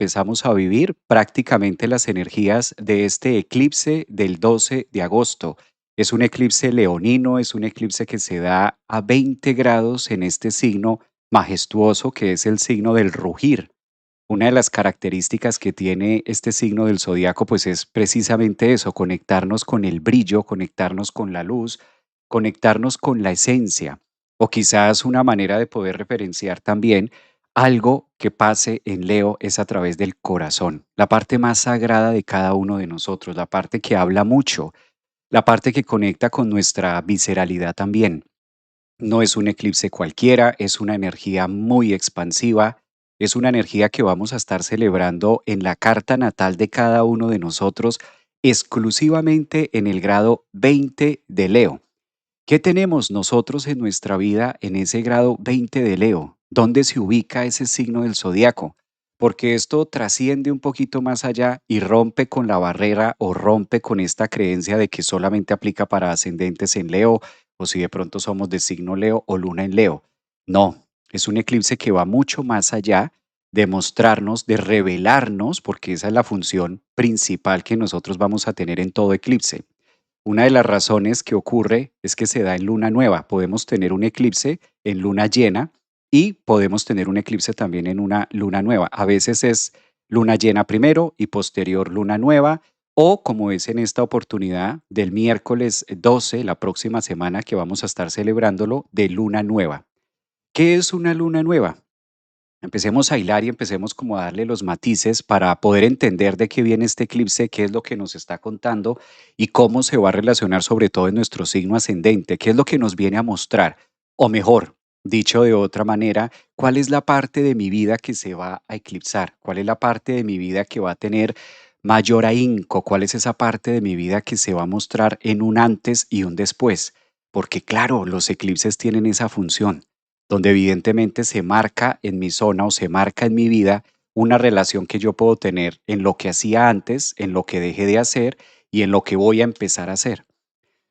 empezamos a vivir prácticamente las energías de este eclipse del 12 de agosto. Es un eclipse leonino, es un eclipse que se da a 20 grados en este signo majestuoso que es el signo del rugir. Una de las características que tiene este signo del zodiaco, pues es precisamente eso, conectarnos con el brillo, conectarnos con la luz, conectarnos con la esencia, o quizás una manera de poder referenciar también algo que pase en Leo es a través del corazón, la parte más sagrada de cada uno de nosotros, la parte que habla mucho, la parte que conecta con nuestra visceralidad también. No es un eclipse cualquiera, es una energía muy expansiva, es una energía que vamos a estar celebrando en la carta natal de cada uno de nosotros, exclusivamente en el grado 20 de Leo. ¿Qué tenemos nosotros en nuestra vida en ese grado 20 de Leo? ¿Dónde se ubica ese signo del zodiaco? Porque esto trasciende un poquito más allá y rompe con la barrera o rompe con esta creencia de que solamente aplica para ascendentes en Leo o si de pronto somos de signo Leo o luna en Leo. No, es un eclipse que va mucho más allá de mostrarnos, de revelarnos, porque esa es la función principal que nosotros vamos a tener en todo eclipse. Una de las razones que ocurre es que se da en luna nueva. Podemos tener un eclipse en luna llena y podemos tener un eclipse también en una luna nueva. A veces es luna llena primero y posterior luna nueva, o como es en esta oportunidad del miércoles 12, la próxima semana que vamos a estar celebrándolo, de luna nueva. ¿Qué es una luna nueva? Empecemos a hilar y empecemos como a darle los matices para poder entender de qué viene este eclipse, qué es lo que nos está contando y cómo se va a relacionar sobre todo en nuestro signo ascendente, qué es lo que nos viene a mostrar. O mejor, dicho de otra manera, cuál es la parte de mi vida que se va a eclipsar, cuál es la parte de mi vida que va a tener mayor ahínco, cuál es esa parte de mi vida que se va a mostrar en un antes y un después. Porque claro, los eclipses tienen esa función donde evidentemente se marca en mi zona o se marca en mi vida una relación que yo puedo tener en lo que hacía antes, en lo que dejé de hacer y en lo que voy a empezar a hacer.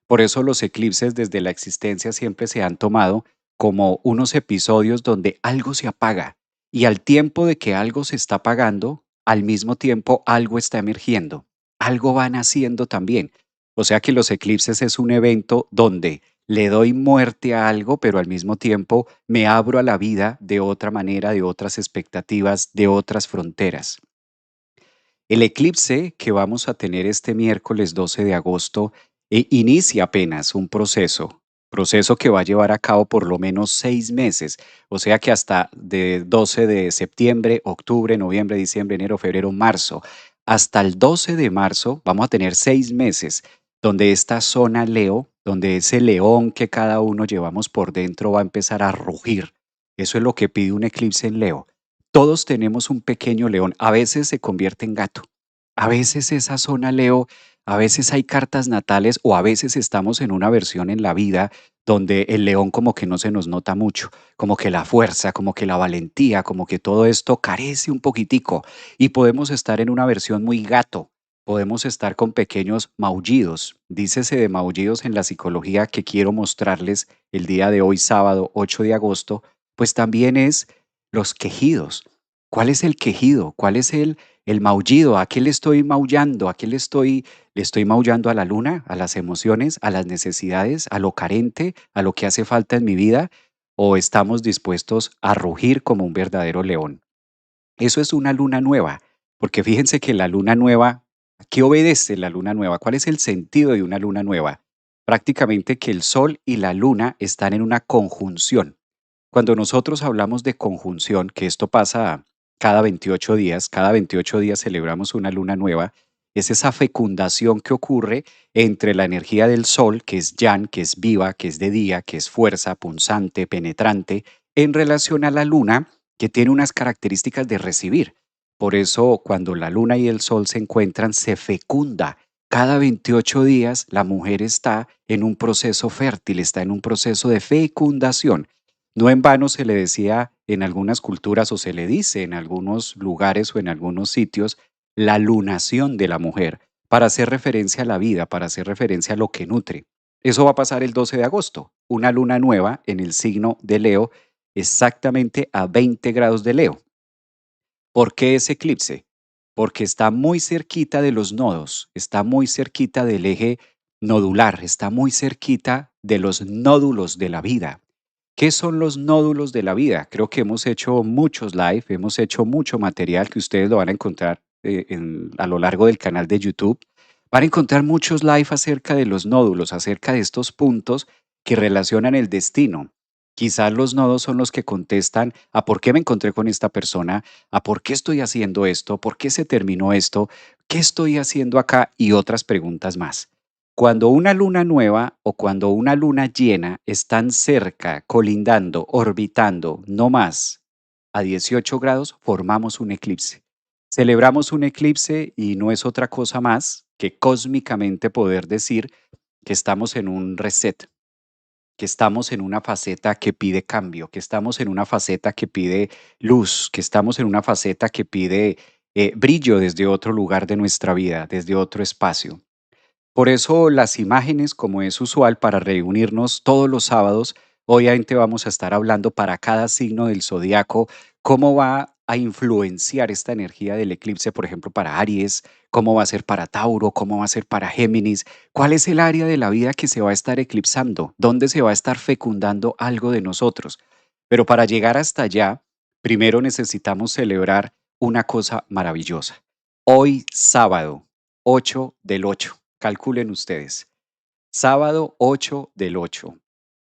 Por eso los eclipses desde la existencia siempre se han tomado como unos episodios donde algo se apaga y al tiempo de que algo se está apagando, al mismo tiempo algo está emergiendo, algo va naciendo también. O sea que los eclipses es un evento donde le doy muerte a algo, pero al mismo tiempo me abro a la vida de otra manera, de otras expectativas, de otras fronteras. El eclipse que vamos a tener este miércoles 12 de agosto inicia apenas un proceso que va a llevar a cabo por lo menos 6 meses, o sea que hasta de 12 de septiembre, octubre, noviembre, diciembre, enero, febrero, marzo, hasta el 12 de marzo vamos a tener 6 meses donde esta zona Leo, donde ese león que cada uno llevamos por dentro va a empezar a rugir. Eso es lo que pide un eclipse en Leo. Todos tenemos un pequeño león, a veces se convierte en gato, a veces esa zona Leo, a veces hay cartas natales o a veces estamos en una versión en la vida donde el león como que no se nos nota mucho, como que la fuerza, como que la valentía, como que todo esto carece un poquitico y podemos estar en una versión muy gato, podemos estar con pequeños maullidos. Dícese de maullidos en la psicología que quiero mostrarles el día de hoy, sábado 8 de agosto, pues también es los quejidos. ¿Cuál es el quejido? ¿Cuál es el maullido? ¿A qué le estoy maullando? ¿A qué le estoy maullando a la luna, a las emociones, a las necesidades, a lo carente, a lo que hace falta en mi vida? ¿O estamos dispuestos a rugir como un verdadero león? Eso es una luna nueva, porque fíjense que la luna nueva, ¿a qué obedece la luna nueva? ¿Cuál es el sentido de una luna nueva? Prácticamente que el sol y la luna están en una conjunción. Cuando nosotros hablamos de conjunción, que esto pasa cada 28 días celebramos una luna nueva, es esa fecundación que ocurre entre la energía del sol, que es yang, que es viva, que es de día, que es fuerza, punzante, penetrante, en relación a la luna, que tiene unas características de recibir. Por eso, cuando la luna y el sol se encuentran, se fecunda. Cada 28 días la mujer está en un proceso fértil, está en un proceso de fecundación. No en vano se le decía en algunas culturas o se le dice en algunos lugares o en algunos sitios la lunación de la mujer para hacer referencia a la vida, para hacer referencia a lo que nutre. Eso va a pasar el 12 de agosto, una luna nueva en el signo de Leo, exactamente a 20 grados de Leo. ¿Por qué ese eclipse? Porque está muy cerquita de los nodos, está muy cerquita del eje nodular, está muy cerquita de los nódulos de la vida. ¿Qué son los nódulos de la vida? Creo que hemos hecho muchos live, hemos hecho mucho material que ustedes lo van a encontrar a lo largo del canal de YouTube. Van a encontrar muchos live acerca de los nódulos, acerca de estos puntos que relacionan el destino. Quizás los nodos son los que contestan a por qué me encontré con esta persona, a por qué estoy haciendo esto, por qué se terminó esto, qué estoy haciendo acá y otras preguntas más. Cuando una luna nueva o cuando una luna llena están cerca, colindando, orbitando, no más, a 18 grados, formamos un eclipse. Celebramos un eclipse y no es otra cosa más que cósmicamente poder decir que estamos en un reset, que estamos en una faceta que pide cambio, que estamos en una faceta que pide luz, que estamos en una faceta que pide brillo desde otro lugar de nuestra vida, desde otro espacio. Por eso las imágenes, como es usual para reunirnos todos los sábados, obviamente vamos a estar hablando para cada signo del zodiaco, cómo va a influenciar esta energía del eclipse, por ejemplo, para Aries, cómo va a ser para Tauro, cómo va a ser para Géminis, cuál es el área de la vida que se va a estar eclipsando, dónde se va a estar fecundando algo de nosotros. Pero para llegar hasta allá, primero necesitamos celebrar una cosa maravillosa. Hoy sábado, 8 del 8. Calculen ustedes. Sábado 8 del 8,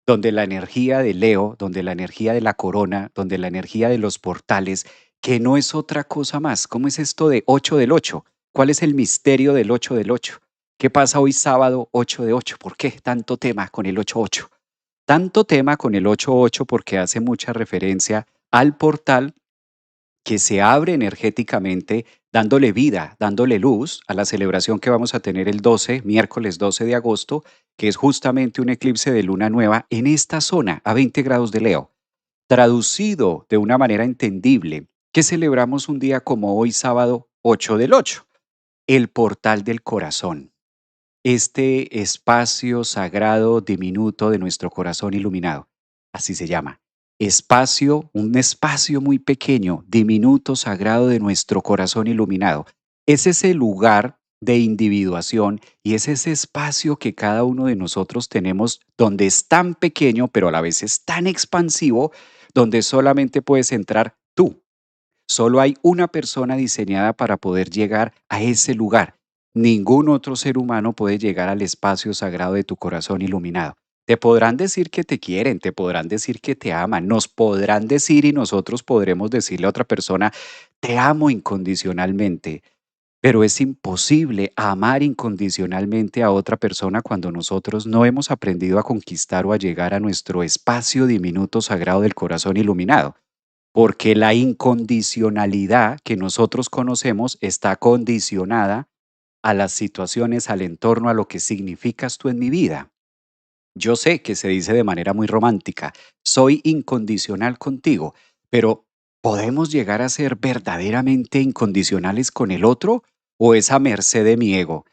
donde la energía de Leo, donde la energía de la corona, donde la energía de los portales, que no es otra cosa más. ¿Cómo es esto de 8 del 8? ¿Cuál es el misterio del 8 del 8? ¿Qué pasa hoy sábado 8 de 8? ¿Por qué tanto tema con el 8-8? Tanto tema con el 8-8 porque hace mucha referencia al portal que se abre energéticamente, dándole vida, dándole luz a la celebración que vamos a tener el 12, miércoles 12 de agosto, que es justamente un eclipse de luna nueva en esta zona, a 20 grados de Leo. Traducido de una manera entendible, que celebramos un día como hoy sábado 8 del 8, el portal del corazón, este espacio sagrado diminuto de nuestro corazón iluminado. Así se llama. Espacio, un espacio muy pequeño, diminuto, sagrado de nuestro corazón iluminado. Es ese lugar de individuación y es ese espacio que cada uno de nosotros tenemos donde es tan pequeño, pero a la vez es tan expansivo, donde solamente puedes entrar tú. Solo hay una persona diseñada para poder llegar a ese lugar. Ningún otro ser humano puede llegar al espacio sagrado de tu corazón iluminado. Te podrán decir que te quieren, te podrán decir que te aman, nos podrán decir y nosotros podremos decirle a otra persona, te amo incondicionalmente, pero es imposible amar incondicionalmente a otra persona cuando nosotros no hemos aprendido a conquistar o a llegar a nuestro espacio diminuto sagrado del corazón iluminado, porque la incondicionalidad que nosotros conocemos está condicionada a las situaciones, al entorno, a lo que significas tú en mi vida. Yo sé que se dice de manera muy romántica, soy incondicional contigo, pero ¿podemos llegar a ser verdaderamente incondicionales con el otro o es a merced de mi ego?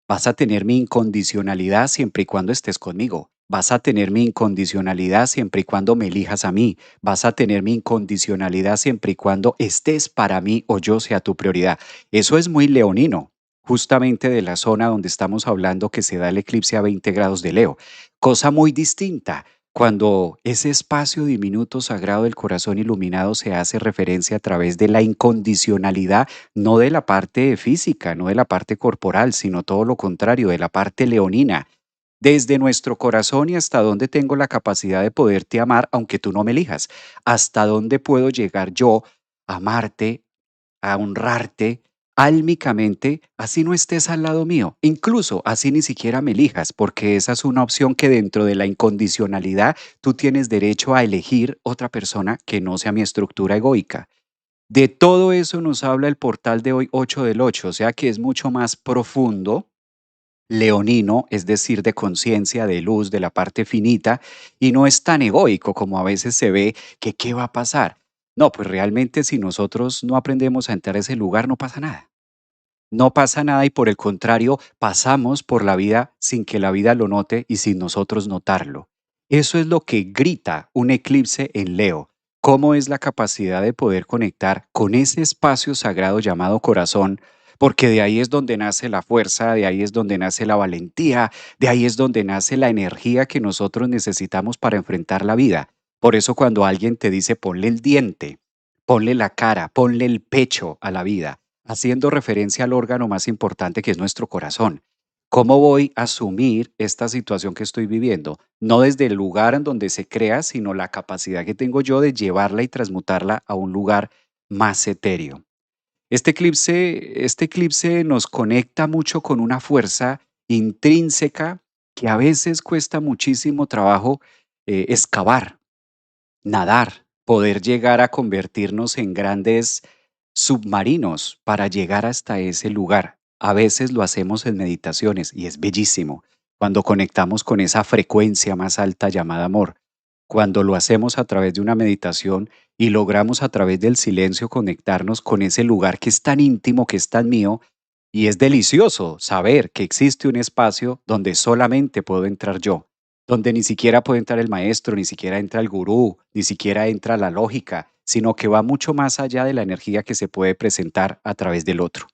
Vas a tener mi incondicionalidad siempre y cuando estés conmigo. Vas a tener mi incondicionalidad siempre y cuando me elijas a mí. Vas a tener mi incondicionalidad siempre y cuando estés para mí o yo sea tu prioridad. Eso es muy leonino, justamente de la zona donde estamos hablando que se da el eclipse a 20 grados de Leo. Cosa muy distinta cuando ese espacio diminuto sagrado del corazón iluminado se hace referencia a través de la incondicionalidad, no de la parte física, no de la parte corporal, sino todo lo contrario, de la parte leonina. Desde nuestro corazón y hasta dónde tengo la capacidad de poderte amar aunque tú no me elijas. Hasta dónde puedo llegar yo a amarte, a honrarte álmicamente, así no estés al lado mío. Incluso así ni siquiera me elijas, porque esa es una opción que dentro de la incondicionalidad tú tienes derecho a elegir otra persona que no sea mi estructura egoica. De todo eso nos habla el portal de hoy 8 del 8, o sea que es mucho más profundo, leonino, es decir, de conciencia, de luz, de la parte finita, y no es tan egoico como a veces se ve que qué va a pasar. No, pues realmente si nosotros no aprendemos a entrar a ese lugar no pasa nada. No pasa nada y por el contrario, pasamos por la vida sin que la vida lo note y sin nosotros notarlo. Eso es lo que grita un eclipse en Leo. cómo es la capacidad de poder conectar con ese espacio sagrado llamado corazón, porque de ahí es donde nace la fuerza, de ahí es donde nace la valentía, de ahí es donde nace la energía que nosotros necesitamos para enfrentar la vida. Por eso cuando alguien te dice ponle el diente, ponle la cara, ponle el pecho a la vida, haciendo referencia al órgano más importante que es nuestro corazón. ¿Cómo voy a asumir esta situación que estoy viviendo? No desde el lugar en donde se crea, sino la capacidad que tengo yo de llevarla y transmutarla a un lugar más etéreo. Este eclipse nos conecta mucho con una fuerza intrínseca que a veces cuesta muchísimo trabajo excavar, nadar, poder llegar a convertirnos en grandes submarinos para llegar hasta ese lugar. A veces lo hacemos en meditaciones y es bellísimo cuando conectamos con esa frecuencia más alta llamada amor. Cuando lo hacemos a través de una meditación y logramos a través del silencio conectarnos con ese lugar que es tan íntimo, que es tan mío, y es delicioso saber que existe un espacio donde solamente puedo entrar yo, donde ni siquiera puede entrar el maestro, ni siquiera entra el gurú, ni siquiera entra la lógica, sino que va mucho más allá de la energía que se puede presentar a través del otro.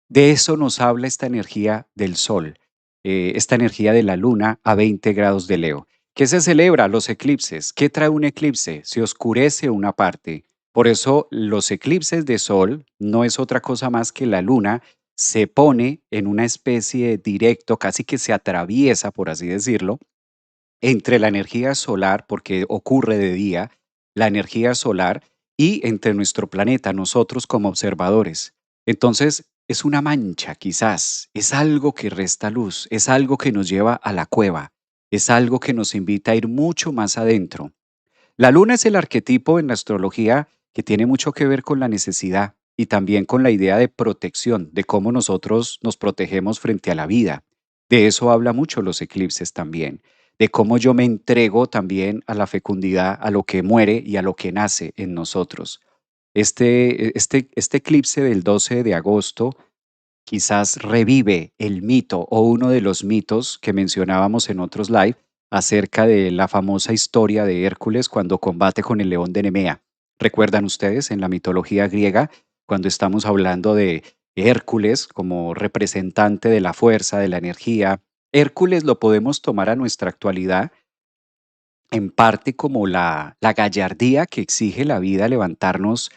De eso nos habla esta energía del sol, esta energía de la luna a 20 grados de Leo. ¿Qué se celebra? Los eclipses. ¿Qué trae un eclipse? Se oscurece una parte. Por eso los eclipses de sol no es otra cosa más que la luna se pone en una especie de directo, casi que se atraviesa, por así decirlo, entre la energía solar, porque ocurre de día, la energía solar y entre nuestro planeta, nosotros como observadores. Entonces, es una mancha quizás, es algo que resta luz, es algo que nos lleva a la cueva, es algo que nos invita a ir mucho más adentro. La luna es el arquetipo en la astrología que tiene mucho que ver con la necesidad y también con la idea de protección, de cómo nosotros nos protegemos frente a la vida. De eso habla mucho los eclipses también, de cómo yo me entrego también a la fecundidad, a lo que muere y a lo que nace en nosotros. Este eclipse del 12 de agosto quizás revive el mito o uno de los mitos que mencionábamos en otros live acerca de la famosa historia de Hércules cuando combate con el león de Nemea. ¿Recuerdan ustedes en la mitología griega cuando estamos hablando de Hércules como representante de la fuerza, de la energía? Hércules lo podemos tomar a nuestra actualidad en parte como la gallardía que exige la vida levantarnos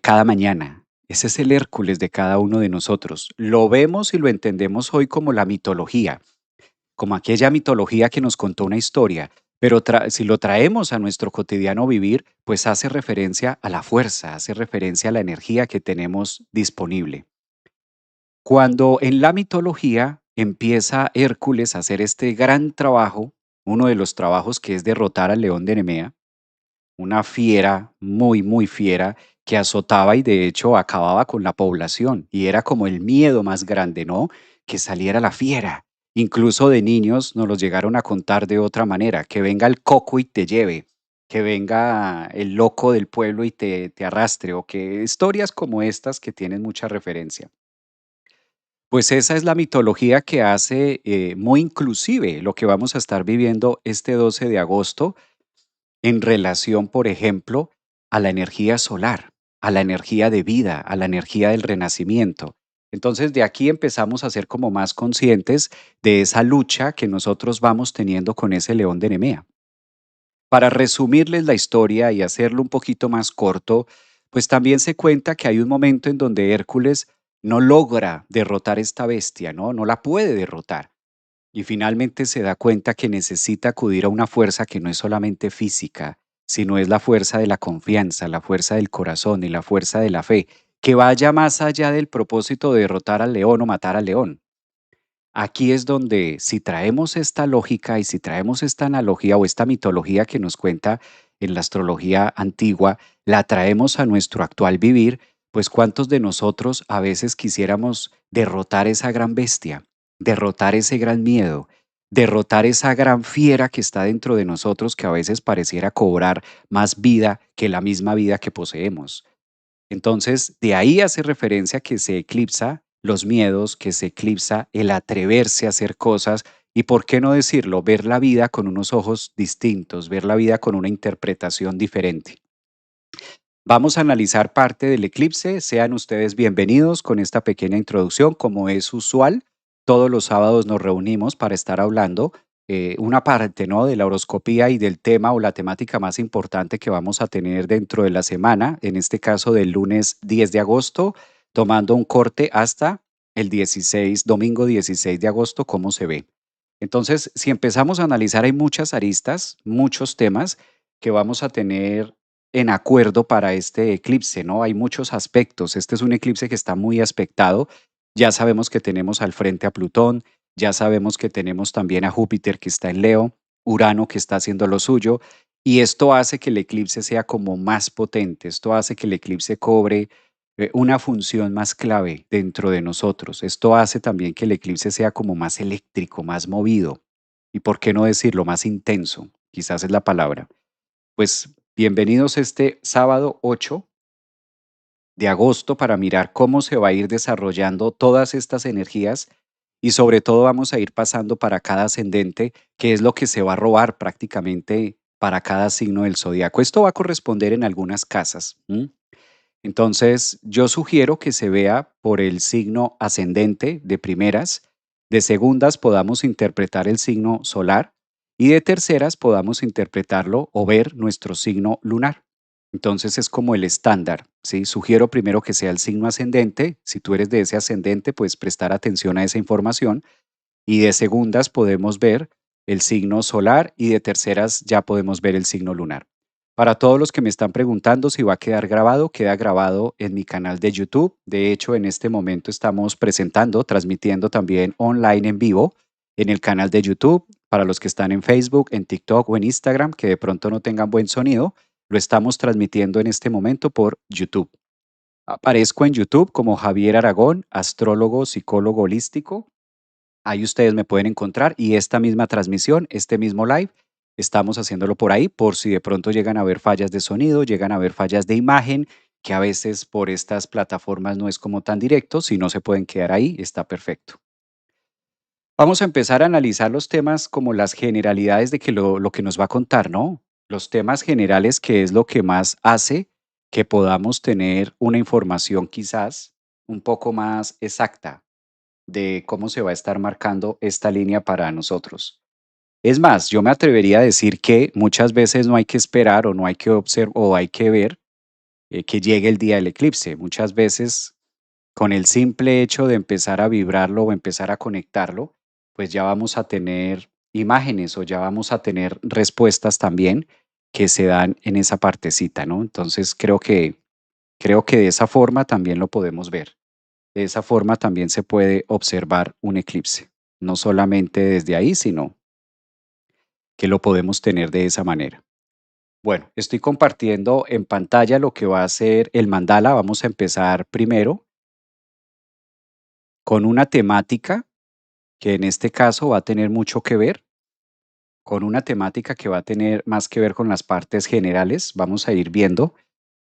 cada mañana. Ese es el Hércules de cada uno de nosotros. Lo vemos y lo entendemos hoy como la mitología, como aquella mitología que nos contó una historia, pero si lo traemos a nuestro cotidiano vivir, pues hace referencia a la fuerza, hace referencia a la energía que tenemos disponible. Cuando en la mitología empieza Hércules a hacer este gran trabajo, uno de los trabajos que es derrotar al león de Nemea, una fiera, muy, muy fiera, que azotaba y de hecho acababa con la población. Y era como el miedo más grande, ¿no? Que saliera la fiera. Incluso de niños nos los llegaron a contar de otra manera, que venga el coco y te lleve, que venga el loco del pueblo y te arrastre, o que historias como estas que tienen mucha referencia. Pues esa es la mitología que hace muy inclusive lo que vamos a estar viviendo este 12 de agosto en relación, por ejemplo, a la energía solar, a la energía de vida, a la energía del renacimiento. Entonces, de aquí empezamos a ser como más conscientes de esa lucha que nosotros vamos teniendo con ese león de Nemea. Para resumirles la historia y hacerlo un poquito más corto, pues también se cuenta que hay un momento en donde Hércules no logra derrotar esta bestia, ¿no? No la puede derrotar y finalmente se da cuenta que necesita acudir a una fuerza que no es solamente física, sino es la fuerza de la confianza, la fuerza del corazón y la fuerza de la fe, que vaya más allá del propósito de derrotar al león o matar al león. Aquí es donde si traemos esta lógica y si traemos esta analogía o esta mitología que nos cuenta en la astrología antigua, la traemos a nuestro actual vivir, pues cuántos de nosotros a veces quisiéramos derrotar esa gran bestia, derrotar ese gran miedo, derrotar esa gran fiera que está dentro de nosotros que a veces pareciera cobrar más vida que la misma vida que poseemos. Entonces, de ahí hace referencia que se eclipsa los miedos, que se eclipsa el atreverse a hacer cosas y por qué no decirlo, ver la vida con unos ojos distintos, ver la vida con una interpretación diferente. Vamos a analizar parte del eclipse. Sean ustedes bienvenidos con esta pequeña introducción. Como es usual, todos los sábados nos reunimos para estar hablando una parte, ¿no?, de la horoscopía y del tema o la temática más importante que vamos a tener dentro de la semana, en este caso del lunes 10 de agosto, tomando un corte hasta el 16, domingo 16 de agosto, cómo se ve. Entonces, si empezamos a analizar, hay muchas aristas, muchos temas que vamos a tener en acuerdo para este eclipse, ¿no? Hay muchos aspectos. Este es un eclipse que está muy aspectado. Ya sabemos que tenemos al frente a Plutón, ya sabemos que tenemos también a Júpiter que está en Leo, Urano que está haciendo lo suyo, y esto hace que el eclipse sea como más potente, esto hace que el eclipse cobre una función más clave dentro de nosotros. Esto hace también que el eclipse sea como más eléctrico, más movido, y por qué no decirlo, más intenso, quizás es la palabra. Pues bienvenidos este sábado 8 de agosto para mirar cómo se va a ir desarrollando todas estas energías y sobre todo vamos a ir pasando para cada ascendente, que es lo que se va a robar prácticamente para cada signo del zodiaco. Esto va a corresponder en algunas casas. Entonces, yo sugiero que se vea por el signo ascendente de primeras, de segundas podamos interpretar el signo solar y de terceras podamos interpretarlo o ver nuestro signo lunar. Entonces es como el estándar, ¿sí? Sugiero primero que sea el signo ascendente. Si tú eres de ese ascendente, pues prestar atención a esa información y de segundas podemos ver el signo solar y de terceras ya podemos ver el signo lunar. Para todos los que me están preguntando si va a quedar grabado, queda grabado en mi canal de YouTube. De hecho, en este momento estamos presentando, transmitiendo también online en vivo en el canal de YouTube. Para los que están en Facebook, en TikTok o en Instagram, que de pronto no tengan buen sonido, lo estamos transmitiendo en este momento por YouTube. Aparezco en YouTube como Javier Aragón, astrólogo, psicólogo holístico. Ahí ustedes me pueden encontrar y esta misma transmisión, este mismo live, estamos haciéndolo por ahí por si de pronto llegan a haber fallas de sonido, llegan a haber fallas de imagen, que a veces por estas plataformas no es como tan directo, si no se pueden quedar ahí, está perfecto. Vamos a empezar a analizar los temas como las generalidades de que lo que nos va a contar, ¿no? Los temas generales, que es lo que más hace que podamos tener una información quizás un poco más exacta de cómo se va a estar marcando esta línea para nosotros. Es más, yo me atrevería a decir que muchas veces no hay que esperar o no hay que observar o hay que ver que llegue el día del eclipse. Muchas veces con el simple hecho de empezar a vibrarlo o empezar a conectarlo, pues ya vamos a tener imágenes o ya vamos a tener respuestas también que se dan en esa partecita, ¿no? Entonces creo que de esa forma también lo podemos ver. De esa forma también se puede observar un eclipse, no solamente desde ahí, sino que lo podemos tener de esa manera. Bueno, estoy compartiendo en pantalla lo que va a ser el mandala. Vamos a empezar primero con una temática que en este caso va a tener mucho que ver, con una temática que va a tener más que ver con las partes generales. Vamos a ir viendo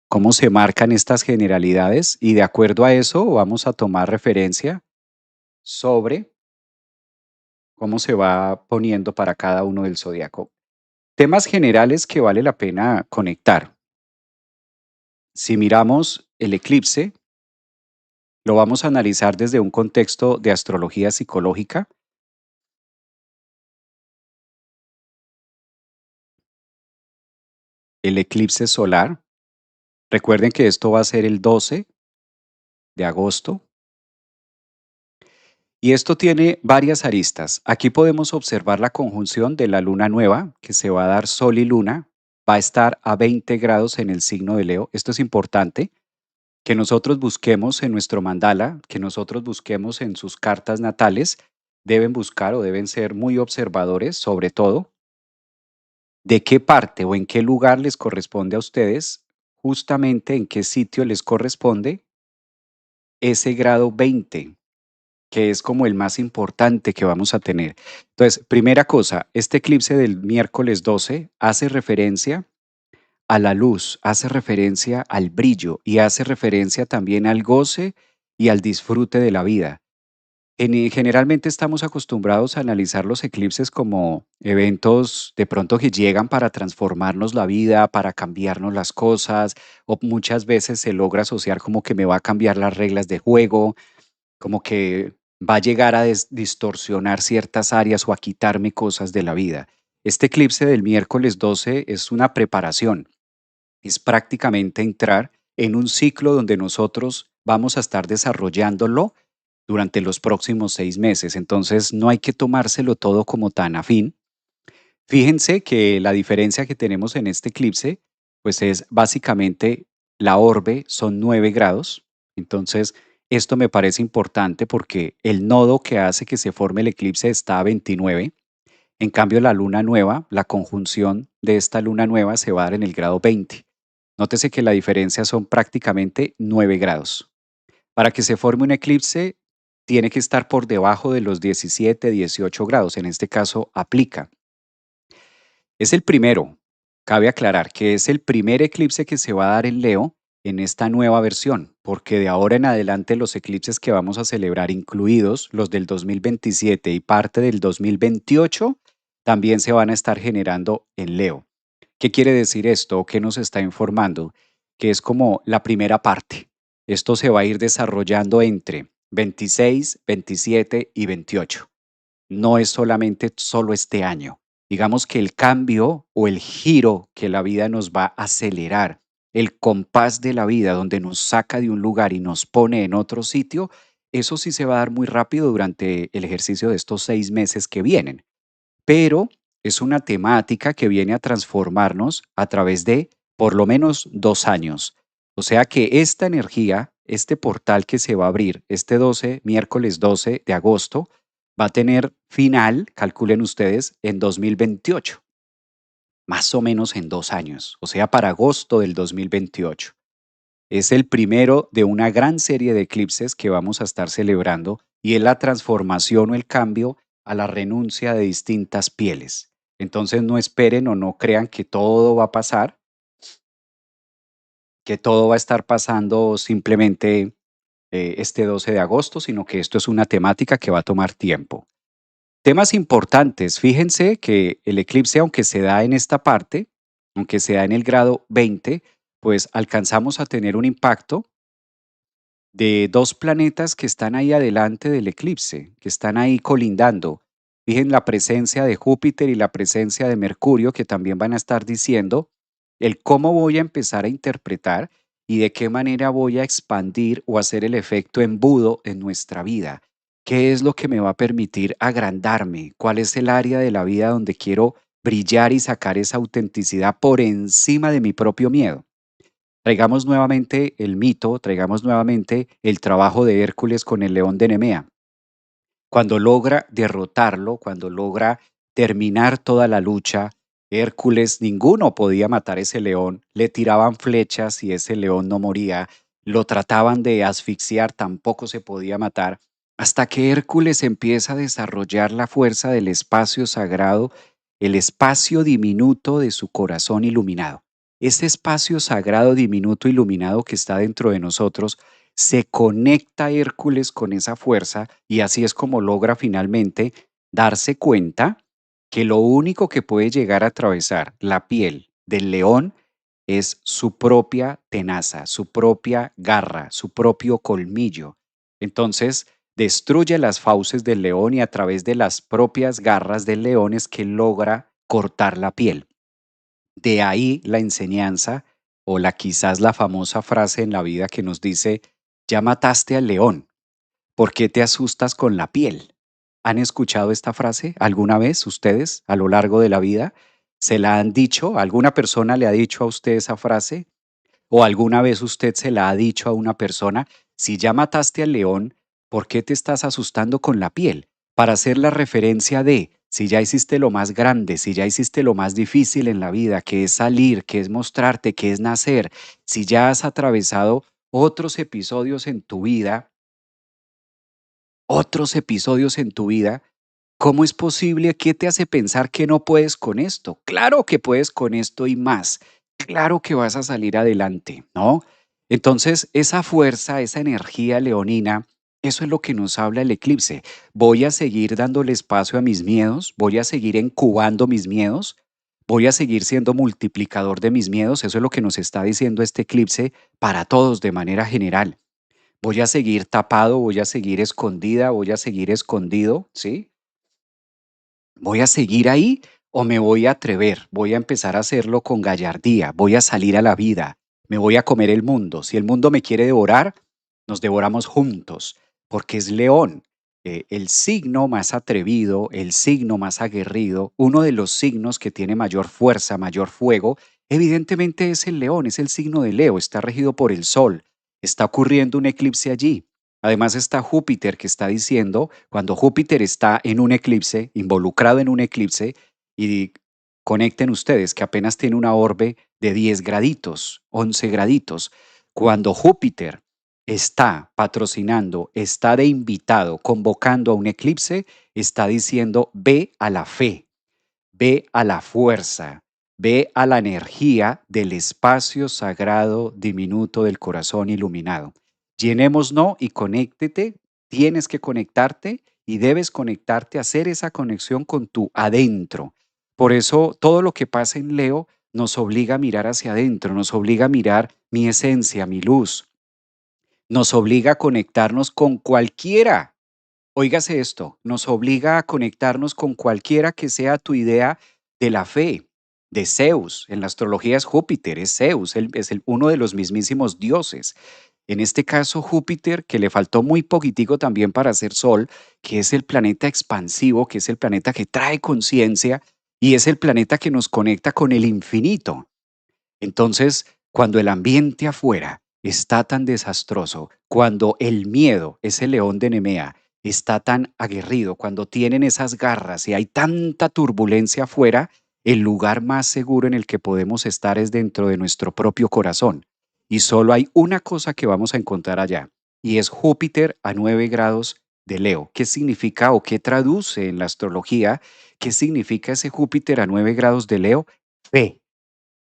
cómo se marcan estas generalidades y de acuerdo a eso vamos a tomar referencia sobre cómo se va poniendo para cada uno del zodiaco. Temas generales que vale la pena conectar. Si miramos el eclipse, lo vamos a analizar desde un contexto de astrología psicológica. El eclipse solar, recuerden que esto va a ser el 12 de agosto y esto tiene varias aristas. Aquí podemos observar la conjunción de la luna nueva que se va a dar Sol y Luna. Va a estar a 20 grados en el signo de Leo. Esto es importante que nosotros busquemos en nuestro mandala, que nosotros busquemos en sus cartas natales, deben buscar o deben ser muy observadores, sobre todo, de qué parte o en qué lugar les corresponde a ustedes, justamente en qué sitio les corresponde ese grado 20, que es como el más importante que vamos a tener. Entonces, primera cosa, este eclipse del miércoles 12 hace referencia a la luz, hace referencia al brillo y hace referencia también al goce y al disfrute de la vida. Generalmente estamos acostumbrados a analizar los eclipses como eventos de pronto que llegan para transformarnos la vida, para cambiarnos las cosas, o muchas veces se logra asociar como que me va a cambiar las reglas de juego, como que va a llegar a distorsionar ciertas áreas o a quitarme cosas de la vida. Este eclipse del miércoles 12 es una preparación, es prácticamente entrar en un ciclo donde nosotros vamos a estar desarrollándolo durante los próximos 6 meses. Entonces no hay que tomárselo todo como tan afín. Fíjense que la diferencia que tenemos en este eclipse, pues es básicamente la orbe son 9 grados. Entonces, esto me parece importante porque el nodo que hace que se forme el eclipse está a 29. En cambio, la luna nueva, la conjunción de esta luna nueva se va a dar en el grado 20. Nótese que la diferencia son prácticamente 9 grados. Para que se forme un eclipse, tiene que estar por debajo de los 17, 18 grados. En este caso, aplica. Es el primero. Cabe aclarar que es el primer eclipse que se va a dar en Leo en esta nueva versión, porque de ahora en adelante los eclipses que vamos a celebrar, incluidos los del 2027 y parte del 2028, también se van a estar generando en Leo. ¿Qué quiere decir esto? ¿Qué nos está informando? Que es como la primera parte. Esto se va a ir desarrollando entre 26, 27 y 28. No es solamente solo este año. Digamos que el cambio o el giro que la vida nos va a acelerar, el compás de la vida donde nos saca de un lugar y nos pone en otro sitio, eso sí se va a dar muy rápido durante el ejercicio de estos 6 meses que vienen. Pero es una temática que viene a transformarnos a través de por lo menos 2 años. O sea que esta energía, este portal que se va a abrir este 12, miércoles 12 de agosto, va a tener final, calculen ustedes, en 2028, más o menos en 2 años, o sea, para agosto del 2028. Es el primero de una gran serie de eclipses que vamos a estar celebrando y es la transformación o el cambio a la renuncia de distintas pieles. Entonces no esperen o no crean que todo va a pasar, que todo va a estar pasando simplemente este 12 de agosto, sino que esto es una temática que va a tomar tiempo. Temas importantes. Fíjense que el eclipse, aunque se da en esta parte, aunque se da en el grado 20, pues alcanzamos a tener un impacto de dos planetas que están ahí adelante del eclipse, que están ahí colindando. Fíjense la presencia de Júpiter y la presencia de Mercurio, que también van a estar diciendo el cómo voy a empezar a interpretar y de qué manera voy a expandir o hacer el efecto embudo en nuestra vida. ¿Qué es lo que me va a permitir agrandarme? ¿Cuál es el área de la vida donde quiero brillar y sacar esa autenticidad por encima de mi propio miedo? Traigamos nuevamente el mito, traigamos nuevamente el trabajo de Hércules con el león de Nemea. Cuando logra derrotarlo, cuando logra terminar toda la lucha, Hércules, ninguno podía matar ese león, le tiraban flechas y ese león no moría, lo trataban de asfixiar, tampoco se podía matar, hasta que Hércules empieza a desarrollar la fuerza del espacio sagrado, el espacio diminuto de su corazón iluminado. Ese espacio sagrado diminuto iluminado que está dentro de nosotros se conecta Hércules con esa fuerza y así es como logra finalmente darse cuenta que lo único que puede llegar a atravesar la piel del león es su propia tenaza, su propia garra, su propio colmillo. Entonces, destruye las fauces del león y a través de las propias garras del león es que logra cortar la piel. De ahí la enseñanza o la quizás la famosa frase en la vida que nos dice, ya mataste al león, ¿por qué te asustas con la piel? ¿Han escuchado esta frase alguna vez ustedes a lo largo de la vida? ¿Se la han dicho? ¿Alguna persona le ha dicho a usted esa frase? ¿O alguna vez usted se la ha dicho a una persona, si ya mataste al león, ¿por qué te estás asustando con la piel? Para hacer la referencia de, si ya hiciste lo más grande, si ya hiciste lo más difícil en la vida, que es salir, que es mostrarte, que es nacer, si ya has atravesado otros episodios en tu vida, ¿cómo es posible? ¿Qué te hace pensar que no puedes con esto? Claro que puedes con esto y más. Claro que vas a salir adelante, ¿no? Entonces, esa fuerza, esa energía leonina Eso es lo que nos habla el eclipse. Voy a seguir dándole espacio a mis miedos, voy a seguir incubando mis miedos, voy a seguir siendo multiplicador de mis miedos. Eso es lo que nos está diciendo este eclipse para todos de manera general. Voy a seguir tapado, voy a seguir escondida, voy a seguir escondido, ¿sí? ¿Voy a seguir ahí o me voy a atrever? Voy a empezar a hacerlo con gallardía, voy a salir a la vida, me voy a comer el mundo. Si el mundo me quiere devorar, nos devoramos juntos, porque es León, el signo más atrevido, el signo más aguerrido, uno de los signos que tiene mayor fuerza, mayor fuego, evidentemente es el León, es el signo de Leo, está regido por el Sol, está ocurriendo un eclipse allí. Además está Júpiter que está diciendo, cuando Júpiter está en un eclipse, involucrado en un eclipse, y conecten ustedes que apenas tiene una orbe de 10 graditos, 11 graditos, cuando Júpiter está patrocinando, está de invitado, convocando a un eclipse, está diciendo, ve a la fe, ve a la fuerza, ve a la energía del espacio sagrado diminuto del corazón iluminado. Llenémoslo y conéctete, tienes que conectarte y debes conectarte, a hacer esa conexión con tu adentro. Por eso todo lo que pasa en Leo nos obliga a mirar hacia adentro, nos obliga a mirar mi esencia, mi luz, nos obliga a conectarnos con cualquiera. Óigase esto, nos obliga a conectarnos con cualquiera que sea tu idea de la fe, de Zeus. En la astrología es Júpiter, es Zeus, es uno de los mismísimos dioses. En este caso, Júpiter, que le faltó muy poquitico también para ser Sol, que es el planeta expansivo, que es el planeta que trae conciencia y es el planeta que nos conecta con el infinito. Entonces, cuando el ambiente afuera está tan desastroso, cuando el miedo, ese león de Nemea, está tan aguerrido, cuando tienen esas garras y hay tanta turbulencia afuera, el lugar más seguro en el que podemos estar es dentro de nuestro propio corazón. Y solo hay una cosa que vamos a encontrar allá, y es Júpiter a 9 grados de Leo. ¿Qué significa o qué traduce en la astrología? ¿Qué significa ese Júpiter a 9 grados de Leo? Fe.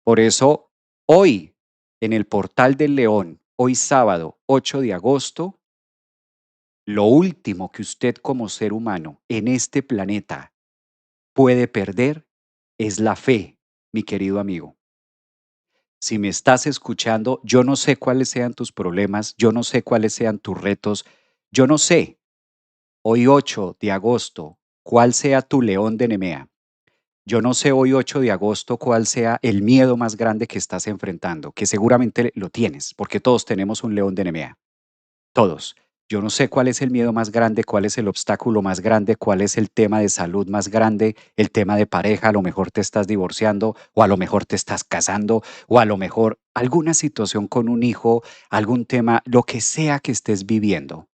Por eso, hoy, en el Portal del León, hoy sábado 8 de agosto, lo último que usted como ser humano en este planeta puede perder es la fe, mi querido amigo. Si me estás escuchando, yo no sé cuáles sean tus problemas, yo no sé cuáles sean tus retos, yo no sé, hoy 8 de agosto, cuál sea tu león de Nemea. Yo no sé hoy 8 de agosto cuál sea el miedo más grande que estás enfrentando, que seguramente lo tienes, porque todos tenemos un león de Nemea, todos. Yo no sé cuál es el miedo más grande, cuál es el obstáculo más grande, cuál es el tema de salud más grande, el tema de pareja, a lo mejor te estás divorciando o a lo mejor te estás casando o a lo mejor alguna situación con un hijo, algún tema, lo que sea que estés viviendo.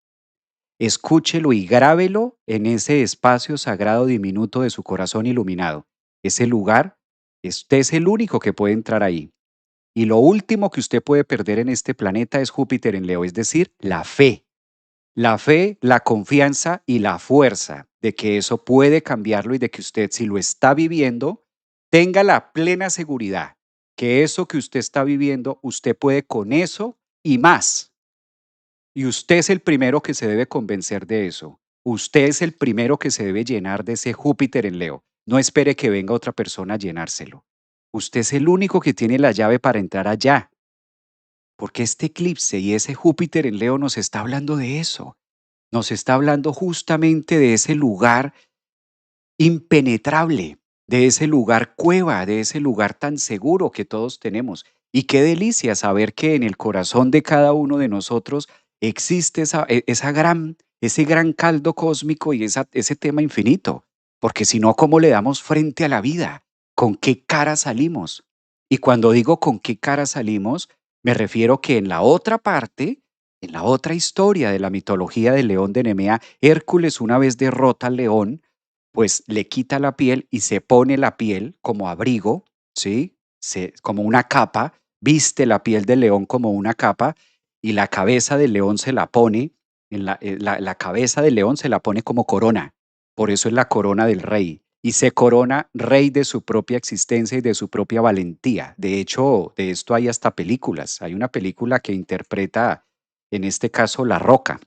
Escúchelo y grábelo en ese espacio sagrado diminuto de su corazón iluminado. Ese lugar, usted es el único que puede entrar ahí. Y lo último que usted puede perder en este planeta es Júpiter en Leo, es decir, la fe. La fe, la confianza y la fuerza de que eso puede cambiarlo y de que usted, si lo está viviendo, tenga la plena seguridad que eso que usted está viviendo, usted puede con eso y más. Y usted es el primero que se debe convencer de eso. Usted es el primero que se debe llenar de ese Júpiter en Leo. No espere que venga otra persona a llenárselo. Usted es el único que tiene la llave para entrar allá, porque este eclipse y ese Júpiter en Leo nos está hablando de eso. Nos está hablando justamente de ese lugar impenetrable, de ese lugar cueva, de ese lugar tan seguro que todos tenemos. Y qué delicia saber que en el corazón de cada uno de nosotros existe ese gran caldo cósmico y ese tema infinito. Porque si no, ¿cómo le damos frente a la vida? ¿Con qué cara salimos? Y cuando digo con qué cara salimos, me refiero que en la otra parte, en la otra historia de la mitología del león de Nemea, Hércules una vez derrota al león, pues le quita la piel y se pone la piel como abrigo, ¿sí? Como una capa, viste la piel del león como una capa y la cabeza del león se la pone, la cabeza del león se la pone como corona. Por eso es la corona del rey. Y se corona rey de su propia existencia y de su propia valentía. De hecho, de esto hay hasta películas. Hay una película que interpreta, en este caso, La Roca.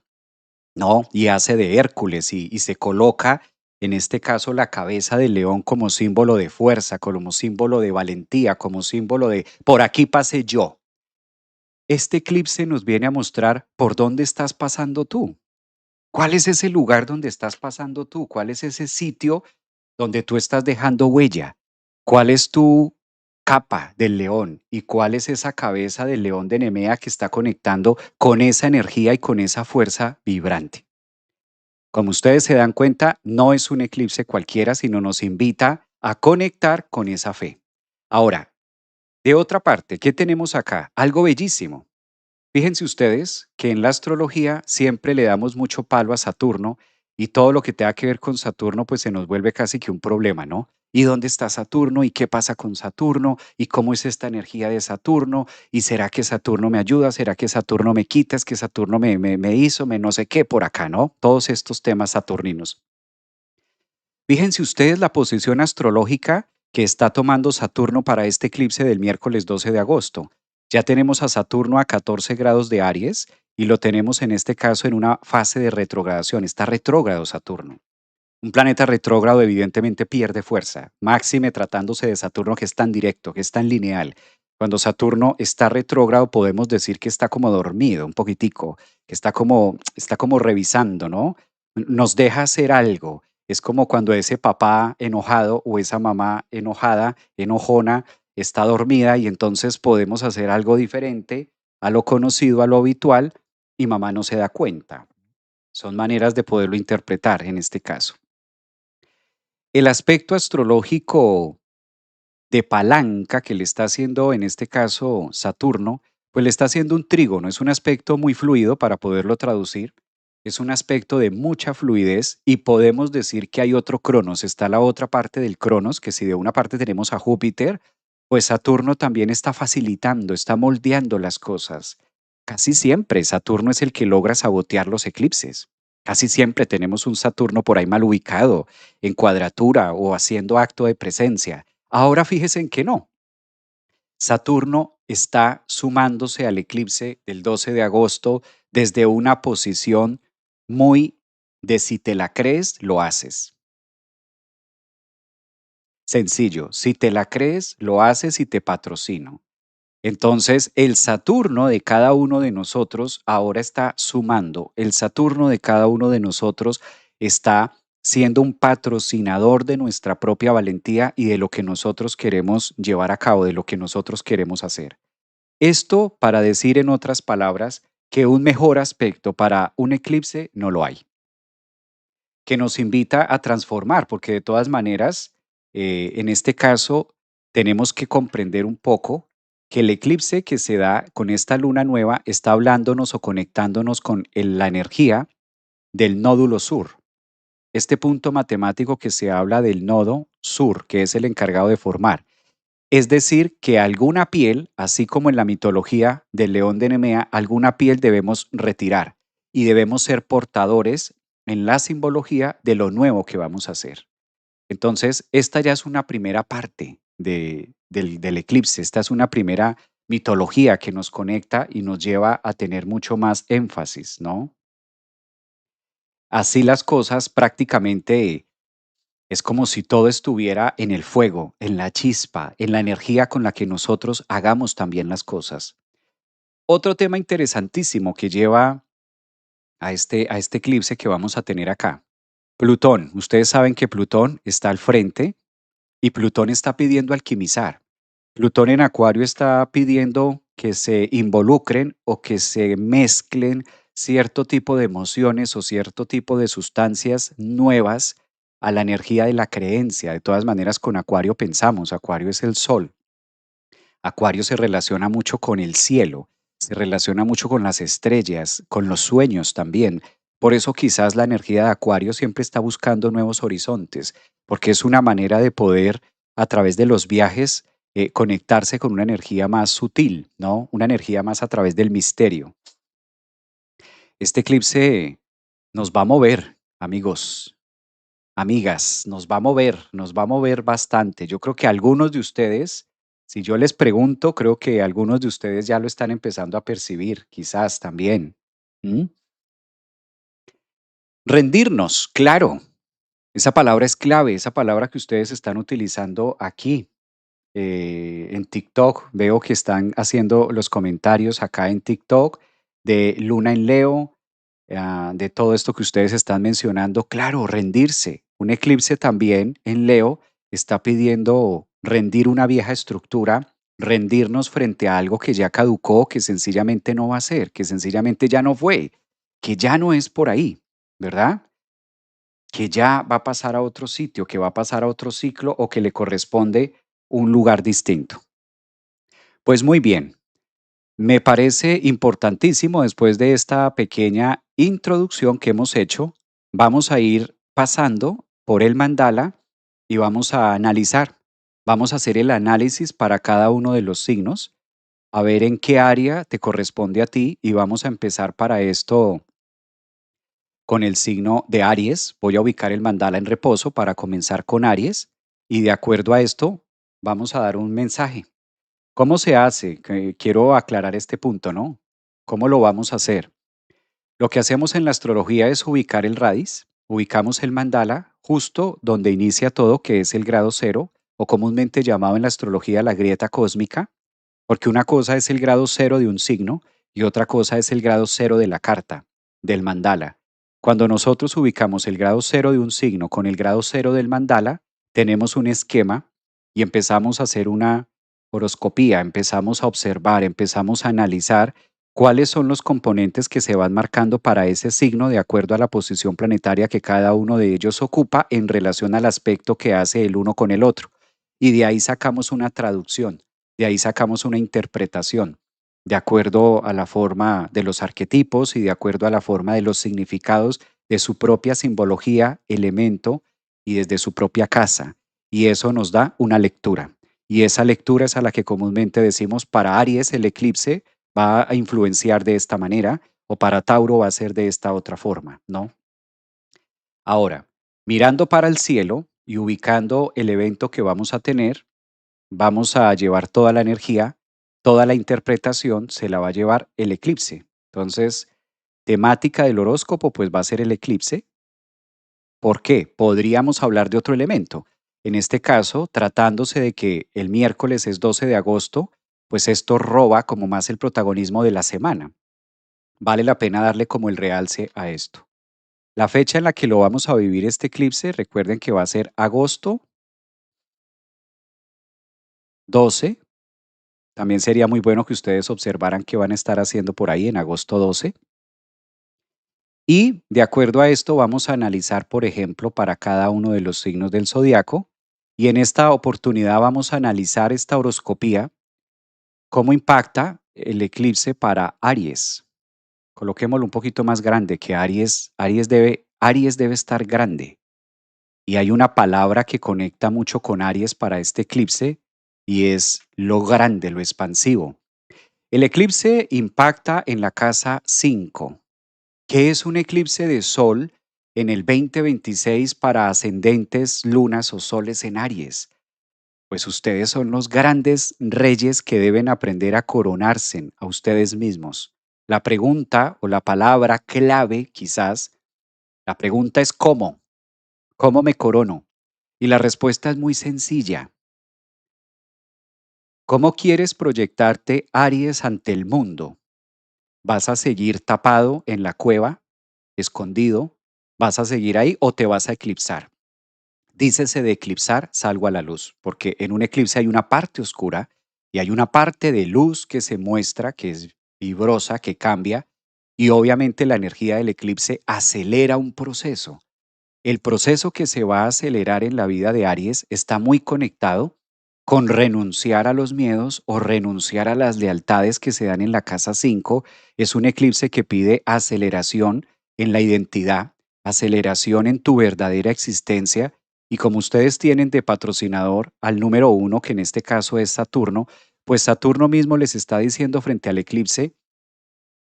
¿no? Y hace de Hércules y se coloca, en este caso, la cabeza del león como símbolo de fuerza, como símbolo de valentía, como símbolo de por aquí pasé yo. Este eclipse nos viene a mostrar por dónde estás pasando tú. ¿Cuál es ese lugar donde estás pasando tú? ¿Cuál es ese sitio donde tú estás dejando huella? ¿Cuál es tu capa del león y cuál es esa cabeza del león de Nemea que está conectando con esa energía y con esa fuerza vibrante? Como ustedes se dan cuenta, no es un eclipse cualquiera, sino nos invita a conectar con esa fe. Ahora, de otra parte, ¿qué tenemos acá? Algo bellísimo. Fíjense ustedes que en la astrología siempre le damos mucho palo a Saturno y todo lo que tenga que ver con Saturno pues se nos vuelve casi que un problema, ¿no? ¿Y dónde está Saturno? ¿Y qué pasa con Saturno? ¿Y cómo es esta energía de Saturno? ¿Y será que Saturno me ayuda? ¿Será que Saturno me quita? ¿Es que Saturno me hizo? Me no sé qué por acá, ¿no? Todos estos temas saturninos. Fíjense ustedes la posición astrológica que está tomando Saturno para este eclipse del miércoles 12 de agosto. Ya tenemos a Saturno a 14 grados de Aries y lo tenemos en este caso en una fase de retrogradación. Está retrógrado Saturno. Un planeta retrógrado evidentemente pierde fuerza, máxime tratándose de Saturno que es tan directo, que es tan lineal. Cuando Saturno está retrógrado podemos decir que está como dormido un poquitico, que está como revisando, ¿no? Nos deja hacer algo. Es como cuando ese papá enojado o esa mamá enojada, enojona, está dormida y entonces podemos hacer algo diferente a lo conocido, a lo habitual, y mamá no se da cuenta. Son maneras de poderlo interpretar en este caso. El aspecto astrológico de palanca que le está haciendo, en este caso, Saturno, pues le está haciendo un trígono. Es un aspecto muy fluido para poderlo traducir. Es un aspecto de mucha fluidez y podemos decir que hay otro Cronos. Está la otra parte del Cronos, que si de una parte tenemos a Júpiter, pues Saturno también está facilitando, está moldeando las cosas. Casi siempre Saturno es el que logra sabotear los eclipses. Casi siempre tenemos un Saturno por ahí mal ubicado, en cuadratura o haciendo acto de presencia. Ahora fíjese en que no. Saturno está sumándose al eclipse del 12 de agosto desde una posición muy de si te la crees, lo haces. Sencillo, si te la crees, lo haces y te patrocino. Entonces, el Saturno de cada uno de nosotros ahora está sumando. El Saturno de cada uno de nosotros está siendo un patrocinador de nuestra propia valentía y de lo que nosotros queremos llevar a cabo, de lo que nosotros queremos hacer. Esto para decir en otras palabras que un mejor aspecto para un eclipse no lo hay, que nos invita a transformar, porque de todas maneras, en este caso, tenemos que comprender un poco que el eclipse que se da con esta luna nueva está hablándonos o conectándonos con la energía del nódulo sur. Este punto matemático que se habla del nodo sur, que es el encargado de formar. Es decir, que alguna piel, así como en la mitología del león de Nemea, alguna piel debemos retirar y debemos ser portadores en la simbología de lo nuevo que vamos a hacer. Entonces, esta ya es una primera parte del eclipse, esta es una primera mitología que nos conecta y nos lleva a tener mucho más énfasis, ¿no? Así las cosas prácticamente es como si todo estuviera en el fuego, en la chispa, en la energía con la que nosotros hagamos también las cosas. Otro tema interesantísimo que lleva a este eclipse que vamos a tener acá. Plutón. Ustedes saben que Plutón está al frente y Plutón está pidiendo alquimizar. Plutón en Acuario está pidiendo que se involucren o que se mezclen cierto tipo de emociones o cierto tipo de sustancias nuevas a la energía de la creencia. De todas maneras, con Acuario pensamos, Acuario es el sol. Acuario se relaciona mucho con el cielo, se relaciona mucho con las estrellas, con los sueños también. Por eso quizás la energía de Acuario siempre está buscando nuevos horizontes, porque es una manera de poder, a través de los viajes, conectarse con una energía más sutil, ¿no? Una energía más a través del misterio. Este eclipse nos va a mover, amigos, amigas, nos va a mover bastante. Yo creo que algunos de ustedes, si yo les pregunto, creo que algunos de ustedes ya lo están empezando a percibir, quizás también. ¿M? Rendirnos, claro. Esa palabra es clave, esa palabra que ustedes están utilizando aquí. En TikTok. Veo que están haciendo los comentarios acá en TikTok de Luna en Leo, de todo esto que ustedes están mencionando. Claro, rendirse. Un eclipse también en Leo está pidiendo rendir una vieja estructura, rendirnos frente a algo que ya caducó, que sencillamente no va a ser, que sencillamente ya no fue, que ya no es por ahí, ¿verdad? Que ya va a pasar a otro sitio, que va a pasar a otro ciclo o que le corresponde un lugar distinto. Pues muy bien, me parece importantísimo después de esta pequeña introducción que hemos hecho, vamos a ir pasando por el mandala y vamos a analizar. Vamos a hacer el análisis para cada uno de los signos, a ver en qué área te corresponde a ti y vamos a empezar para esto con el signo de Aries. Voy a ubicar el mandala en reposo para comenzar con Aries y de acuerdo a esto vamos a dar un mensaje. ¿Cómo se hace? Quiero aclarar este punto, ¿no? ¿Cómo lo vamos a hacer? Lo que hacemos en la astrología es ubicar el radix, ubicamos el mandala justo donde inicia todo, que es el grado cero, o comúnmente llamado en la astrología la grieta cósmica, porque una cosa es el grado cero de un signo y otra cosa es el grado cero de la carta, del mandala. Cuando nosotros ubicamos el grado cero de un signo con el grado cero del mandala, tenemos un esquema y empezamos a hacer una horoscopía, empezamos a observar, empezamos a analizar cuáles son los componentes que se van marcando para ese signo de acuerdo a la posición planetaria que cada uno de ellos ocupa en relación al aspecto que hace el uno con el otro. Y de ahí sacamos una traducción, de ahí sacamos una interpretación, de acuerdo a la forma de los arquetipos y de acuerdo a la forma de los significados de su propia simbología, elemento y desde su propia casa. Y eso nos da una lectura. Y esa lectura es a la que comúnmente decimos para Aries el eclipse va a influenciar de esta manera o para Tauro va a ser de esta otra forma, ¿no? Ahora, mirando para el cielo y ubicando el evento que vamos a tener, vamos a llevar toda la energía, toda la interpretación se la va a llevar el eclipse. Entonces, temática del horóscopo pues va a ser el eclipse. ¿Por qué? Podríamos hablar de otro elemento. En este caso, tratándose de que el miércoles es 12 de agosto, pues esto roba como más el protagonismo de la semana. Vale la pena darle como el realce a esto. La fecha en la que lo vamos a vivir este eclipse, recuerden que va a ser agosto 12. También sería muy bueno que ustedes observaran qué van a estar haciendo por ahí en agosto 12. Y de acuerdo a esto vamos a analizar, por ejemplo, para cada uno de los signos del zodiaco. Y en esta oportunidad vamos a analizar esta horoscopía, cómo impacta el eclipse para Aries. Coloquémoslo un poquito más grande, que Aries debe estar grande. Y hay una palabra que conecta mucho con Aries para este eclipse y es lo grande, lo expansivo. El eclipse impacta en la casa 5. ¿Qué es un eclipse de sol en el 2026 para ascendentes, lunas o soles en Aries? Pues ustedes son los grandes reyes que deben aprender a coronarse a ustedes mismos. La pregunta o la palabra clave quizás, la pregunta es ¿cómo? ¿Cómo me corono? Y la respuesta es muy sencilla. ¿Cómo quieres proyectarte, Aries, ante el mundo? ¿Vas a seguir tapado en la cueva, escondido? ¿Vas a seguir ahí o te vas a eclipsar? Dícese de eclipsar, salgo a la luz, porque en un eclipse hay una parte oscura y hay una parte de luz que se muestra, que es vibrosa, que cambia, y obviamente la energía del eclipse acelera un proceso. El proceso que se va a acelerar en la vida de Aries está muy conectado con renunciar a los miedos o renunciar a las lealtades que se dan en la casa 5. Es un eclipse que pide aceleración en la identidad, aceleración en tu verdadera existencia. Y como ustedes tienen de patrocinador al número uno, que en este caso es Saturno, pues Saturno mismo les está diciendo frente al eclipse,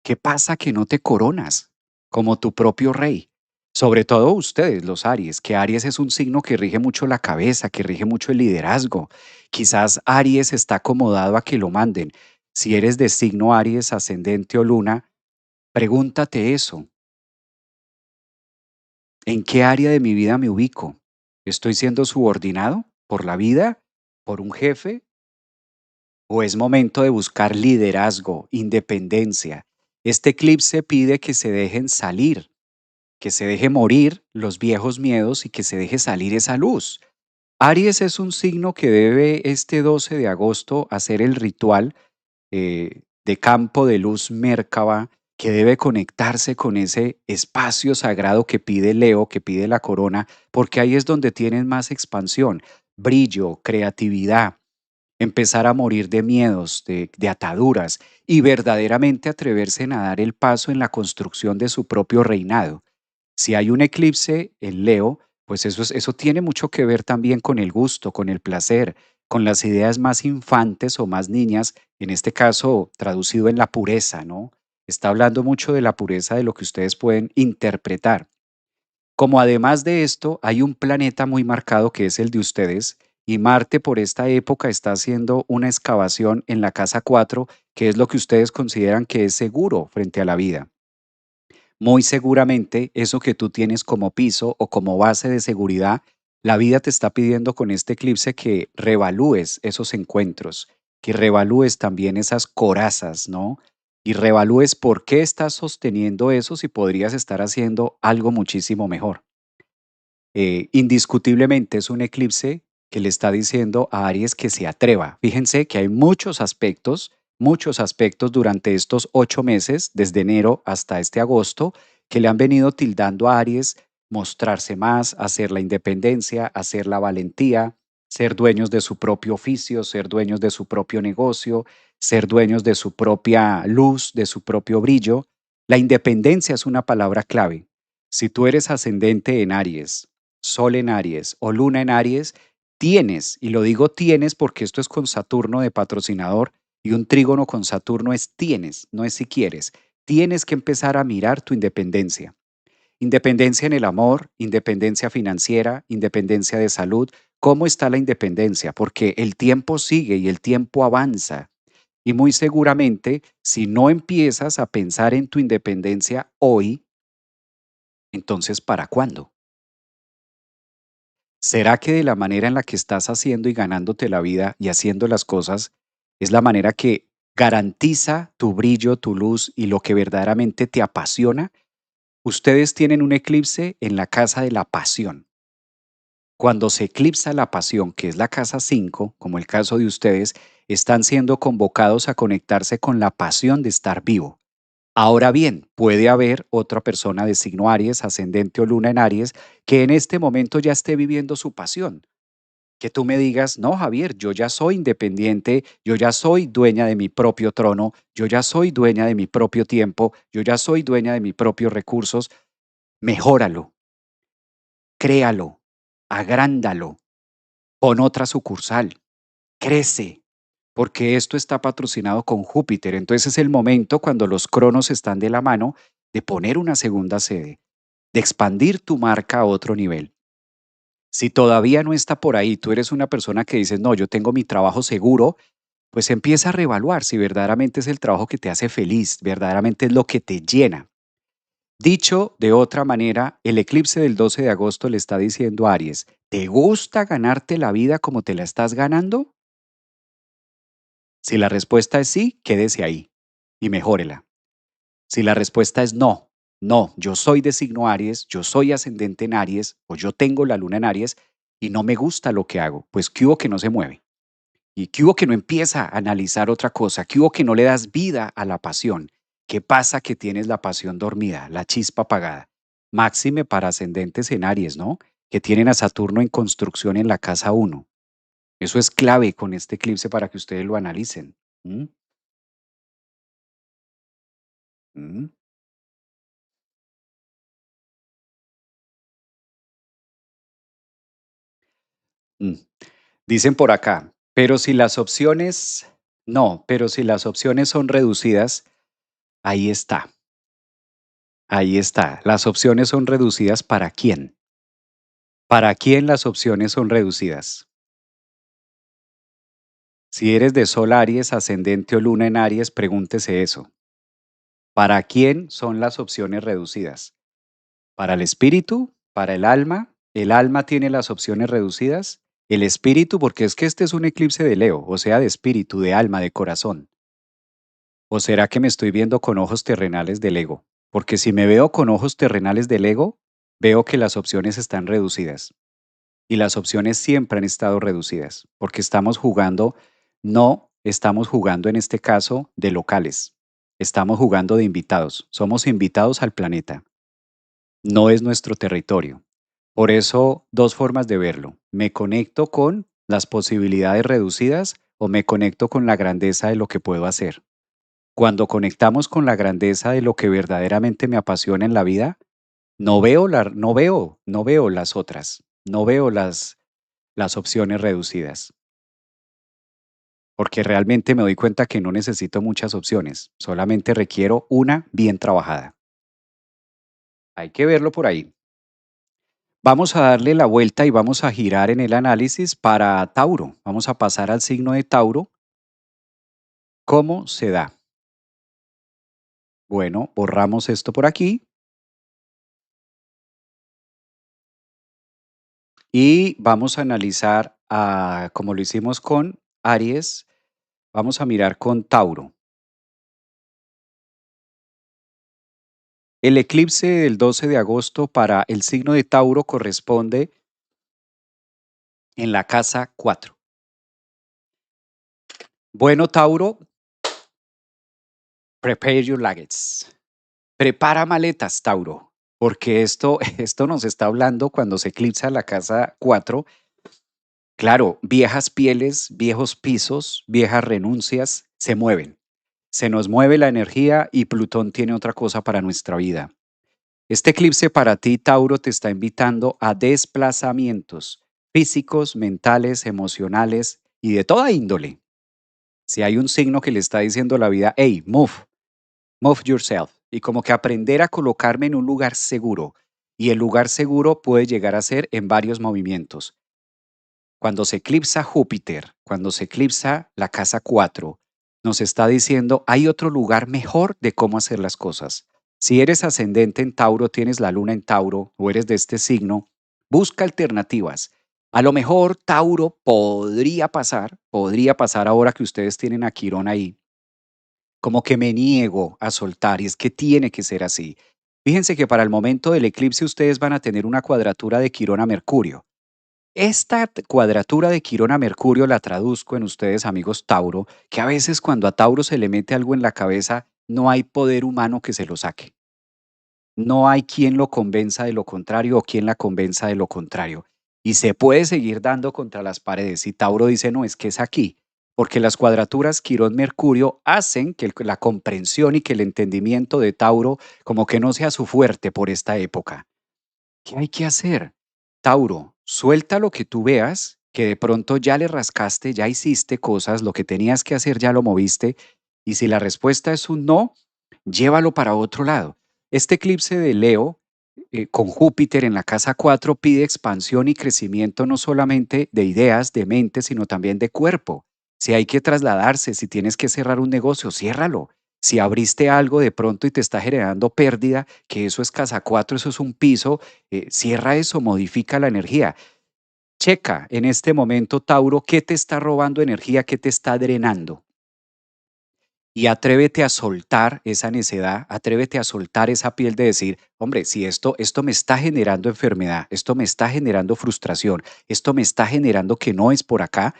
¿qué pasa que no te coronas como tu propio rey? Sobre todo ustedes, los Aries, que Aries es un signo que rige mucho la cabeza, que rige mucho el liderazgo. Quizás Aries está acomodado a que lo manden. Si eres de signo Aries, ascendente o luna, pregúntate eso. ¿En qué área de mi vida me ubico? ¿Estoy siendo subordinado por la vida, por un jefe? ¿O es momento de buscar liderazgo, independencia? Este eclipse pide que se dejen salir, que se deje morir los viejos miedos y que se deje salir esa luz. Aries es un signo que debe este 12 de agosto hacer el ritual de campo de luz Merkaba, que debe conectarse con ese espacio sagrado que pide Leo, que pide la corona, porque ahí es donde tienen más expansión, brillo, creatividad, empezar a morir de miedos, de ataduras y verdaderamente atreverse a dar el paso en la construcción de su propio reinado. Si hay un eclipse en Leo, pues eso tiene mucho que ver también con el gusto, con el placer, con las ideas más infantes o más niñas, en este caso traducido en la pureza, ¿no? Está hablando mucho de la pureza de lo que ustedes pueden interpretar. Como además de esto, hay un planeta muy marcado que es el de ustedes, y Marte por esta época está haciendo una excavación en la casa 4, que es lo que ustedes consideran que es seguro frente a la vida. Muy seguramente eso que tú tienes como piso o como base de seguridad, la vida te está pidiendo con este eclipse que revalúes esos encuentros, que revalúes también esas corazas, ¿no? Y revalúes por qué estás sosteniendo eso si podrías estar haciendo algo muchísimo mejor. Indiscutiblemente es un eclipse que le está diciendo a Aries que se atreva. Fíjense que hay muchos aspectos durante estos 8 meses, desde enero hasta este agosto, que le han venido tildando a Aries mostrarse más, hacer la independencia, hacer la valentía, ser dueños de su propio oficio, ser dueños de su propio negocio, ser dueños de su propia luz, de su propio brillo. La independencia es una palabra clave. Si tú eres ascendente en Aries, Sol en Aries o Luna en Aries, tienes, y lo digo tienes porque esto es con Saturno de patrocinador y un trígono con Saturno es tienes, no es si quieres. Tienes que empezar a mirar tu independencia. Independencia en el amor, independencia financiera, independencia de salud. ¿Cómo está la independencia? Porque el tiempo sigue y el tiempo avanza. Y muy seguramente, si no empiezas a pensar en tu independencia hoy, entonces ¿para cuándo? ¿Será que de la manera en la que estás haciendo y ganándote la vida y haciendo las cosas es la manera que garantiza tu brillo, tu luz y lo que verdaderamente te apasiona? Ustedes tienen un eclipse en la casa de la pasión. Cuando se eclipsa la pasión, que es la casa 5, como el caso de ustedes, están siendo convocados a conectarse con la pasión de estar vivo. Ahora bien, puede haber otra persona de signo Aries, ascendente o luna en Aries, que en este momento ya esté viviendo su pasión. Que tú me digas, no, Javier, yo ya soy independiente, yo ya soy dueña de mi propio trono, yo ya soy dueña de mi propio tiempo, yo ya soy dueña de mis propios recursos. Mejóralo, créalo, agrándalo, pon otra sucursal, crece, porque esto está patrocinado con Júpiter. Entonces es el momento cuando los cronos están de la mano de poner una segunda sede, de expandir tu marca a otro nivel. Si todavía no está por ahí, tú eres una persona que dices, no, yo tengo mi trabajo seguro, pues empieza a reevaluar si verdaderamente es el trabajo que te hace feliz, verdaderamente es lo que te llena. Dicho de otra manera, el eclipse del 12 de agosto le está diciendo a Aries, ¿te gusta ganarte la vida como te la estás ganando? Si la respuesta es sí, quédese ahí y mejórela. Si la respuesta es no, no, yo soy de signo Aries, yo soy ascendente en Aries o yo tengo la luna en Aries y no me gusta lo que hago, pues ¿qué hubo que no se mueve? ¿Y qué hubo que no empieza a analizar otra cosa? ¿Qué hubo que no le das vida a la pasión? ¿Qué pasa que tienes la pasión dormida, la chispa apagada? Máxime para ascendentes en Aries, ¿no? Que tienen a Saturno en construcción en la casa 1. Eso es clave con este eclipse para que ustedes lo analicen. ¿Mm? ¿Mm? Mm. Dicen por acá, pero si las opciones, no, pero si las opciones son reducidas, ahí está, ahí está. Las opciones son reducidas ¿para quién? ¿Para quién las opciones son reducidas? Si eres de Sol Aries, ascendente o luna en Aries, pregúntese eso. ¿Para quién son las opciones reducidas? ¿Para el espíritu? para el alma tiene las opciones reducidas, el espíritu, porque es que este es un eclipse de Leo, o sea, de espíritu, de alma, de corazón. ¿O será que me estoy viendo con ojos terrenales del ego? Porque si me veo con ojos terrenales del ego, veo que las opciones están reducidas. Y las opciones siempre han estado reducidas, porque estamos jugando, no estamos jugando en este caso de locales, estamos jugando de invitados, somos invitados al planeta, no es nuestro territorio. Por eso, dos formas de verlo. Me conecto con las posibilidades reducidas o me conecto con la grandeza de lo que puedo hacer. Cuando conectamos con la grandeza de lo que verdaderamente me apasiona en la vida, no veo las otras, no veo las opciones reducidas, porque realmente me doy cuenta que no necesito muchas opciones, solamente requiero una bien trabajada. Hay que verlo por ahí. Vamos a darle la vuelta y vamos a girar en el análisis para Tauro. Vamos a pasar al signo de Tauro. ¿Cómo se da? Bueno, borramos esto por aquí y vamos a analizar, como lo hicimos con Aries, vamos a mirar con Tauro. El eclipse del 12 de agosto para el signo de Tauro corresponde en la casa 4. Bueno, Tauro, prepare your luggage. Prepara maletas, Tauro, porque esto nos está hablando cuando se eclipsa la casa 4. Claro, viejas pieles, viejos pisos, viejas renuncias se mueven. Se nos mueve la energía y Plutón tiene otra cosa para nuestra vida. Este eclipse para ti, Tauro, te está invitando a desplazamientos físicos, mentales, emocionales y de toda índole. Si hay un signo que le está diciendo a la vida, hey, move yourself, y como que aprender a colocarme en un lugar seguro. Y el lugar seguro puede llegar a ser en varios movimientos. Cuando se eclipsa Júpiter, cuando se eclipsa la casa 4, nos está diciendo hay otro lugar mejor de cómo hacer las cosas. Si eres ascendente en Tauro, tienes la luna en Tauro o eres de este signo, busca alternativas. A lo mejor Tauro podría pasar ahora que ustedes tienen a Quirón ahí, como que me niego a soltar y es que tiene que ser así. Fíjense que para el momento del eclipse ustedes van a tener una cuadratura de Quirón a Mercurio. Esta cuadratura de Quirón a Mercurio la traduzco en ustedes, amigos Tauro, que a veces cuando a Tauro se le mete algo en la cabeza, no hay poder humano que se lo saque. No hay quien lo convenza de lo contrario o quien la convenza de lo contrario. Y se puede seguir dando contra las paredes. Y Tauro dice, no, es que es aquí. Porque las cuadraturas Quirón-Mercurio hacen que la comprensión y que el entendimiento de Tauro como que no sea su fuerte por esta época. ¿Qué hay que hacer? Tauro, suelta lo que tú veas, que de pronto ya le rascaste, ya hiciste cosas, lo que tenías que hacer ya lo moviste, y si la respuesta es un no, llévalo para otro lado. Este eclipse de Leo, con Júpiter en la casa 4 pide expansión y crecimiento no solamente de ideas, de mente, sino también de cuerpo. Si hay que trasladarse, si tienes que cerrar un negocio, ciérralo. Si abriste algo de pronto y te está generando pérdida, que eso es casa 4, eso es un piso, cierra eso, modifica la energía. Checa en este momento, Tauro, qué te está robando energía, qué te está drenando. Y atrévete a soltar esa necedad, atrévete a soltar esa piel de decir, hombre, si esto me está generando enfermedad, esto me está generando frustración, esto me está generando que no es por acá,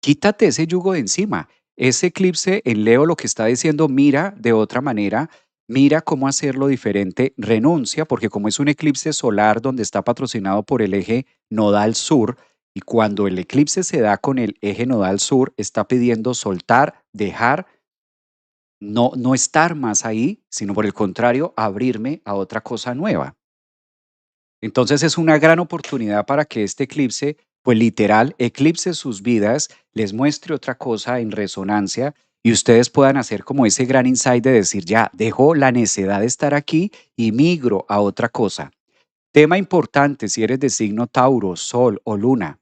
quítate ese yugo de encima. Ese eclipse en Leo lo que está diciendo, mira de otra manera, mira cómo hacerlo diferente, renuncia, porque como es un eclipse solar donde está patrocinado por el eje nodal sur, y cuando el eclipse se da con el eje nodal sur, está pidiendo soltar, dejar, no estar más ahí, sino por el contrario, abrirme a otra cosa nueva. Entonces es una gran oportunidad para que este eclipse, pues literal, eclipse sus vidas, les muestre otra cosa en resonancia y ustedes puedan hacer como ese gran insight de decir, ya, dejo la necesidad de estar aquí y migro a otra cosa. Tema importante si eres de signo Tauro, Sol o Luna.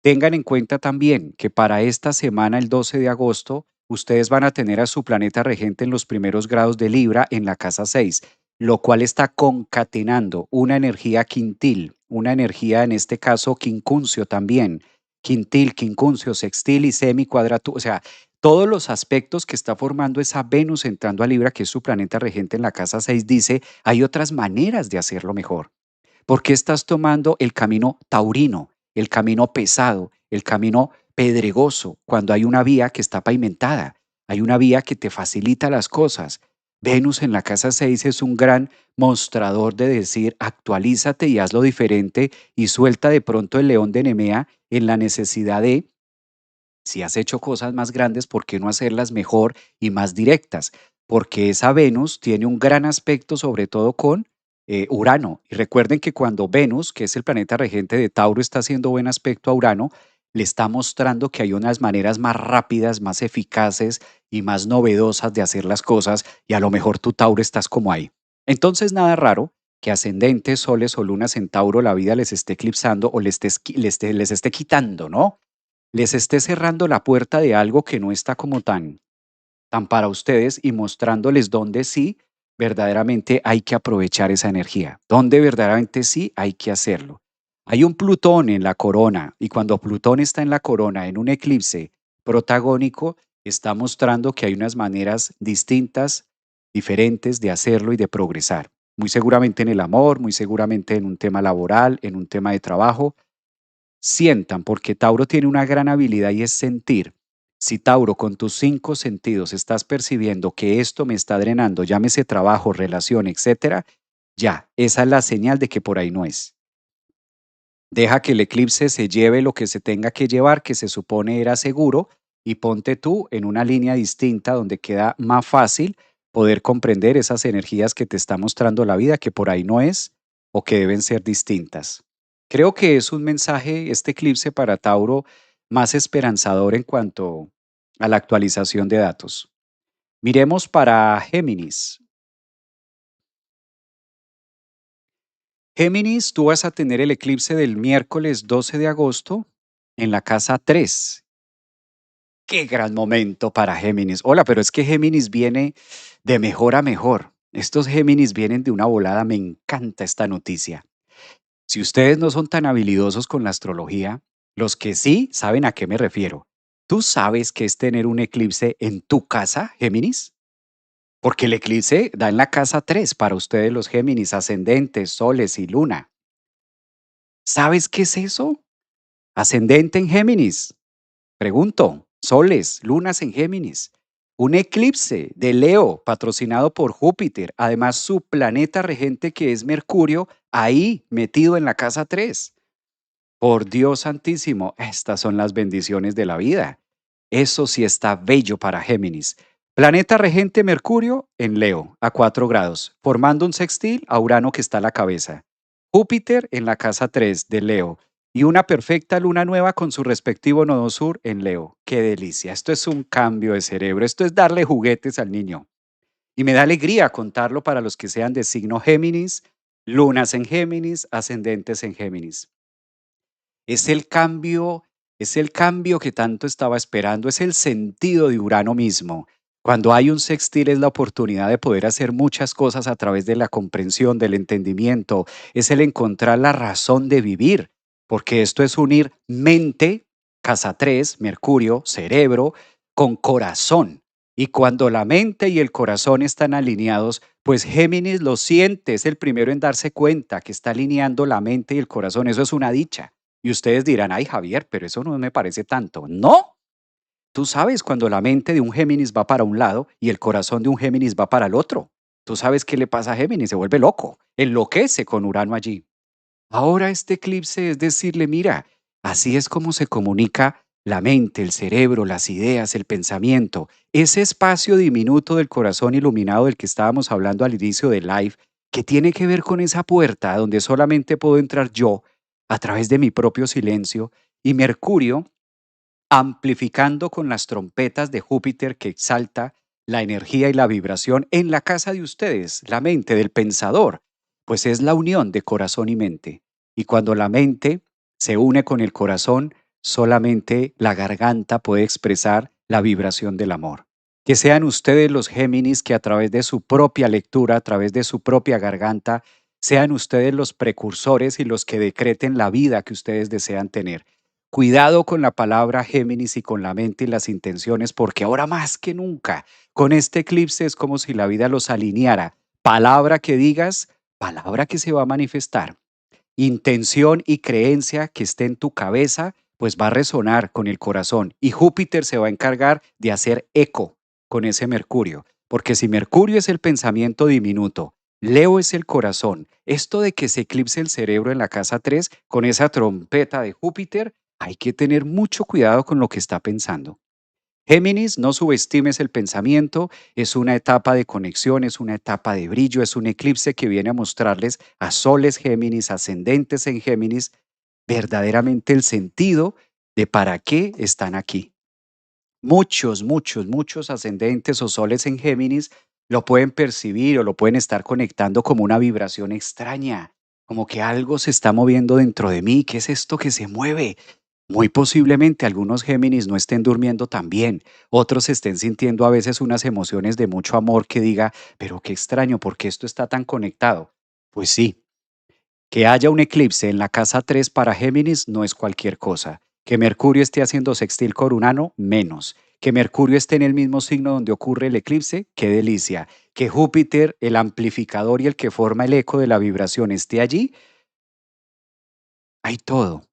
Tengan en cuenta también que para esta semana, el 12 de agosto, ustedes van a tener a su planeta regente en los primeros grados de Libra en la casa 6. lo cual está concatenando una energía quintil, una energía en este caso quincuncio también, quintil, quincuncio, sextil y semicuadratura, o sea, todos los aspectos que está formando esa Venus entrando a Libra, que es su planeta regente en la casa 6, dice, hay otras maneras de hacerlo mejor. ¿Por qué estás tomando el camino taurino, el camino pesado, el camino pedregoso, cuando hay una vía que está pavimentada? Hay una vía que te facilita las cosas. Venus en la casa 6 es un gran mostrador de decir, actualízate y hazlo diferente y suelta de pronto el león de Nemea en la necesidad de si has hecho cosas más grandes, ¿por qué no hacerlas mejor y más directas? Porque esa Venus tiene un gran aspecto, sobre todo con Urano. Y recuerden que cuando Venus, que es el planeta regente de Tauro, está haciendo buen aspecto a Urano, le está mostrando que hay unas maneras más rápidas, más eficaces y más novedosas de hacer las cosas, y a lo mejor tú, Tauro, estás como ahí. Entonces, nada raro que ascendentes, soles o lunas en Tauro la vida les esté eclipsando o les esté quitando, ¿no? Les esté cerrando la puerta de algo que no está como tan para ustedes y mostrándoles dónde sí verdaderamente hay que aprovechar esa energía, dónde verdaderamente sí hay que hacerlo. Hay un Plutón en la corona y cuando Plutón está en la corona en un eclipse protagónico, está mostrando que hay unas maneras distintas, diferentes de hacerlo y de progresar. Muy seguramente en el amor, muy seguramente en un tema laboral, en un tema de trabajo, sientan, porque Tauro tiene una gran habilidad y es sentir. Si Tauro con tus 5 sentidos estás percibiendo que esto me está drenando, llámese trabajo, relación, etcétera, ya, esa es la señal de que por ahí no es. Deja que el eclipse se lleve lo que se tenga que llevar, que se supone era seguro, y ponte tú en una línea distinta donde queda más fácil poder comprender esas energías que te está mostrando la vida, que por ahí no es o que deben ser distintas. Creo que es un mensaje, este eclipse para Tauro, más esperanzador en cuanto a la actualización de datos. Miremos para Géminis. Géminis, tú vas a tener el eclipse del miércoles 12 de agosto en la casa 3. Qué gran momento para Géminis. Hola, pero es que Géminis viene de mejor a mejor. Estos Géminis vienen de una volada. Me encanta esta noticia. Si ustedes no son tan habilidosos con la astrología, los que sí saben a qué me refiero. ¿Tú sabes qué es tener un eclipse en tu casa, Géminis? Porque el eclipse da en la casa 3 para ustedes los Géminis, ascendentes, soles y luna. ¿Sabes qué es eso? Ascendente en Géminis. Pregunto, soles, lunas en Géminis. Un eclipse de Leo patrocinado por Júpiter. Además, su planeta regente que es Mercurio, ahí metido en la casa 3. Por Dios santísimo, estas son las bendiciones de la vida. Eso sí está bello para Géminis. Planeta regente Mercurio en Leo, a 4 grados, formando un sextil a Urano que está a la cabeza. Júpiter en la casa 3 de Leo y una perfecta luna nueva con su respectivo nodo sur en Leo. ¡Qué delicia! Esto es un cambio de cerebro, esto es darle juguetes al niño. Y me da alegría contarlo para los que sean de signo Géminis, lunas en Géminis, ascendentes en Géminis. Es el cambio, es el cambio que tanto estaba esperando, es el sentido de Urano mismo. Cuando hay un sextil es la oportunidad de poder hacer muchas cosas a través de la comprensión, del entendimiento, es el encontrar la razón de vivir, porque esto es unir mente, casa 3, Mercurio, cerebro, con corazón. Y cuando la mente y el corazón están alineados, pues Géminis lo siente, es el primero en darse cuenta que está alineando la mente y el corazón. Eso es una dicha. Y ustedes dirán, ay Javier, pero eso no me parece tanto. No, tú sabes cuando la mente de un Géminis va para un lado y el corazón de un Géminis va para el otro. Tú sabes qué le pasa a Géminis, se vuelve loco, enloquece con Urano allí. Ahora este eclipse es decirle, mira, así es como se comunica la mente, el cerebro, las ideas, el pensamiento, ese espacio diminuto del corazón iluminado del que estábamos hablando al inicio del live, que tiene que ver con esa puerta donde solamente puedo entrar yo a través de mi propio silencio y Mercurio amplificando con las trompetas de Júpiter que exalta la energía y la vibración en la casa de ustedes, la mente del pensador, pues es la unión de corazón y mente. Y cuando la mente se une con el corazón, solamente la garganta puede expresar la vibración del amor. Que sean ustedes los Géminis que a través de su propia lectura, a través de su propia garganta, sean ustedes los precursores y los que decreten la vida que ustedes desean tener. Cuidado con la palabra Géminis y con la mente y las intenciones, porque ahora más que nunca, con este eclipse es como si la vida los alineara. Palabra que digas, palabra que se va a manifestar. Intención y creencia que esté en tu cabeza, pues va a resonar con el corazón y Júpiter se va a encargar de hacer eco con ese Mercurio, porque si Mercurio es el pensamiento diminuto, Leo es el corazón, esto de que se eclipse el cerebro en la casa 3 con esa trompeta de Júpiter, hay que tener mucho cuidado con lo que está pensando. Géminis, no subestimes el pensamiento, es una etapa de conexión, es una etapa de brillo, es un eclipse que viene a mostrarles a soles Géminis, ascendentes en Géminis, verdaderamente el sentido de para qué están aquí. Muchos ascendentes o soles en Géminis lo pueden percibir o lo pueden estar conectando como una vibración extraña, como que algo se está moviendo dentro de mí. ¿Qué es esto que se mueve? Muy posiblemente algunos Géminis no estén durmiendo tan bien, otros estén sintiendo a veces unas emociones de mucho amor que diga, pero qué extraño, ¿por qué esto está tan conectado? Pues sí, que haya un eclipse en la casa 3 para Géminis no es cualquier cosa. Que Mercurio esté haciendo sextil con Urano, menos. Que Mercurio esté en el mismo signo donde ocurre el eclipse, qué delicia. Que Júpiter, el amplificador y el que forma el eco de la vibración, esté allí, hay todo.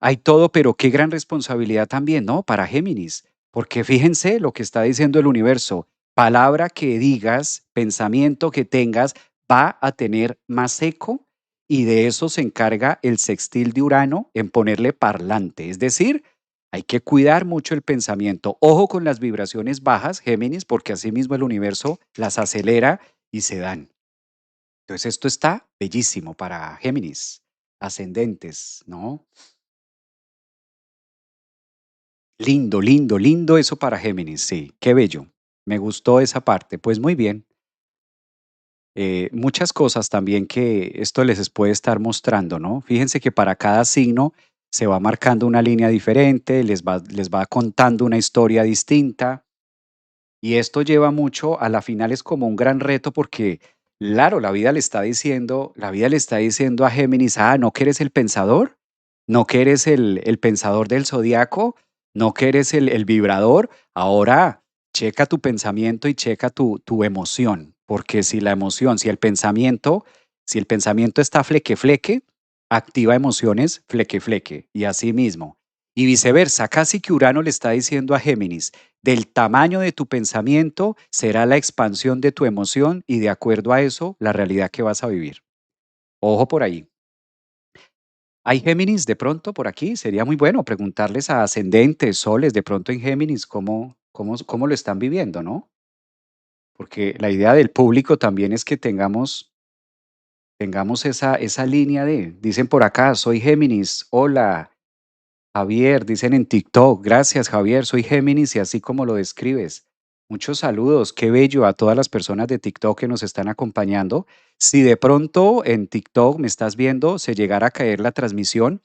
Hay todo, pero qué gran responsabilidad también, ¿no? Para Géminis. Porque fíjense lo que está diciendo el universo. Palabra que digas, pensamiento que tengas, va a tener más eco y de eso se encarga el sextil de Urano en ponerle parlante. Es decir, hay que cuidar mucho el pensamiento. Ojo con las vibraciones bajas, Géminis, porque así mismo el universo las acelera y se dan. Entonces esto está bellísimo para Géminis, ascendentes, ¿no? Lindo eso para Géminis, sí, qué bello. Me gustó esa parte. Pues muy bien. Muchas cosas también que esto puede estar mostrando, ¿no? Fíjense que para cada signo se va marcando una línea diferente, les va contando una historia distinta y esto lleva mucho a la final es como un gran reto porque, claro, la vida le está diciendo a Géminis, ah, ¿no que eres el pensador? ¿No que eres el pensador del zodiaco? ¿No que eres el vibrador? Ahora checa tu pensamiento y checa tu emoción, porque si la emoción, si el pensamiento está fleque fleque, activa emociones fleque fleque y así mismo. Y viceversa, casi que Urano le está diciendo a Géminis, del tamaño de tu pensamiento será la expansión de tu emoción y de acuerdo a eso, la realidad que vas a vivir. Ojo por ahí. ¿Hay Géminis de pronto por aquí? Sería muy bueno preguntarles a ascendentes, soles, de pronto en Géminis, cómo lo están viviendo, ¿no? Porque la idea del público también es que tengamos esa línea dicen por acá, soy Géminis, hola, Javier, dicen en TikTok, gracias Javier, soy Géminis y así como lo describes. Muchos saludos, qué bello a todas las personas de TikTok que nos están acompañando. Si de pronto en TikTok me estás viendo, se llegara a caer la transmisión,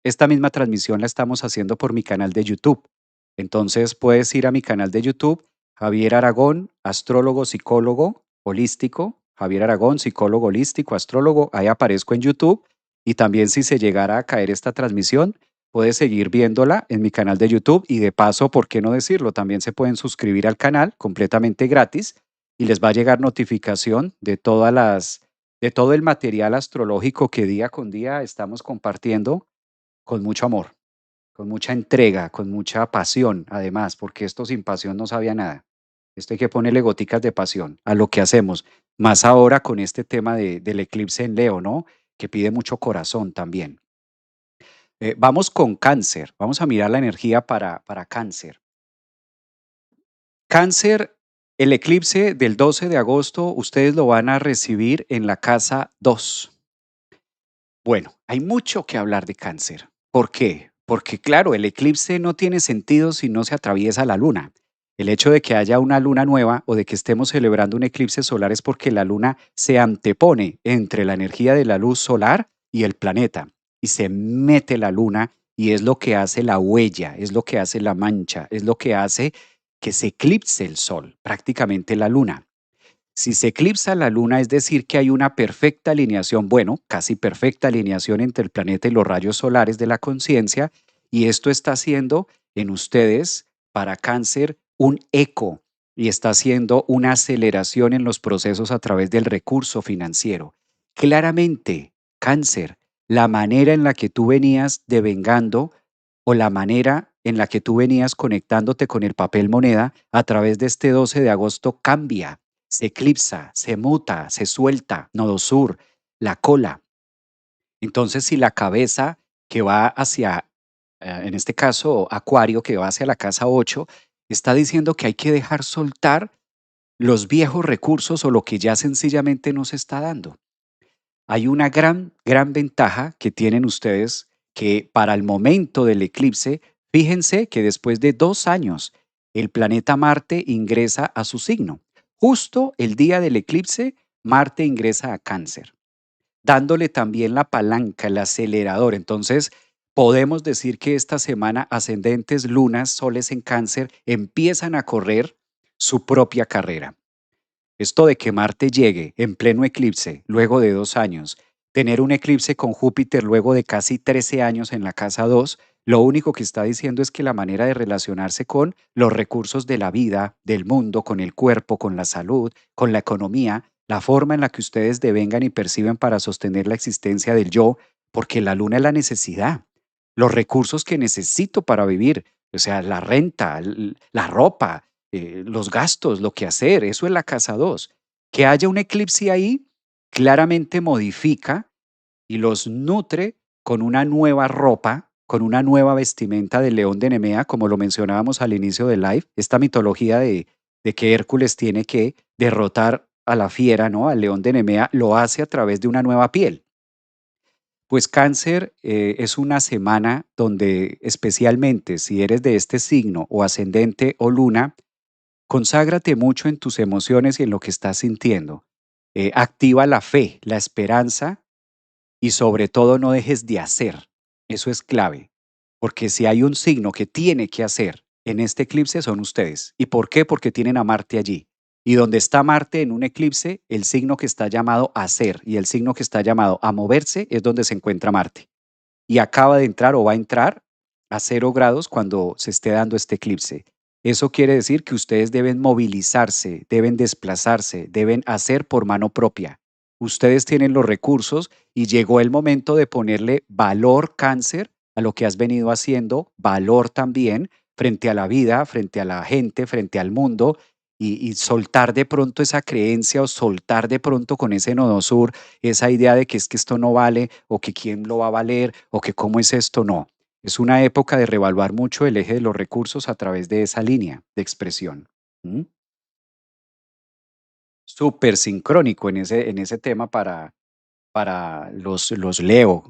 esta misma transmisión la estamos haciendo por mi canal de YouTube. Entonces puedes ir a mi canal de YouTube, Javier Aragón, astrólogo, psicólogo, holístico, Javier Aragón, psicólogo holístico, astrólogo, ahí aparezco en YouTube. Y también si se llegara a caer esta transmisión, puedes seguir viéndola en mi canal de YouTube y de paso, ¿por qué no decirlo? También se pueden suscribir al canal completamente gratis y les va a llegar notificación de todo el material astrológico que día con día estamos compartiendo con mucho amor, con mucha entrega, con mucha pasión, además, porque esto sin pasión no sabía nada. Esto hay que ponerle goticas de pasión a lo que hacemos, más ahora con este tema del eclipse en Leo, ¿no? Que pide mucho corazón también. Vamos con cáncer, vamos a mirar la energía para cáncer. Cáncer, el eclipse del 12 de agosto, ustedes lo van a recibir en la casa 2. Bueno, hay mucho que hablar de cáncer. ¿Por qué? Porque claro, el eclipse no tiene sentido si no se atraviesa la luna. El hecho de que haya una luna nueva o de que estemos celebrando un eclipse solar es porque la luna se antepone entre la energía de la luz solar y el planeta y se mete la luna y es lo que hace la huella, es lo que hace la mancha, es lo que hace que se eclipse el Sol, prácticamente la Luna. Si se eclipsa la Luna, es decir, que hay una perfecta alineación, bueno, casi perfecta alineación entre el planeta y los rayos solares de la conciencia, y esto está haciendo en ustedes, para Cáncer, un eco y está haciendo una aceleración en los procesos a través del recurso financiero. Claramente, Cáncer, la manera en la que tú venías devengando o la manera en la que tú venías conectándote con el papel moneda a través de este 12 de agosto cambia, se eclipsa, se muta, se suelta, nodo sur, la cola. Entonces, si la cabeza que va hacia, en este caso, Acuario, que va hacia la casa 8, está diciendo que hay que dejar soltar los viejos recursos o lo que ya sencillamente no se está dando. Hay una gran ventaja que tienen ustedes que para el momento del eclipse, fíjense que después de 2 años, el planeta Marte ingresa a su signo. Justo el día del eclipse, Marte ingresa a Cáncer, dándole también la palanca, el acelerador. Entonces, podemos decir que esta semana ascendentes, lunas, soles en Cáncer empiezan a correr su propia carrera. Esto de que Marte llegue en pleno eclipse luego de 2 años, tener un eclipse con Júpiter luego de casi 13 años en la casa 2, lo único que está diciendo es que la manera de relacionarse con los recursos de la vida, del mundo, con el cuerpo, con la salud, con la economía, la forma en la que ustedes devengan y perciben para sostener la existencia del yo, porque la luna es la necesidad, los recursos que necesito para vivir, o sea, la renta, la ropa, los gastos, lo que hacer, eso es la casa 2. Que haya un eclipse ahí claramente modifica y los nutre con una nueva ropa, con una nueva vestimenta del león de Nemea, como lo mencionábamos al inicio del live, esta mitología de que Hércules tiene que derrotar a la fiera, ¿no? Al león de Nemea, lo hace a través de una nueva piel. Pues Cáncer es una semana donde especialmente si eres de este signo o ascendente o luna, conságrate mucho en tus emociones y en lo que estás sintiendo. Activa la fe, la esperanza y sobre todo no dejes de hacer. Eso es clave, porque si hay un signo que tiene que hacer en este eclipse son ustedes. ¿Y por qué? Porque tienen a Marte allí. Y donde está Marte en un eclipse, el signo que está llamado a hacer y el signo que está llamado a moverse es donde se encuentra Marte. Y acaba de entrar o va a entrar a 0 grados cuando se esté dando este eclipse. Eso quiere decir que ustedes deben movilizarse, deben desplazarse, deben hacer por mano propia. Ustedes tienen los recursos y llegó el momento de ponerle valor, Cáncer, a lo que has venido haciendo, valor también frente a la vida, frente a la gente, frente al mundo y soltar de pronto esa creencia o soltar de pronto con ese nodo sur esa idea de que es que esto no vale o que quién lo va a valer o que cómo es esto, no. Es una época de reevaluar mucho el eje de los recursos a través de esa línea de expresión. ¿Mm? Súper sincrónico en ese tema para los Leo.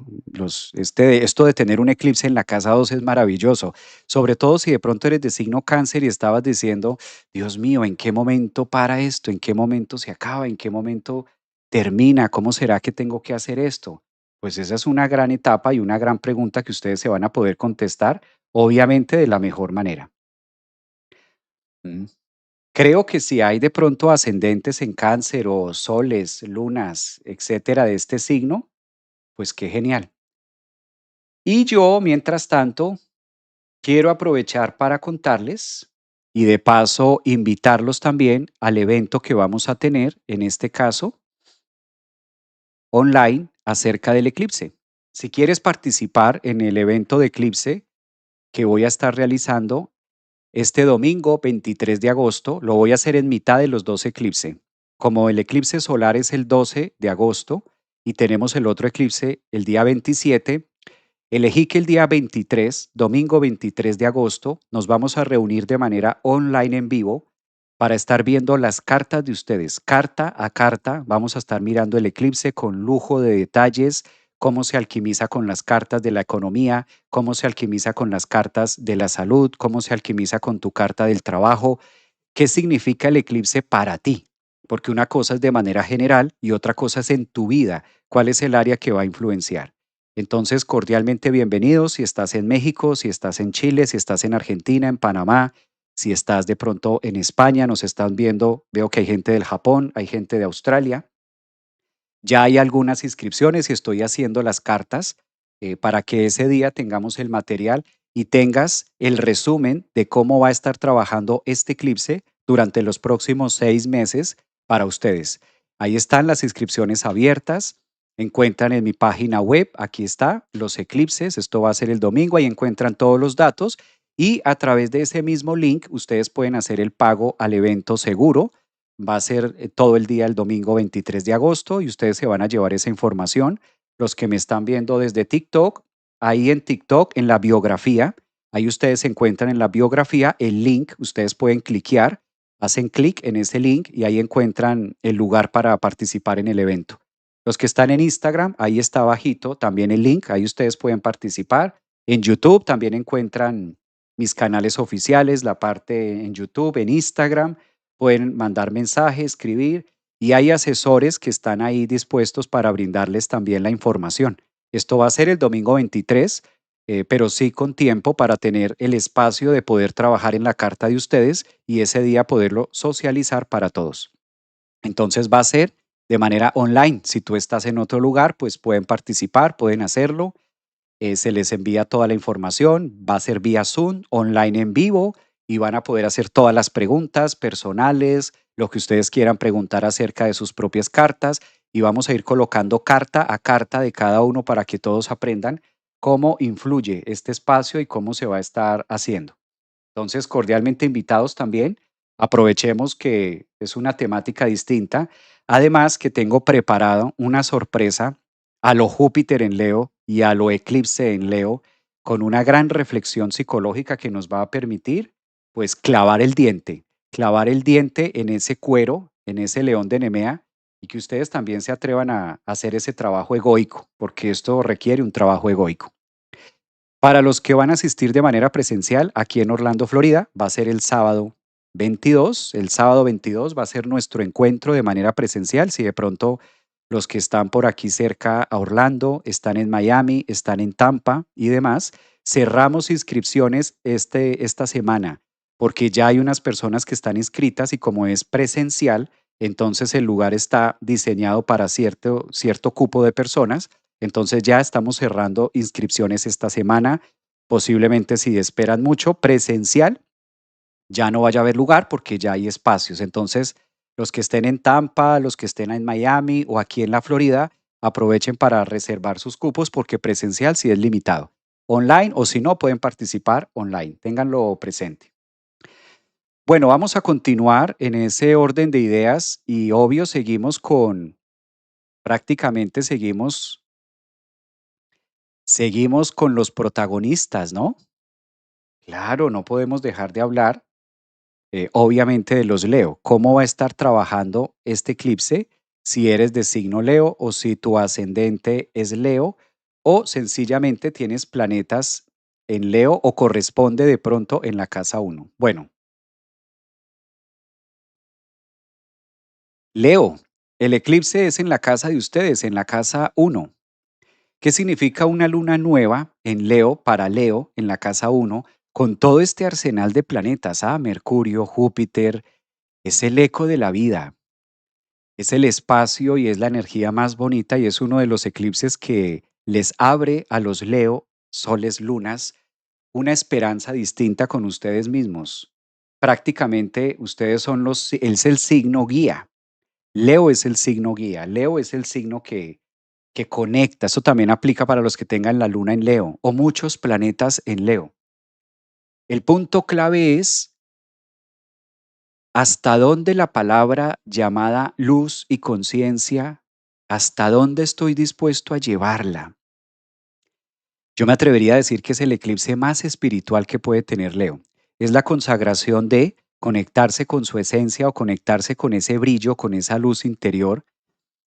Esto de tener un eclipse en la casa 2 es maravilloso, sobre todo si de pronto eres de signo Cáncer y estabas diciendo, Dios mío, ¿en qué momento para esto? ¿En qué momento se acaba? ¿En qué momento termina? ¿Cómo será que tengo que hacer esto? Pues esa es una gran etapa y una gran pregunta que ustedes se van a poder contestar, obviamente de la mejor manera. Mm. Creo que si hay de pronto ascendentes en Cáncer o soles, lunas, etcétera, de este signo, pues qué genial. Y yo, mientras tanto, quiero aprovechar para contarles y de paso invitarlos también al evento que vamos a tener, en este caso, online, acerca del eclipse. Si quieres participar en el evento de eclipse que voy a estar realizando este domingo 23 de agosto, lo voy a hacer en mitad de los dos eclipses. Como el eclipse solar es el 12 de agosto y tenemos el otro eclipse el día 27, elegí que el día 23, domingo 23 de agosto, nos vamos a reunir de manera online en vivo para estar viendo las cartas de ustedes, carta a carta. Vamos a estar mirando el eclipse con lujo de detalles, cómo se alquimiza con las cartas de la economía, cómo se alquimiza con las cartas de la salud, cómo se alquimiza con tu carta del trabajo, qué significa el eclipse para ti. Porque una cosa es de manera general y otra cosa es en tu vida, cuál es el área que va a influenciar. Entonces, cordialmente bienvenidos si estás en México, si estás en Chile, si estás en Argentina, en Panamá, Si estás de pronto en España, nos están viendo, veo que hay gente del Japón, hay gente de Australia. Ya hay algunas inscripciones y estoy haciendo las cartas para que ese día tengamos el material y tengas el resumen de cómo va a estar trabajando este eclipse durante los próximos 6 meses para ustedes. Ahí están las inscripciones abiertas. Encuentran en mi página web, aquí está, los eclipses. Esto va a ser el domingo. Ahí encuentran todos los datos y a través de ese mismo link ustedes pueden hacer el pago al evento seguro. Va a ser todo el día el domingo 23 de agosto y ustedes se van a llevar esa información. Los que me están viendo desde TikTok, ahí en TikTok, en la biografía, ahí ustedes encuentran en la biografía el link, ustedes pueden cliquear, hacen clic en ese link y ahí encuentran el lugar para participar en el evento. Los que están en Instagram, ahí está abajito también el link, ahí ustedes pueden participar. En YouTube también encuentran mis canales oficiales, la parte en YouTube, en Instagram. Pueden mandar mensaje, escribir y hay asesores que están ahí dispuestos para brindarles también la información. Esto va a ser el domingo 23, pero sí con tiempo para tener el espacio de poder trabajar en la carta de ustedes y ese día poderlo socializar para todos. Entonces va a ser de manera online. Si tú estás en otro lugar, pues pueden participar, pueden hacerlo. Se les envía toda la información, va a ser vía Zoom, online en vivo y van a poder hacer todas las preguntas personales, lo que ustedes quieran preguntar acerca de sus propias cartas y vamos a ir colocando carta a carta de cada uno para que todos aprendan cómo influye este espacio y cómo se va a estar haciendo. Entonces, cordialmente invitados también. Aprovechemos que es una temática distinta. Además, que tengo preparado una sorpresa a lo Júpiter en Leo y a lo eclipse en Leo, con una gran reflexión psicológica que nos va a permitir, pues, clavar el diente en ese cuero, en ese león de Nemea, y que ustedes también se atrevan a hacer ese trabajo egoico, porque esto requiere un trabajo egoico. Para los que van a asistir de manera presencial aquí en Orlando, Florida, va a ser el sábado 22. El sábado 22 va a ser nuestro encuentro de manera presencial. Si de pronto los que están por aquí cerca a Orlando, están en Miami, están en Tampa y demás, cerramos inscripciones esta semana porque ya hay unas personas que están inscritas y como es presencial, entonces el lugar está diseñado para cierto cupo de personas. Entonces ya estamos cerrando inscripciones esta semana. Posiblemente si esperan mucho presencial, ya no vaya a haber lugar porque ya hay espacios. Entonces, los que estén en Tampa, los que estén en Miami o aquí en la Florida, aprovechen para reservar sus cupos porque presencial sí es limitado. Online o si no, pueden participar online. Ténganlo presente. Bueno, vamos a continuar en ese orden de ideas y obvio prácticamente seguimos con los protagonistas, ¿no? Claro, no podemos dejar de hablar, obviamente, de los Leo. ¿Cómo va a estar trabajando este eclipse? Si eres de signo Leo o si tu ascendente es Leo o sencillamente tienes planetas en Leo o corresponde de pronto en la casa uno. Bueno, Leo, el eclipse es en la casa de ustedes, en la casa uno. ¿Qué significa una luna nueva en Leo para Leo en la casa uno con todo este arsenal de planetas? Mercurio, Júpiter, es el eco de la vida, es el espacio y es la energía más bonita y es uno de los eclipses que les abre a los Leo, soles, lunas, una esperanza distinta con ustedes mismos. Prácticamente ustedes es el signo guía. Leo es el signo guía. Leo es el signo que conecta. Eso también aplica para los que tengan la luna en Leo o muchos planetas en Leo. El punto clave es hasta dónde la palabra llamada luz y conciencia, hasta dónde estoy dispuesto a llevarla. Yo me atrevería a decir que es el eclipse más espiritual que puede tener Leo. Es la consagración de conectarse con su esencia o conectarse con ese brillo, con esa luz interior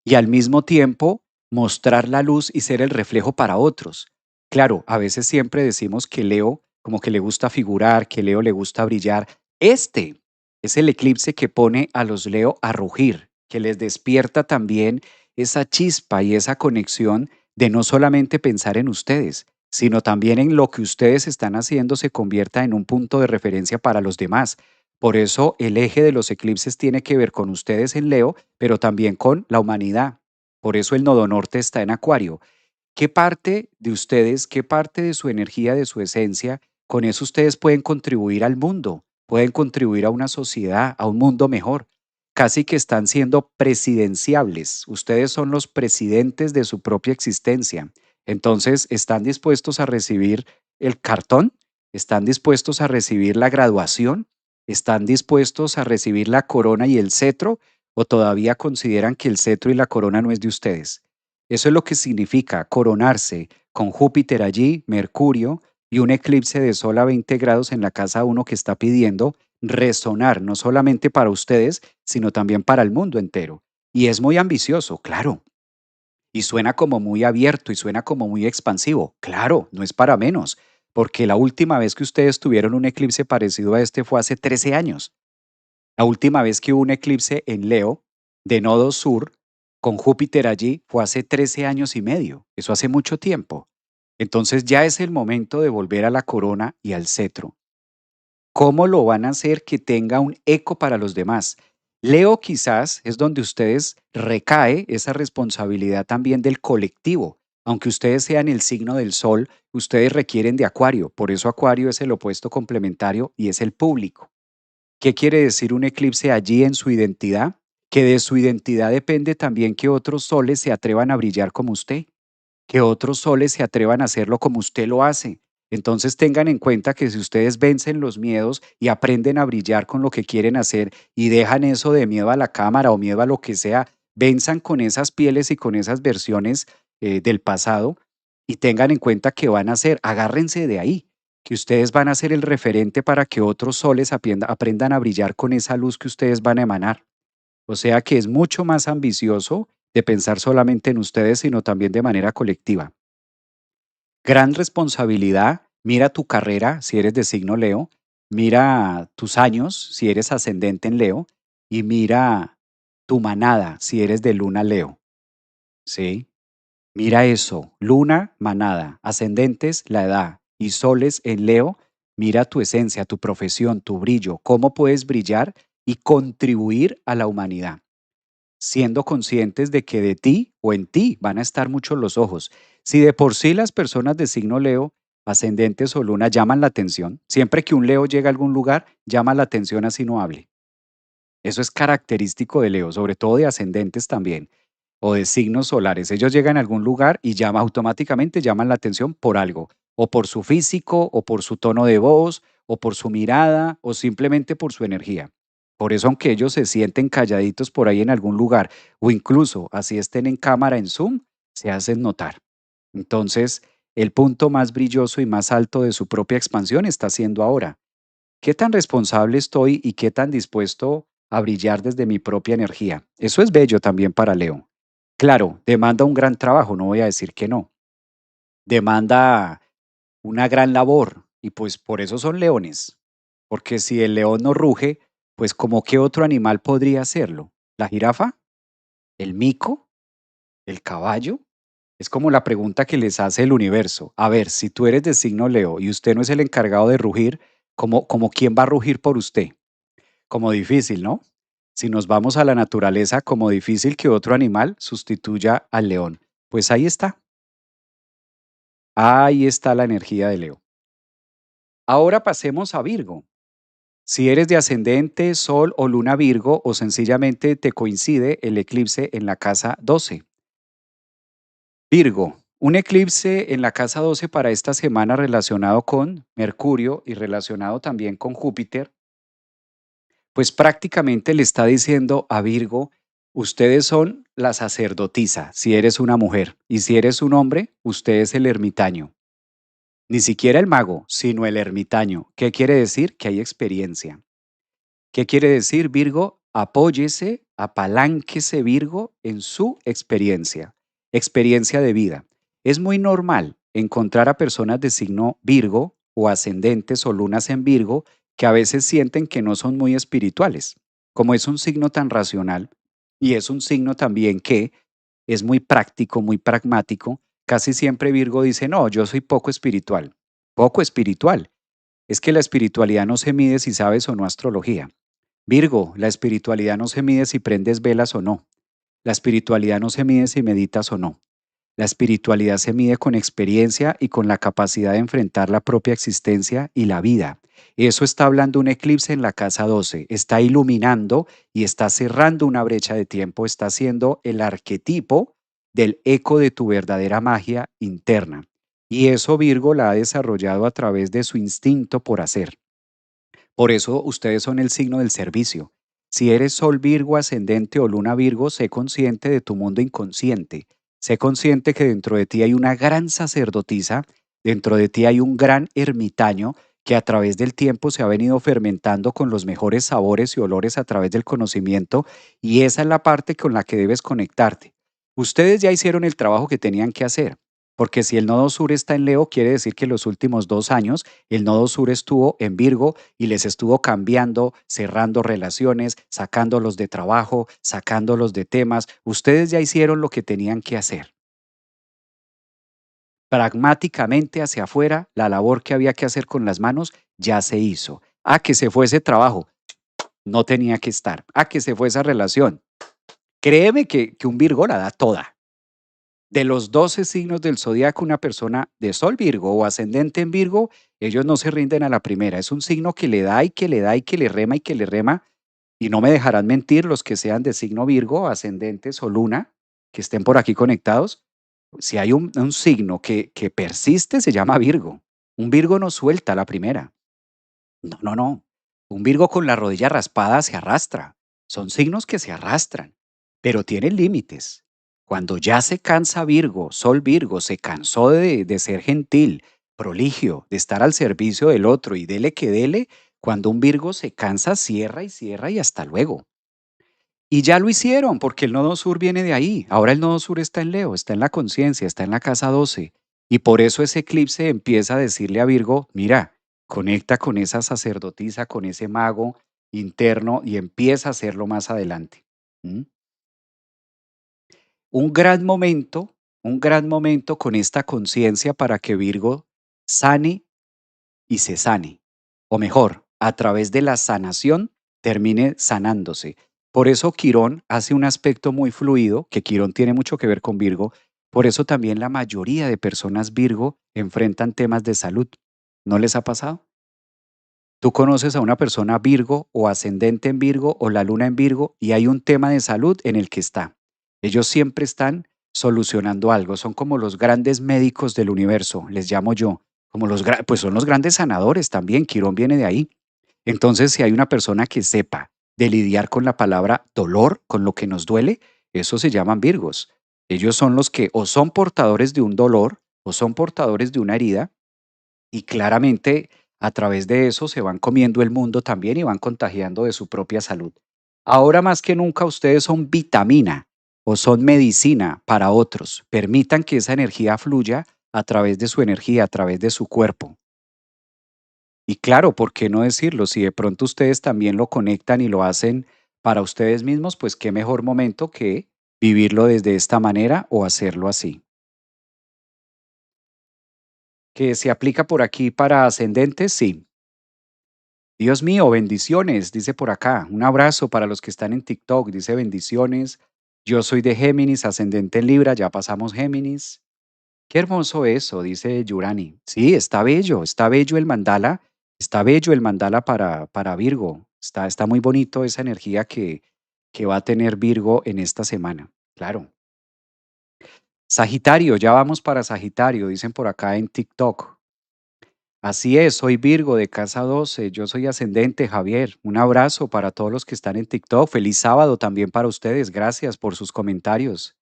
y al mismo tiempo mostrar la luz y ser el reflejo para otros. Claro, a veces siempre decimos que Leo como que le gusta figurar, que Leo le gusta brillar. Este es el eclipse que pone a los Leo a rugir, que les despierta también esa chispa y esa conexión de no solamente pensar en ustedes, sino también en lo que ustedes están haciendo se convierta en un punto de referencia para los demás. Por eso el eje de los eclipses tiene que ver con ustedes en Leo, pero también con la humanidad. Por eso el nodo norte está en Acuario. ¿Qué parte de ustedes, qué parte de su energía, de su esencia, con eso ustedes pueden contribuir al mundo, pueden contribuir a una sociedad, a un mundo mejor? Casi que están siendo presidenciables. Ustedes son los presidentes de su propia existencia. Entonces, ¿están dispuestos a recibir el cartón? ¿Están dispuestos a recibir la graduación? ¿Están dispuestos a recibir la corona y el cetro? ¿O todavía consideran que el cetro y la corona no es de ustedes? Eso es lo que significa coronarse con Júpiter allí, Mercurio y un eclipse de Sol a 20 grados en la casa uno que está pidiendo resonar no solamente para ustedes, sino también para el mundo entero. Y es muy ambicioso, claro. Y suena como muy abierto y suena como muy expansivo. Claro, no es para menos, porque la última vez que ustedes tuvieron un eclipse parecido a este fue hace 13 años. La última vez que hubo un eclipse en Leo, de nodo sur, con Júpiter allí, fue hace 13 años y medio. Eso hace mucho tiempo. Entonces ya es el momento de volver a la corona y al cetro. ¿Cómo lo van a hacer que tenga un eco para los demás? Leo quizás es donde ustedes recae esa responsabilidad también del colectivo. Aunque ustedes sean el signo del sol, ustedes requieren de Acuario. Por eso Acuario es el opuesto complementario y es el público. ¿Qué quiere decir un eclipse allí en su identidad? Que de su identidad depende también que otros soles se atrevan a brillar como usted, que otros soles se atrevan a hacerlo como usted lo hace. Entonces tengan en cuenta que si ustedes vencen los miedos y aprenden a brillar con lo que quieren hacer y dejan eso de miedo a la cámara o miedo a lo que sea, venzan con esas pieles y con esas versiones del pasado y tengan en cuenta que van a ser, agárrense de ahí, que ustedes van a ser el referente para que otros soles aprendan a brillar con esa luz que ustedes van a emanar. O sea que es mucho más ambicioso de pensar solamente en ustedes, sino también de manera colectiva. Gran responsabilidad, mira tu carrera si eres de signo Leo, mira tus años si eres ascendente en Leo y mira tu manada si eres de luna Leo, ¿sí? Mira eso, luna, manada, ascendentes, la edad y soles en Leo, mira tu esencia, tu profesión, tu brillo, cómo puedes brillar y contribuir a la humanidad, siendo conscientes de que de ti o en ti van a estar muchos los ojos. Si de por sí las personas de signo Leo, ascendentes o luna llaman la atención, siempre que un Leo llega a algún lugar, llama la atención así no hable. Eso es característico de Leo, sobre todo de ascendentes también, o de signos solares. Ellos llegan a algún lugar y llama automáticamente llaman la atención por algo, o por su físico, o por su tono de voz, o por su mirada, o simplemente por su energía. Por eso, aunque ellos se sienten calladitos por ahí en algún lugar, o incluso así estén en cámara en Zoom, se hacen notar. Entonces, el punto más brilloso y más alto de su propia expansión está siendo ahora. ¿Qué tan responsable estoy y qué tan dispuesto a brillar desde mi propia energía? Eso es bello también para Leo. Claro, demanda un gran trabajo, no voy a decir que no. Demanda una gran labor y pues por eso son leones. Porque si el león no ruge, pues como qué otro animal podría hacerlo. ¿La jirafa? ¿El mico? ¿El caballo? Es como la pregunta que les hace el universo. A ver, si tú eres de signo Leo y usted no es el encargado de rugir, ¿cómo quién va a rugir por usted? Como difícil, ¿no? Si nos vamos a la naturaleza, como difícil que otro animal sustituya al león. Pues ahí está la energía de Leo. Ahora pasemos a Virgo. Si eres de ascendente, Sol o Luna Virgo o sencillamente te coincide el eclipse en la casa 12. Virgo, un eclipse en la casa 12 para esta semana relacionado con Mercurio y relacionado también con Júpiter, pues prácticamente le está diciendo a Virgo, ustedes son la sacerdotisa si eres una mujer y si eres un hombre, usted es el ermitaño. Ni siquiera el mago, sino el ermitaño. ¿Qué quiere decir? Que hay experiencia. ¿Qué quiere decir, Virgo? Apóyese, apalánquese, Virgo, en su experiencia de vida. Es muy normal encontrar a personas de signo Virgo o ascendentes o lunas en Virgo que a veces sienten que no son muy espirituales. Como es un signo tan racional y es un signo también que es muy práctico, muy pragmático, Casi siempre Virgo dice, no, yo soy poco espiritual. Poco espiritual. Es que la espiritualidad no se mide si sabes o no astrología. Virgo, la espiritualidad no se mide si prendes velas o no. La espiritualidad no se mide si meditas o no. La espiritualidad se mide con experiencia y con la capacidad de enfrentar la propia existencia y la vida. Eso está hablando un eclipse en la casa 12. Está iluminando y está cerrando una brecha de tiempo. Está siendo el arquetipo del eco de tu verdadera magia interna. Y eso Virgo la ha desarrollado a través de su instinto por hacer. Por eso ustedes son el signo del servicio. Si eres Sol Virgo, ascendente o Luna Virgo, sé consciente de tu mundo inconsciente. Sé consciente que dentro de ti hay una gran sacerdotisa, dentro de ti hay un gran ermitaño que a través del tiempo se ha venido fermentando con los mejores sabores y olores a través del conocimiento, y esa es la parte con la que debes conectarte. Ustedes ya hicieron el trabajo que tenían que hacer, porque si el nodo sur está en Leo, quiere decir que los últimos 2 años el nodo sur estuvo en Virgo y les estuvo cambiando, cerrando relaciones, sacándolos de trabajo, sacándolos de temas. Ustedes ya hicieron lo que tenían que hacer. Pragmáticamente hacia afuera, la labor que había que hacer con las manos ya se hizo. A que se fue ese trabajo, no tenía que estar. A que se fue esa relación. Créeme que un Virgo la da toda. De los 12 signos del zodiaco, una persona de Sol Virgo o ascendente en Virgo, ellos no se rinden a la primera. Es un signo que le da y que le da y que le rema y que le rema. Y no me dejarán mentir los que sean de signo Virgo, ascendentes o Luna, que estén por aquí conectados. Si hay un signo que persiste, se llama Virgo. Un Virgo no suelta a la primera. No, no, no. Un Virgo con la rodilla raspada se arrastra. Son signos que se arrastran, pero tienen límites. Cuando ya se cansa Virgo, Sol Virgo, se cansó de ser gentil, proligio, de estar al servicio del otro y dele que dele, cuando un Virgo se cansa, cierra y hasta luego. Y ya lo hicieron, porque el nodo sur viene de ahí. Ahora el nodo sur está en Leo, está en la conciencia, está en la casa 12. Y por eso ese eclipse empieza a decirle a Virgo, mira, conecta con esa sacerdotisa, con ese mago interno y empieza a hacerlo más adelante. ¿Mm? Un gran momento, un gran momento con esta conciencia para que Virgo sane y se sane. O mejor, a través de la sanación termine sanándose. Por eso Quirón hace un aspecto muy fluido, que Quirón tiene mucho que ver con Virgo. Por eso también la mayoría de personas Virgo enfrentan temas de salud. ¿No les ha pasado? Tú conoces a una persona Virgo o ascendente en Virgo o la luna en Virgo y hay un tema de salud en el que está. Ellos siempre están solucionando algo. Son como los grandes médicos del universo, les llamo yo. Como pues son los grandes sanadores también. Quirón viene de ahí. Entonces, si hay una persona que sepa de lidiar con la palabra dolor, con lo que nos duele, eso se llaman Virgos. Ellos son los que o son portadores de un dolor o son portadores de una herida y claramente a través de eso se van comiendo el mundo también y van contagiando de su propia salud. Ahora más que nunca ustedes son vitamina o son medicina para otros. Permitan que esa energía fluya a través de su energía, a través de su cuerpo. Y claro, ¿por qué no decirlo? Si de pronto ustedes también lo conectan y lo hacen para ustedes mismos, pues qué mejor momento que vivirlo desde esta manera o hacerlo así. ¿Que se aplica por aquí para ascendentes? Sí. Dios mío, bendiciones, dice por acá. Un abrazo para los que están en TikTok, dice bendiciones. Yo soy de Géminis, ascendente en Libra, ya pasamos Géminis. Qué hermoso eso, dice Yurani. Sí, está bello el mandala, está bello el mandala para Virgo. Está muy bonito esa energía que va a tener Virgo en esta semana. Claro. Sagitario, ya vamos para Sagitario, dicen por acá en TikTok. Así es, soy Virgo de casa 12, yo soy ascendente, Javier. Un abrazo para todos los que están en TikTok. Feliz sábado también para ustedes. Gracias por sus comentarios.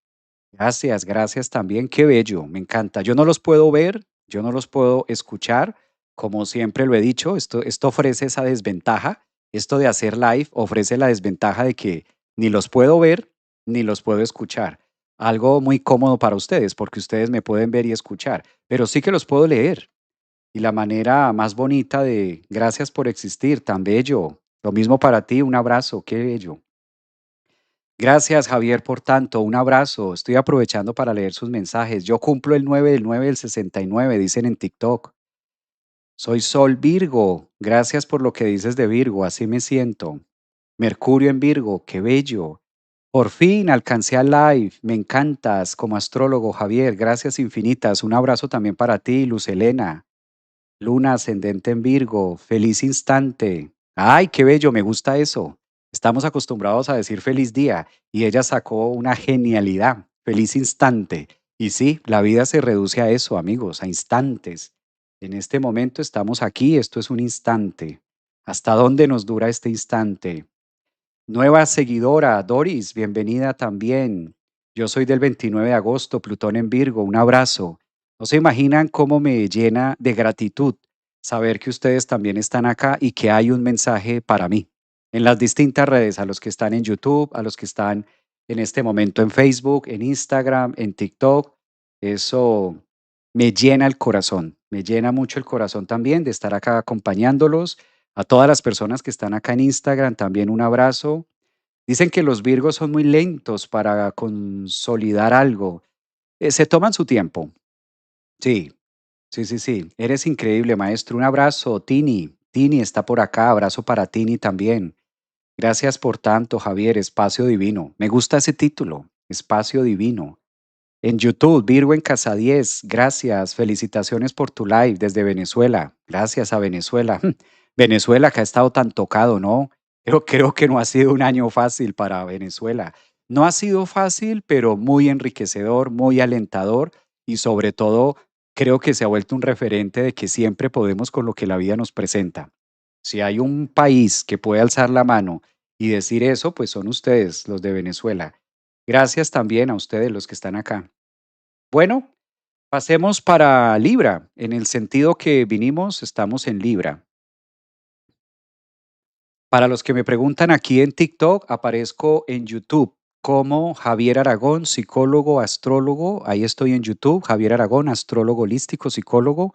Gracias, gracias también. Qué bello, me encanta. Yo no los puedo ver, yo no los puedo escuchar. Como siempre lo he dicho, esto ofrece esa desventaja. Esto de hacer live ofrece la desventaja de que ni los puedo ver ni los puedo escuchar. Algo muy cómodo para ustedes porque ustedes me pueden ver y escuchar, pero sí que los puedo leer. Y la manera más bonita de gracias por existir, tan bello. Lo mismo para ti, un abrazo, qué bello. Gracias, Javier, por tanto. Un abrazo. Estoy aprovechando para leer sus mensajes. Yo cumplo el 9 del 9 del 69, dicen en TikTok. Soy Sol Virgo. Gracias por lo que dices de Virgo. Así me siento. Mercurio en Virgo. Qué bello. Por fin alcancé al live. Me encantas como astrólogo, Javier. Gracias infinitas. Un abrazo también para ti, Luz Elena. Luna ascendente en Virgo, feliz instante. Ay, qué bello, me gusta eso. Estamos acostumbrados a decir feliz día y ella sacó una genialidad, feliz instante. Y sí, la vida se reduce a eso, amigos, a instantes. En este momento estamos aquí, esto es un instante. ¿Hasta dónde nos dura este instante? Nueva seguidora, Doris, bienvenida también. Yo soy del 29 de agosto, Plutón en Virgo, un abrazo. No se imaginan cómo me llena de gratitud saber que ustedes también están acá y que hay un mensaje para mí en las distintas redes, a los que están en YouTube, a los que están en este momento en Facebook, en Instagram, en TikTok. Eso me llena el corazón, me llena mucho el corazón también de estar acá acompañándolos. A todas las personas que están acá en Instagram, también un abrazo. Dicen que los Virgos son muy lentos para consolidar algo. Se toman su tiempo. Sí, sí, sí, sí. Eres increíble, maestro. Un abrazo, Tini. Tini está por acá. Abrazo para Tini también. Gracias por tanto, Javier. Espacio Divino. Me gusta ese título. Espacio Divino. En YouTube, Virgo en Casa 10, gracias, felicitaciones por tu live desde Venezuela. Gracias a Venezuela. Venezuela que ha estado tan tocado, ¿no? Creo que no ha sido un año fácil para Venezuela. No ha sido fácil, pero muy enriquecedor, muy alentador y sobre todo creo que se ha vuelto un referente de que siempre podemos con lo que la vida nos presenta. Si hay un país que puede alzar la mano y decir eso, pues son ustedes, los de Venezuela. Gracias también a ustedes, los que están acá. Bueno, pasemos para Libra. En el sentido que vinimos, estamos en Libra. Para los que me preguntan aquí en TikTok, aparezco en YouTube como Javier Aragón, psicólogo, astrólogo. Ahí estoy en YouTube, Javier Aragón, astrólogo holístico, psicólogo.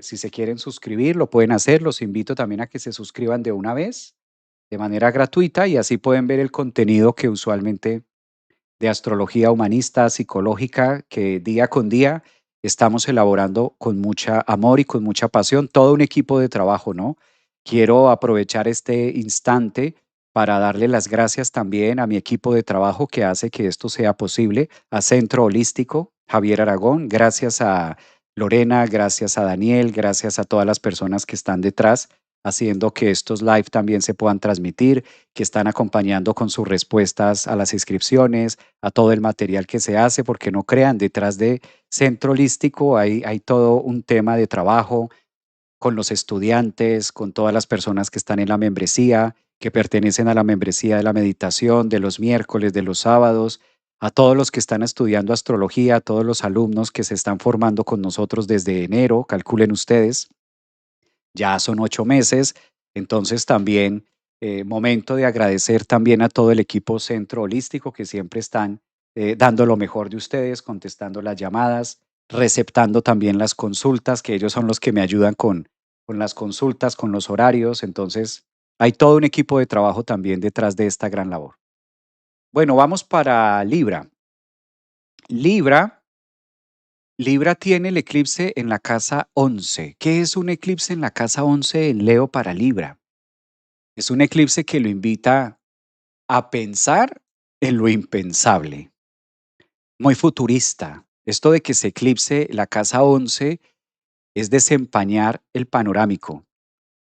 Si se quieren suscribir, lo pueden hacer. Los invito también a que se suscriban de una vez, de manera gratuita, y así pueden ver el contenido que usualmente de astrología humanista, psicológica, que día con día estamos elaborando con mucha amor y con mucha pasión, todo un equipo de trabajo, ¿no? Quiero aprovechar este instante para darle las gracias también a mi equipo de trabajo que hace que esto sea posible, a Centro Holístico, Javier Aragón, gracias a Lorena, gracias a Daniel, gracias a todas las personas que están detrás haciendo que estos live también se puedan transmitir, que están acompañando con sus respuestas a las inscripciones, a todo el material que se hace, porque no crean, detrás de Centro Holístico hay todo un tema de trabajo con los estudiantes, con todas las personas que están en la membresía, que pertenecen a la membresía de la meditación, de los miércoles, de los sábados, a todos los que están estudiando astrología, a todos los alumnos que se están formando con nosotros desde enero, calculen ustedes, ya son 8 meses, entonces también momento de agradecer también a todo el equipo Centro Holístico que siempre están dando lo mejor de ustedes, contestando las llamadas, receptando también las consultas, que ellos son los que me ayudan con las consultas, con los horarios, entonces hay todo un equipo de trabajo también detrás de esta gran labor. Bueno, vamos para Libra. Libra, Libra tiene el eclipse en la casa 11. ¿Qué es un eclipse en la casa 11 en Leo para Libra? Es un eclipse que lo invita a pensar en lo impensable, muy futurista. Esto de que se eclipse la casa 11 es desempañar el panorámico,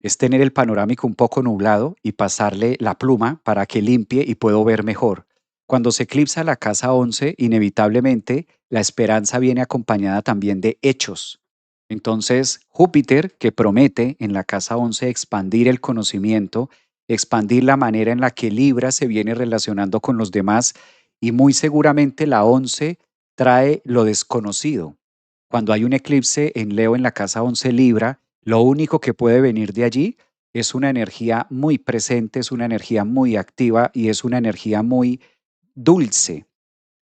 es tener el panorámico un poco nublado y pasarle la pluma para que limpie y puedo ver mejor. Cuando se eclipsa la casa 11, inevitablemente la esperanza viene acompañada también de hechos. Entonces, Júpiter, que promete en la casa 11 expandir el conocimiento, expandir la manera en la que Libra se viene relacionando con los demás, y muy seguramente la 11 trae lo desconocido. Cuando hay un eclipse en Leo en la casa 11 Libra, lo único que puede venir de allí es una energía muy presente, es una energía muy activa y es una energía muy dulce.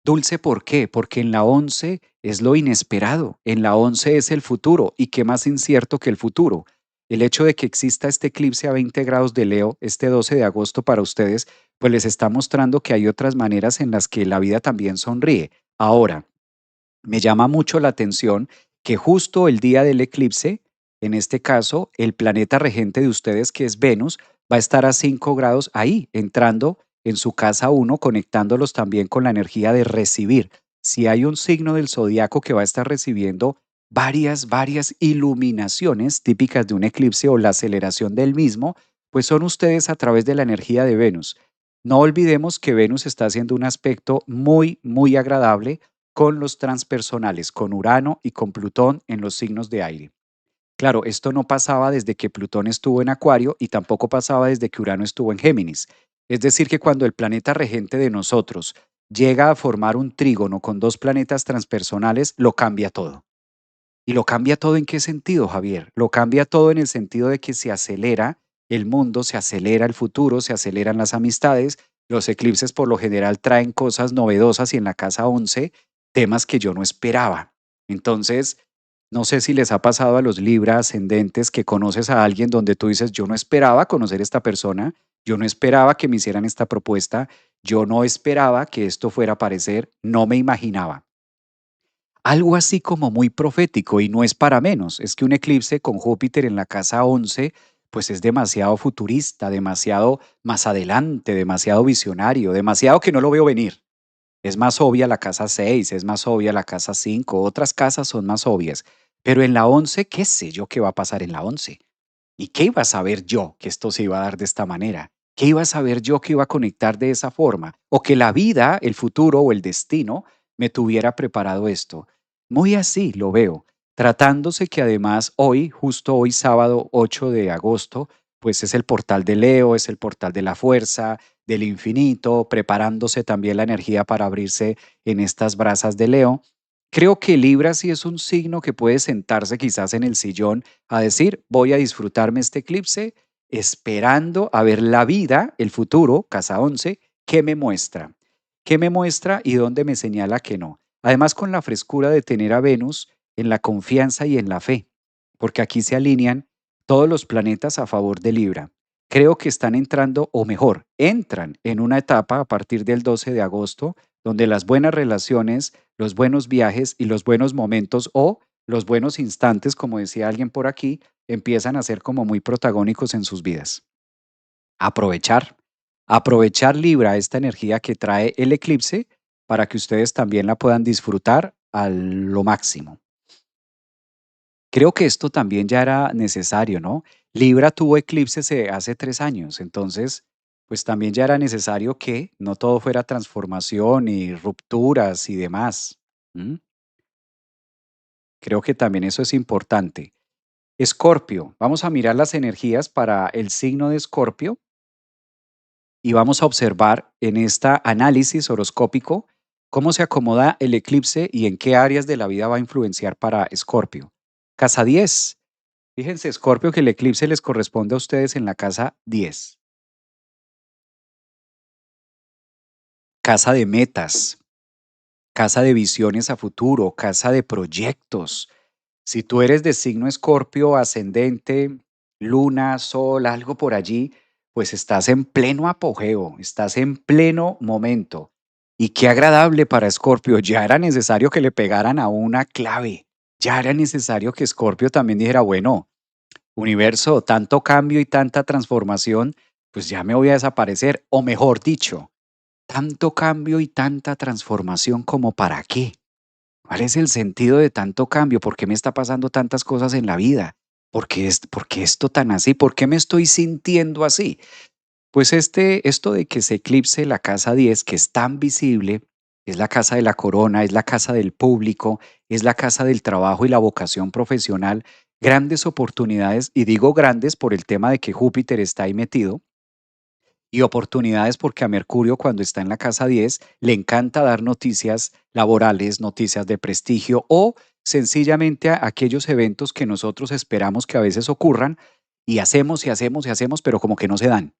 Dulce, ¿por qué? Porque en la 11 es lo inesperado, en la 11 es el futuro, y qué más incierto que el futuro. El hecho de que exista este eclipse a 20 grados de Leo este 12 de agosto para ustedes pues les está mostrando que hay otras maneras en las que la vida también sonríe. Ahora, me llama mucho la atención que justo el día del eclipse, en este caso, el planeta regente de ustedes, que es Venus, va a estar a 5 grados ahí, entrando en su casa uno, conectándolos también con la energía de recibir. Si hay un signo del zodiaco que va a estar recibiendo varias iluminaciones típicas de un eclipse o la aceleración del mismo, pues son ustedes a través de la energía de Venus. No olvidemos que Venus está haciendo un aspecto muy agradable con los transpersonales, con Urano y con Plutón en los signos de aire. Claro, esto no pasaba desde que Plutón estuvo en Acuario y tampoco pasaba desde que Urano estuvo en Géminis. Es decir, que cuando el planeta regente de nosotros llega a formar un trígono con dos planetas transpersonales, lo cambia todo. ¿Y lo cambia todo en qué sentido, Javier? Lo cambia todo en el sentido de que se acelera el mundo, se acelera el futuro, se aceleran las amistades. Los eclipses por lo general traen cosas novedosas y en la casa 11 temas que yo no esperaba. Entonces, no sé si les ha pasado a los Libra ascendentes que conoces a alguien donde tú dices, yo no esperaba conocer a esta persona, yo no esperaba que me hicieran esta propuesta, yo no esperaba que esto fuera a aparecer, no me imaginaba. Algo así como muy profético y no es para menos, es que un eclipse con Júpiter en la casa 11 pues es demasiado futurista, demasiado más adelante, demasiado visionario, demasiado que no lo veo venir. Es más obvia la casa 6, es más obvia la casa 5, otras casas son más obvias, pero en la 11, ¿qué sé yo qué va a pasar en la 11? ¿Y qué iba a saber yo que esto se iba a dar de esta manera? ¿Qué iba a saber yo que iba a conectar de esa forma? O que la vida, el futuro o el destino me tuviera preparado esto. Muy así lo veo, tratándose que además hoy, justo hoy sábado 8 de agosto, pues es el portal de Leo, es el portal de la fuerza, del infinito, preparándose también la energía para abrirse en estas brasas de Leo. Creo que Libra sí es un signo que puede sentarse quizás en el sillón a decir, voy a disfrutarme este eclipse esperando a ver la vida, el futuro, casa 11, qué me muestra. ¿Qué me muestra y dónde me señala que no? Además, con la frescura de tener a Venus en la confianza y en la fe, porque aquí se alinean todos los planetas a favor de Libra. Creo que están entrando, o mejor, entran en una etapa a partir del 12 de agosto, donde las buenas relaciones, los buenos viajes y los buenos momentos o los buenos instantes, como decía alguien por aquí, empiezan a ser como muy protagónicos en sus vidas. Aprovechar, aprovechar Libra esta energía que trae el eclipse para que ustedes también la puedan disfrutar a lo máximo. Creo que esto también ya era necesario, ¿no? Libra tuvo eclipses hace 3 años, entonces, pues también ya era necesario que no todo fuera transformación y rupturas y demás. ¿M? Creo que también eso es importante. Escorpio, vamos a mirar las energías para el signo de Escorpio y vamos a observar en esta análisis horoscópico cómo se acomoda el eclipse y en qué áreas de la vida va a influenciar para Escorpio. Casa 10. Fíjense, Escorpio, que el eclipse les corresponde a ustedes en la casa 10. Casa de metas, casa de visiones a futuro, casa de proyectos. Si tú eres de signo Escorpio, ascendente, luna, sol, algo por allí, pues estás en pleno apogeo, estás en pleno momento. Y qué agradable para Escorpio, ya era necesario que le pegaran a una clave, ya era necesario que Escorpio también dijera, bueno, universo, tanto cambio y tanta transformación, pues ya me voy a desaparecer, o mejor dicho, tanto cambio y tanta transformación como para qué. ¿Cuál es el sentido de tanto cambio? ¿Por qué me está pasando tantas cosas en la vida? ¿Por qué esto tan así? ¿Por qué me estoy sintiendo así? Pues esto de que se eclipse la casa 10, que es tan visible, es la casa de la corona, es la casa del público, es la casa del trabajo y la vocación profesional, grandes oportunidades, y digo grandes por el tema de que Júpiter está ahí metido, y oportunidades porque a Mercurio cuando está en la casa 10 le encanta dar noticias laborales, noticias de prestigio o sencillamente a aquellos eventos que nosotros esperamos que a veces ocurran y hacemos y hacemos y hacemos, pero como que no se dan.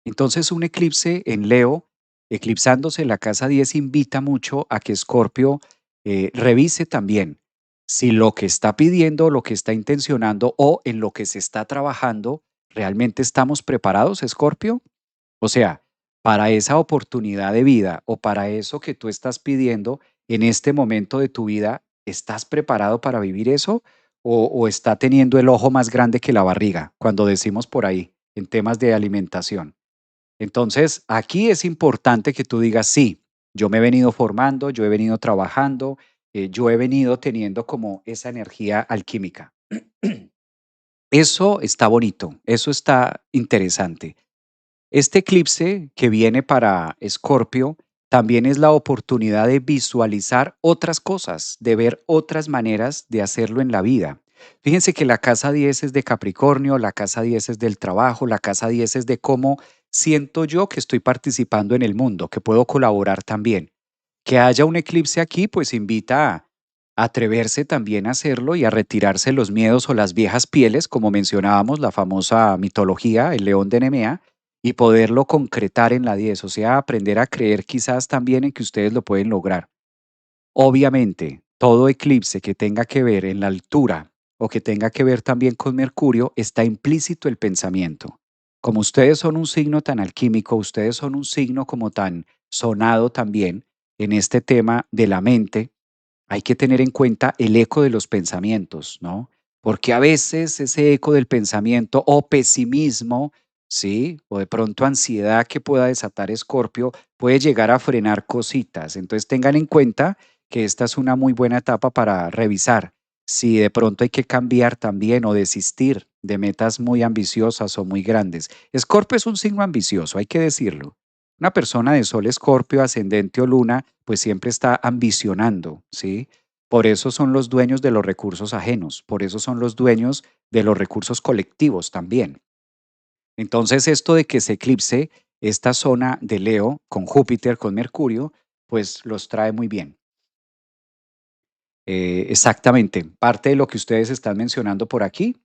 Entonces un eclipse en Leo, eclipsándose en la casa 10, invita mucho a que Escorpio revise también si lo que está pidiendo, lo que está intencionando o en lo que se está trabajando, realmente estamos preparados, Escorpio. O sea, para esa oportunidad de vida o para eso que tú estás pidiendo en este momento de tu vida, ¿estás preparado para vivir eso? O está teniendo el ojo más grande que la barriga, cuando decimos por ahí, en temas de alimentación? Entonces, aquí es importante que tú digas, sí, yo me he venido formando, yo he venido trabajando, yo he venido teniendo como esa energía alquímica. Eso está bonito, eso está interesante. Este eclipse que viene para Escorpio también es la oportunidad de visualizar otras cosas, de ver otras maneras de hacerlo en la vida. Fíjense que la casa 10 es de Capricornio, la casa 10 es del trabajo, la casa 10 es de cómo siento yo que estoy participando en el mundo, que puedo colaborar también. Que haya un eclipse aquí, pues invita a atreverse también a hacerlo y a retirarse los miedos o las viejas pieles, como mencionábamos, la famosa mitología, el león de Nemea, y poderlo concretar en la 10, o sea, aprender a creer quizás también en que ustedes lo pueden lograr. Obviamente, todo eclipse que tenga que ver en la altura o que tenga que ver también con Mercurio, está implícito el pensamiento. Como ustedes son un signo tan alquímico, ustedes son un signo como tan sonado también en este tema de la mente, hay que tener en cuenta el eco de los pensamientos, ¿no? Porque a veces ese eco del pensamiento o pesimismo, ¿sí? O de pronto ansiedad que pueda desatar Escorpio puede llegar a frenar cositas. Entonces tengan en cuenta que esta es una muy buena etapa para revisar si de pronto hay que cambiar también o desistir de metas muy ambiciosas o muy grandes. Escorpio es un signo ambicioso, hay que decirlo. Una persona de Sol Escorpio, ascendente o luna, pues siempre está ambicionando, ¿sí? Por eso son los dueños de los recursos ajenos, por eso son los dueños de los recursos colectivos también. Entonces, esto de que se eclipse esta zona de Leo con Júpiter, con Mercurio, pues los trae muy bien. Exactamente, parte de lo que ustedes están mencionando por aquí,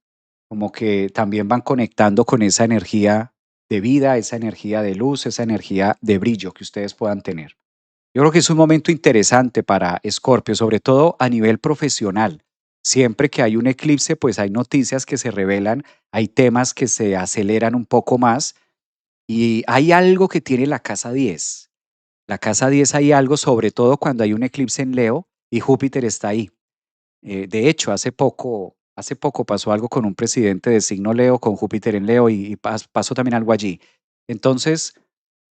como que también van conectando con esa energía de vida, esa energía de luz, esa energía de brillo que ustedes puedan tener. Yo creo que es un momento interesante para Escorpio, sobre todo a nivel profesional. Siempre que hay un eclipse, pues hay noticias que se revelan, hay temas que se aceleran un poco más y hay algo que tiene la casa 10. La casa 10 hay algo, sobre todo cuando hay un eclipse en Leo y Júpiter está ahí. De hecho, hace poco pasó algo con un presidente de signo Leo, con Júpiter en Leo y pasó también algo allí. Entonces,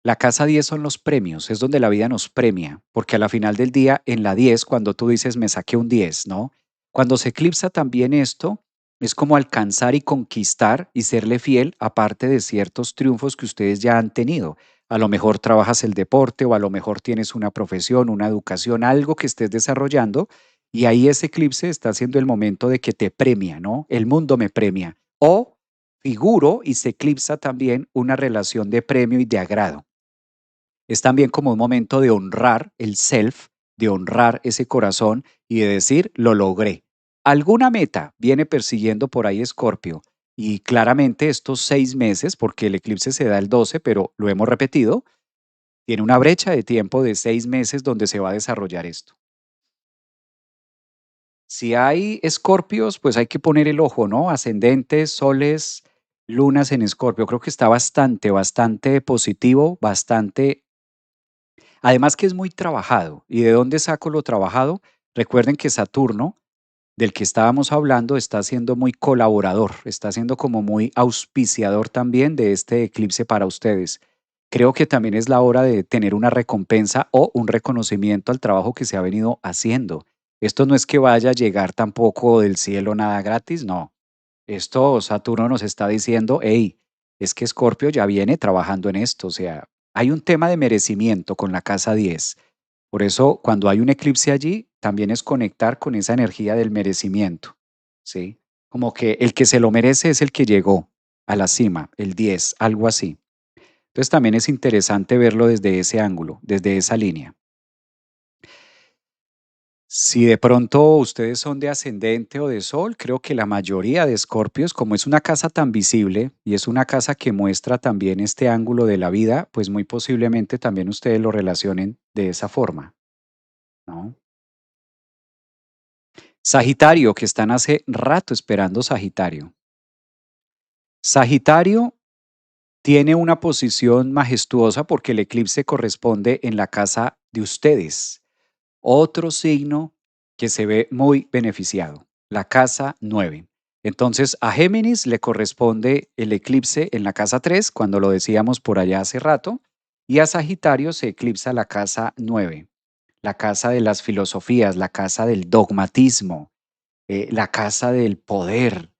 la casa 10 son los premios, es donde la vida nos premia, porque a la final del día, en la 10, cuando tú dices me saqué un 10, ¿no? Cuando se eclipsa también esto, es como alcanzar y conquistar y serle fiel, aparte de ciertos triunfos que ustedes ya han tenido. A lo mejor trabajas el deporte o a lo mejor tienes una profesión, una educación, algo que estés desarrollando y ahí ese eclipse está siendo el momento de que te premia, ¿no? El mundo me premia. O figuro y se eclipsa también una relación de premio y de agrado. Es también como un momento de honrar el self, de honrar ese corazón y de decir, lo logré. Alguna meta viene persiguiendo por ahí Escorpio y claramente estos 6 meses, porque el eclipse se da el 12, pero lo hemos repetido, tiene una brecha de tiempo de 6 meses donde se va a desarrollar esto. Si hay escorpios, pues hay que poner el ojo, ¿no? Ascendentes, soles, lunas en escorpio. Creo que está bastante positivo, bastante. Además que es muy trabajado. ¿Y de dónde saco lo trabajado? Recuerden que Saturno, del que estábamos hablando, está siendo muy colaborador, está siendo como muy auspiciador también de este eclipse para ustedes. Creo que también es la hora de tener una recompensa o un reconocimiento al trabajo que se ha venido haciendo. Esto no es que vaya a llegar tampoco del cielo nada gratis, no. Esto Saturno nos está diciendo, hey, es que Escorpio ya viene trabajando en esto, o sea, hay un tema de merecimiento con la casa 10. Por eso, cuando hay un eclipse allí, también es conectar con esa energía del merecimiento, ¿sí? Como que se lo merece es el que llegó a la cima, el 10, algo así. Entonces también es interesante verlo desde ese ángulo, desde esa línea. Si de pronto ustedes son de ascendente o de sol, creo que la mayoría de escorpios, como es una casa tan visible y es una casa que muestra también este ángulo de la vida, pues muy posiblemente también ustedes lo relacionen de esa forma, ¿no? Sagitario, que están hace rato esperando Sagitario. Sagitario Tiene una posición majestuosa porque el eclipse corresponde en la casa de ustedes. Otro signo que se ve muy beneficiado, la casa 9. Entonces, a Géminis le corresponde el eclipse en la casa 3, cuando lo decíamos por allá hace rato, y a Sagitario se eclipsa la casa 9, la casa de las filosofías, la casa del dogmatismo, la casa del poder.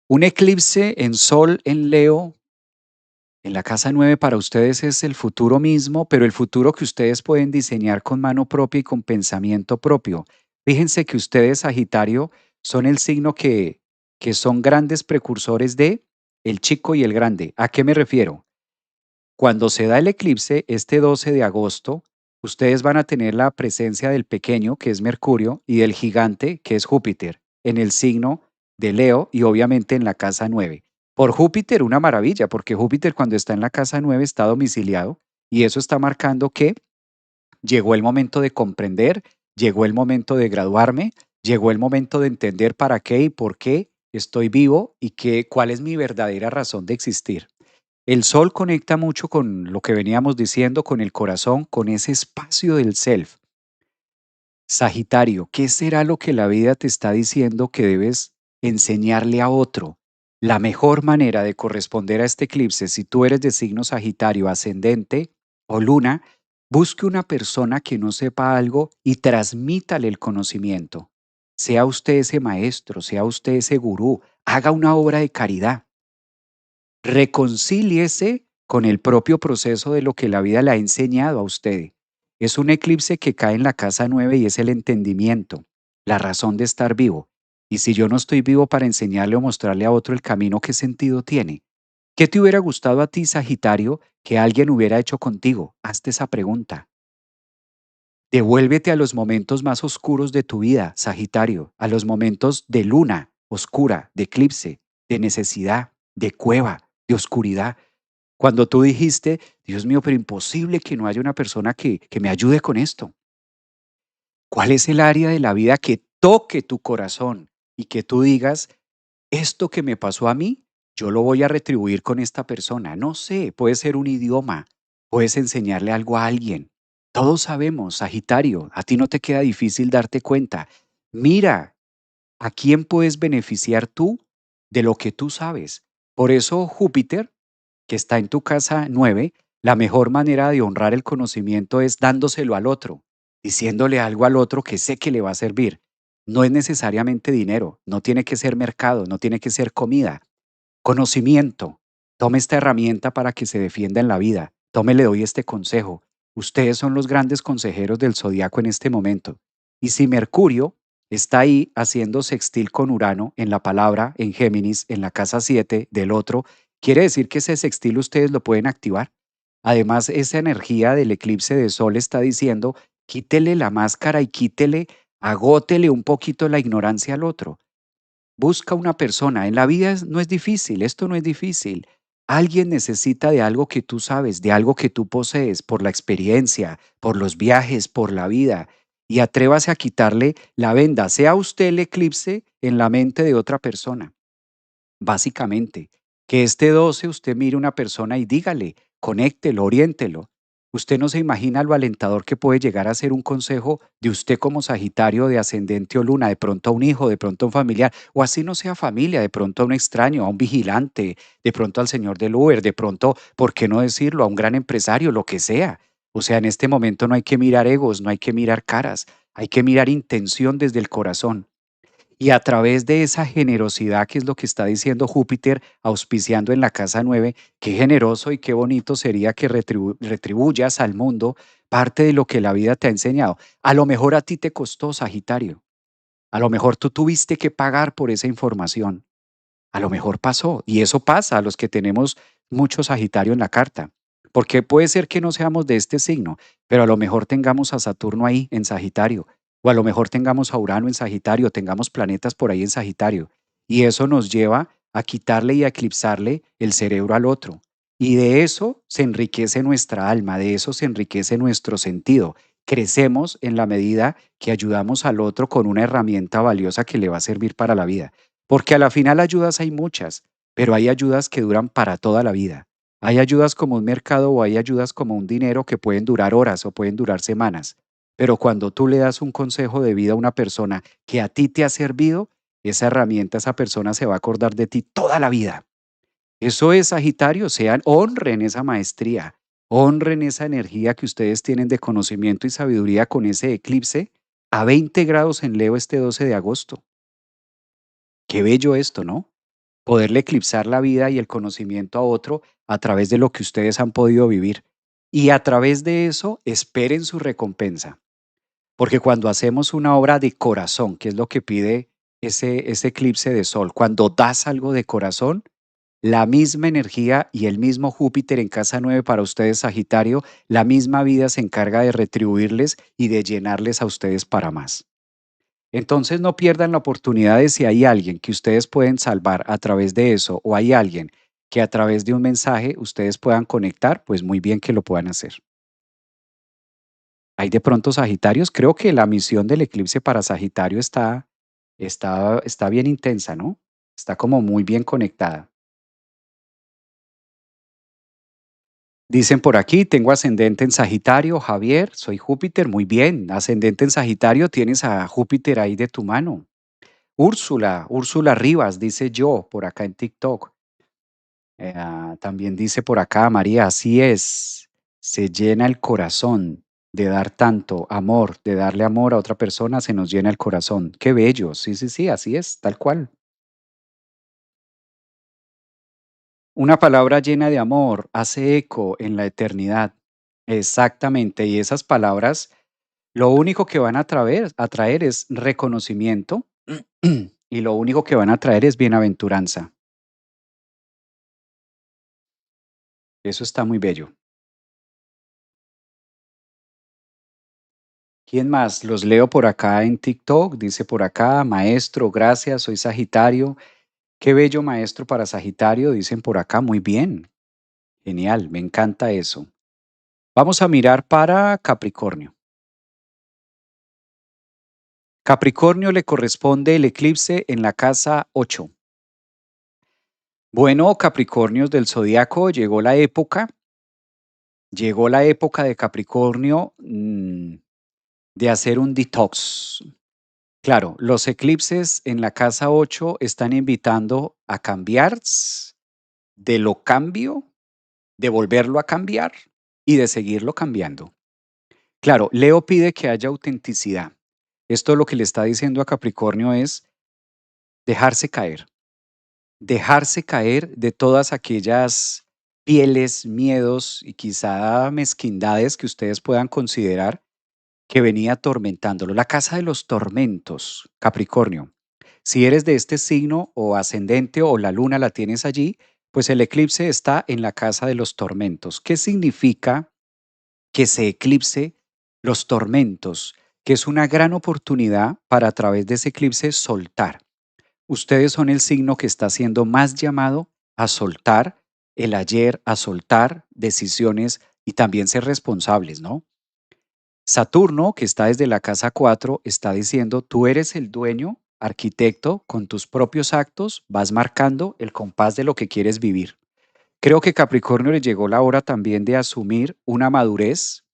Un eclipse en Sol en Leo en la casa 9 para ustedes es el futuro mismo, pero el futuro que ustedes pueden diseñar con mano propia y con pensamiento propio. Fíjense que ustedes, Sagitario, son el signo que son grandes precursores de el chico y el grande. ¿A qué me refiero? Cuando se da el eclipse, este 12 de agosto, ustedes van a tener la presencia del pequeño, que es Mercurio, y del gigante, que es Júpiter, en el signo de Leo y obviamente en la casa 9. Por Júpiter, una maravilla, porque Júpiter cuando está en la casa 9 está domiciliado y eso está marcando que llegó el momento de comprender, llegó el momento de graduarme, llegó el momento de entender para qué y por qué estoy vivo y cuál es mi verdadera razón de existir. El sol conecta mucho con lo que veníamos diciendo, con el corazón, con ese espacio del self. Sagitario, ¿qué será lo que la vida te está diciendo que debes enseñarle a otro? La mejor manera de corresponder a este eclipse, si tú eres de signo Sagitario, ascendente o luna, busque una persona que no sepa algo y transmítale el conocimiento. Sea usted ese maestro, sea usted ese gurú, haga una obra de caridad. Reconcíliese con el propio proceso de lo que la vida le ha enseñado a usted. Es un eclipse que cae en la casa 9 y es el entendimiento, la razón de estar vivo. Y si yo no estoy vivo para enseñarle o mostrarle a otro el camino, ¿qué sentido tiene? ¿Qué te hubiera gustado a ti, Sagitario, que alguien hubiera hecho contigo? Hazte esa pregunta. Devuélvete a los momentos más oscuros de tu vida, Sagitario, a los momentos de luna oscura, de eclipse, de necesidad, de cueva, de oscuridad. Cuando tú dijiste, Dios mío, pero imposible que no haya una persona que me ayude con esto. ¿Cuál es el área de la vida que toque tu corazón y que tú digas, esto que me pasó a mí, yo lo voy a retribuir con esta persona? No sé, puede ser un idioma, puedes enseñarle algo a alguien. Todos sabemos, Sagitario, a ti no te queda difícil darte cuenta. Mira, ¿a quién puedes beneficiar tú de lo que tú sabes? Por eso Júpiter, que está en tu casa 9, la mejor manera de honrar el conocimiento es dándoselo al otro, diciéndole algo al otro que sé que le va a servir. No es necesariamente dinero, no tiene que ser mercado, no tiene que ser comida. Conocimiento. Tome esta herramienta para que se defienda en la vida. Tome, le doy este consejo. Ustedes son los grandes consejeros del zodiaco en este momento. Y si Mercurio está ahí haciendo sextil con Urano en la palabra, en Géminis, en la casa 7 del otro, quiere decir que ese sextil ustedes lo pueden activar. Además, esa energía del eclipse de sol está diciendo, quítele la máscara y quítele, agótele un poquito la ignorancia al otro. Busca una persona. En la vida no es difícil, esto no es difícil. Alguien necesita de algo que tú sabes, de algo que tú posees, por la experiencia, por los viajes, por la vida. Y atrévase a quitarle la venda, sea usted el eclipse en la mente de otra persona. Básicamente, que este 12 usted mire una persona y dígale, conéctelo, oriéntelo. Usted no se imagina lo alentador que puede llegar a ser un consejo de usted como Sagitario de ascendente o luna, de pronto a un hijo, de pronto a un familiar, o así no sea familia, de pronto a un extraño, a un vigilante, de pronto al señor del Uber, de pronto, ¿por qué no decirlo? A un gran empresario, lo que sea. O sea, en este momento no hay que mirar egos, no hay que mirar caras, hay que mirar intención desde el corazón. Y a través de esa generosidad, que es lo que está diciendo Júpiter, auspiciando en la casa 9, qué generoso y qué bonito sería que retribuyas al mundo parte de lo que la vida te ha enseñado. A lo mejor a ti te costó, Sagitario. A lo mejor tú tuviste que pagar por esa información. A lo mejor pasó. Y eso pasa a los que tenemos mucho Sagitario en la carta. Porque puede ser que no seamos de este signo, pero a lo mejor tengamos a Saturno ahí en Sagitario. O a lo mejor tengamos a Urano en Sagitario, tengamos planetas por ahí en Sagitario. Y eso nos lleva a quitarle y a eclipsarle el cerebro al otro. Y de eso se enriquece nuestra alma, de eso se enriquece nuestro sentido. Crecemos en la medida que ayudamos al otro con una herramienta valiosa que le va a servir para la vida. Porque a la final ayudas hay muchas, pero hay ayudas que duran para toda la vida. Hay ayudas como un mercado o hay ayudas como un dinero que pueden durar horas o pueden durar semanas. Pero cuando tú le das un consejo de vida a una persona que a ti te ha servido, esa herramienta, esa persona se va a acordar de ti toda la vida. Eso es Sagitario, sean, honren esa maestría, honren esa energía que ustedes tienen de conocimiento y sabiduría con ese eclipse a 20 grados en Leo este 12 de agosto. Qué bello esto, ¿no? Poderle eclipsar la vida y el conocimiento a otro a través de lo que ustedes han podido vivir. Y a través de eso, esperen su recompensa. Porque cuando hacemos una obra de corazón, que es lo que pide ese eclipse de sol, cuando das algo de corazón, la misma energía y el mismo Júpiter en casa 9 para ustedes, Sagitario, la misma vida se encarga de retribuirles y de llenarles a ustedes para más. Entonces no pierdan la oportunidad de si hay alguien que ustedes pueden salvar a través de eso o hay alguien que a través de un mensaje ustedes puedan conectar, pues muy bien que lo puedan hacer. Hay de pronto Sagitarios, creo que la misión del eclipse para Sagitario está bien intensa, ¿no? Está como muy bien conectada. Dicen por aquí, tengo ascendente en Sagitario, Javier, soy Júpiter, muy bien. Ascendente en Sagitario, tienes a Júpiter ahí de tu mano. Úrsula Rivas, dice yo por acá en TikTok. También dice por acá María, así es, se llena el corazón de dar tanto amor, de darle amor a otra persona, se nos llena el corazón. Qué bello, sí, sí, sí, así es, tal cual. Una palabra llena de amor hace eco en la eternidad. Exactamente, y esas palabras lo único que van a traer es reconocimiento y lo único que van a traer es bienaventuranza. Eso está muy bello. ¿Quién más? Los leo por acá en TikTok. Dice por acá, maestro, gracias, soy Sagitario. Qué bello maestro para Sagitario, dicen por acá. Muy bien, genial, me encanta eso. Vamos a mirar para Capricornio. Capricornio le corresponde el eclipse en la casa 8. Bueno, Capricornios del zodiaco, llegó la época de Capricornio de hacer un detox. Claro, los eclipses en la casa 8 están invitando a cambiar de lo cambio, de volverlo a cambiar y de seguirlo cambiando. Claro, Leo pide que haya autenticidad. Esto lo que le está diciendo a Capricornio es dejarse caer. Dejarse caer de todas aquellas pieles, miedos y quizá mezquindades que ustedes puedan considerar que venía atormentándolo. La casa de los tormentos, Capricornio. Si eres de este signo o ascendente o la luna la tienes allí, pues el eclipse está en la casa de los tormentos. ¿Qué significa que se eclipse los tormentos? Que es una gran oportunidad para a través de ese eclipse soltar. Ustedes son el signo que está siendo más llamado a soltar el ayer, a soltar decisiones y también ser responsables, ¿no? Saturno, que está desde la casa 4, está diciendo, tú eres el dueño, arquitecto, con tus propios actos, vas marcando el compás de lo que quieres vivir. Creo que Capricornio le llegó la hora también de asumir una madurez.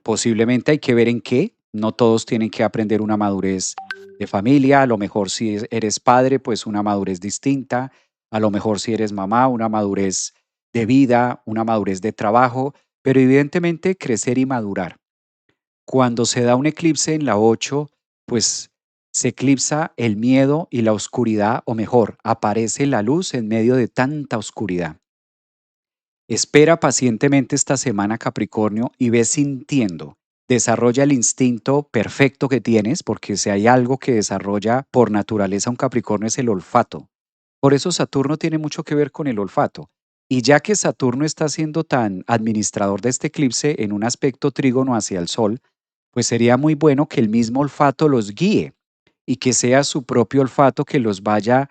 Posiblemente hay que ver en qué. No todos tienen que aprender una madurez de familia. A lo mejor si eres padre, pues una madurez distinta. A lo mejor si eres mamá, una madurez de vida, una madurez de trabajo. Pero evidentemente crecer y madurar. Cuando se da un eclipse en la 8, pues se eclipsa el miedo y la oscuridad, o mejor, aparece la luz en medio de tanta oscuridad. Espera pacientemente esta semana, Capricornio, y ve sintiendo. Desarrolla el instinto perfecto que tienes, porque si hay algo que desarrolla por naturaleza un Capricornio es el olfato. Por eso Saturno tiene mucho que ver con el olfato. Y ya que Saturno está siendo tan administrador de este eclipse en un aspecto trígono hacia el Sol, pues sería muy bueno que el mismo olfato los guíe y que sea su propio olfato que les vaya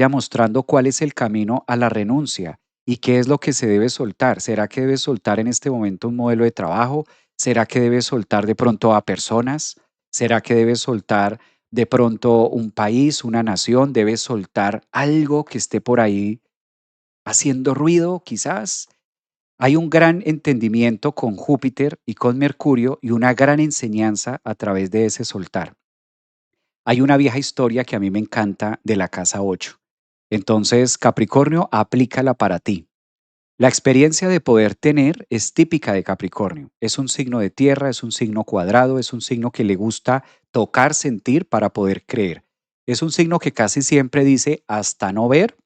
mostrando cuál es el camino a la renuncia y qué es lo que se debe soltar. ¿Será que debe soltar en este momento un modelo de trabajo? ¿Será que debe soltar de pronto a personas? ¿Será que debe soltar de pronto un país, una nación? ¿Debe soltar algo que esté por ahí haciendo ruido quizás? Hay un gran entendimiento con Júpiter y con Mercurio y una gran enseñanza a través de ese soltar. Hay una vieja historia que a mí me encanta de la casa 8. Entonces, Capricornio, aplícala para ti. La experiencia de poder tener es típica de Capricornio. Es un signo de tierra, es un signo cuadrado, es un signo que le gusta tocar, sentir para poder creer. Es un signo que casi siempre dice hasta no ver,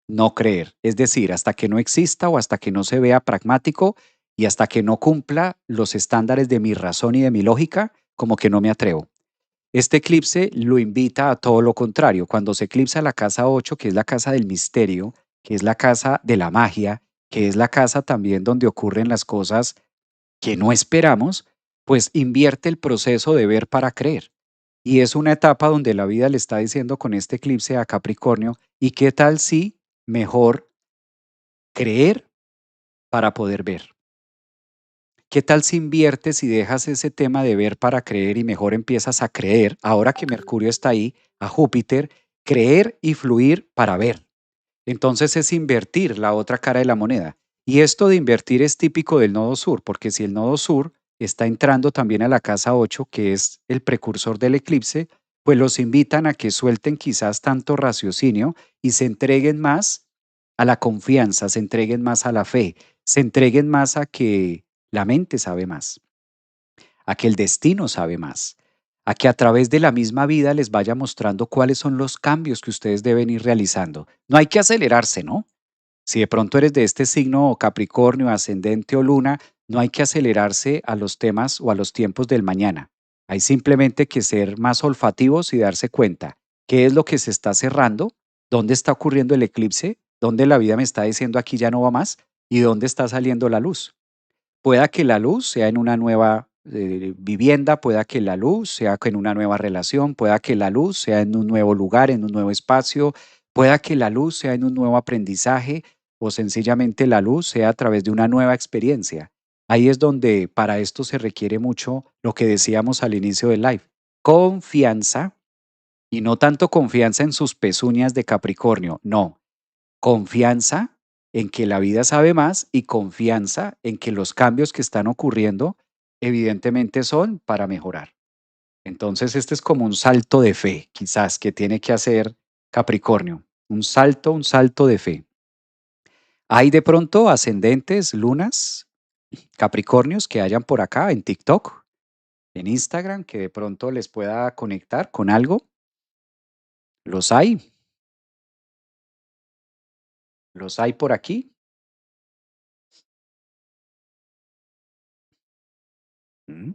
no creer. Es decir, hasta que no exista o hasta que no se vea pragmático y hasta que no cumpla los estándares de mi razón y de mi lógica, como que no me atrevo. Este eclipse lo invita a todo lo contrario. Cuando se eclipsa la casa 8, que es la casa del misterio, que es la casa de la magia, que es la casa también donde ocurren las cosas que no esperamos, pues invierte el proceso de ver para creer. Y es una etapa donde la vida le está diciendo con este eclipse a Capricornio, ¿y qué tal si mejor creer para poder ver? ¿Qué tal si inviertes y dejas ese tema de ver para creer y mejor empiezas a creer, ahora que Mercurio está ahí, a Júpiter, creer y fluir para ver? Entonces es invertir la otra cara de la moneda. Y esto de invertir es típico del nodo sur, porque si el nodo sur está entrando también a la casa 8, que es el precursor del eclipse, pues los invitan a que suelten quizás tanto raciocinio y se entreguen más a la confianza, se entreguen más a la fe, se entreguen más a que la mente sabe más, a que el destino sabe más, a que a través de la misma vida les vaya mostrando cuáles son los cambios que ustedes deben ir realizando. No hay que acelerarse, ¿no? Si de pronto eres de este signo Capricornio, ascendente o luna, no hay que acelerarse a los temas o a los tiempos del mañana. Hay simplemente que ser más olfativos y darse cuenta qué es lo que se está cerrando, dónde está ocurriendo el eclipse, dónde la vida me está diciendo aquí ya no va más y dónde está saliendo la luz. Pueda que la luz sea en una nueva vivienda, pueda que la luz sea en una nueva relación, pueda que la luz sea en un nuevo lugar, en un nuevo espacio, pueda que la luz sea en un nuevo aprendizaje o sencillamente la luz sea a través de una nueva experiencia. Ahí es donde para esto se requiere mucho lo que decíamos al inicio del live, confianza y no tanto confianza en sus pezuñas de Capricornio, no, confianza en que la vida sabe más y confianza en que los cambios que están ocurriendo evidentemente son para mejorar. Entonces este es como un salto de fe, quizás, que tiene que hacer Capricornio. Un salto de fe. Hay de pronto ascendentes, lunas, Capricornios que hayan por acá en TikTok, en Instagram, que de pronto les pueda conectar con algo. Los hay, los hay por aquí. Mm.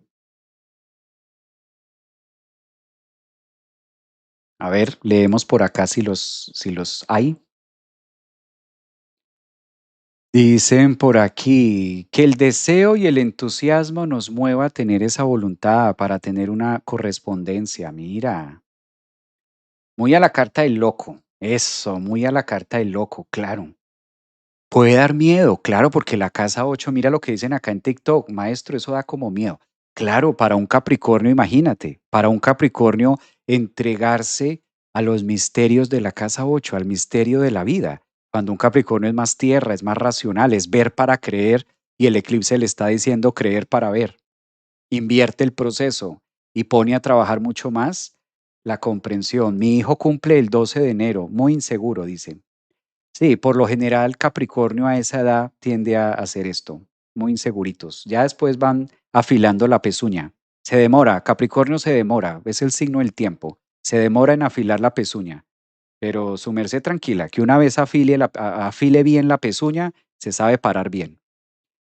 A ver, leemos por acá si los hay. Dicen por aquí que el deseo y el entusiasmo nos mueva a tener esa voluntad para tener una correspondencia. Mira, muy a la carta del loco. Eso, muy a la carta del loco, claro. Puede dar miedo, claro, porque la casa 8, mira lo que dicen acá en TikTok, maestro, eso da como miedo. Claro, para un Capricornio, imagínate, para un Capricornio entregarse a los misterios de la casa 8, al misterio de la vida. Cuando un Capricornio es más tierra, es más racional, es ver para creer y el eclipse le está diciendo creer para ver. Invierte el proceso y pone a trabajar mucho más la comprensión. Mi hijo cumple el 12 de enero, muy inseguro, dice. Sí, por lo general Capricornio a esa edad tiende a hacer esto, muy inseguritos. Ya después van afilando la pezuña. Se demora, Capricornio se demora, es el signo del tiempo. Se demora en afilar la pezuña, pero su merced tranquila, que una vez afile bien la pezuña, se sabe parar bien.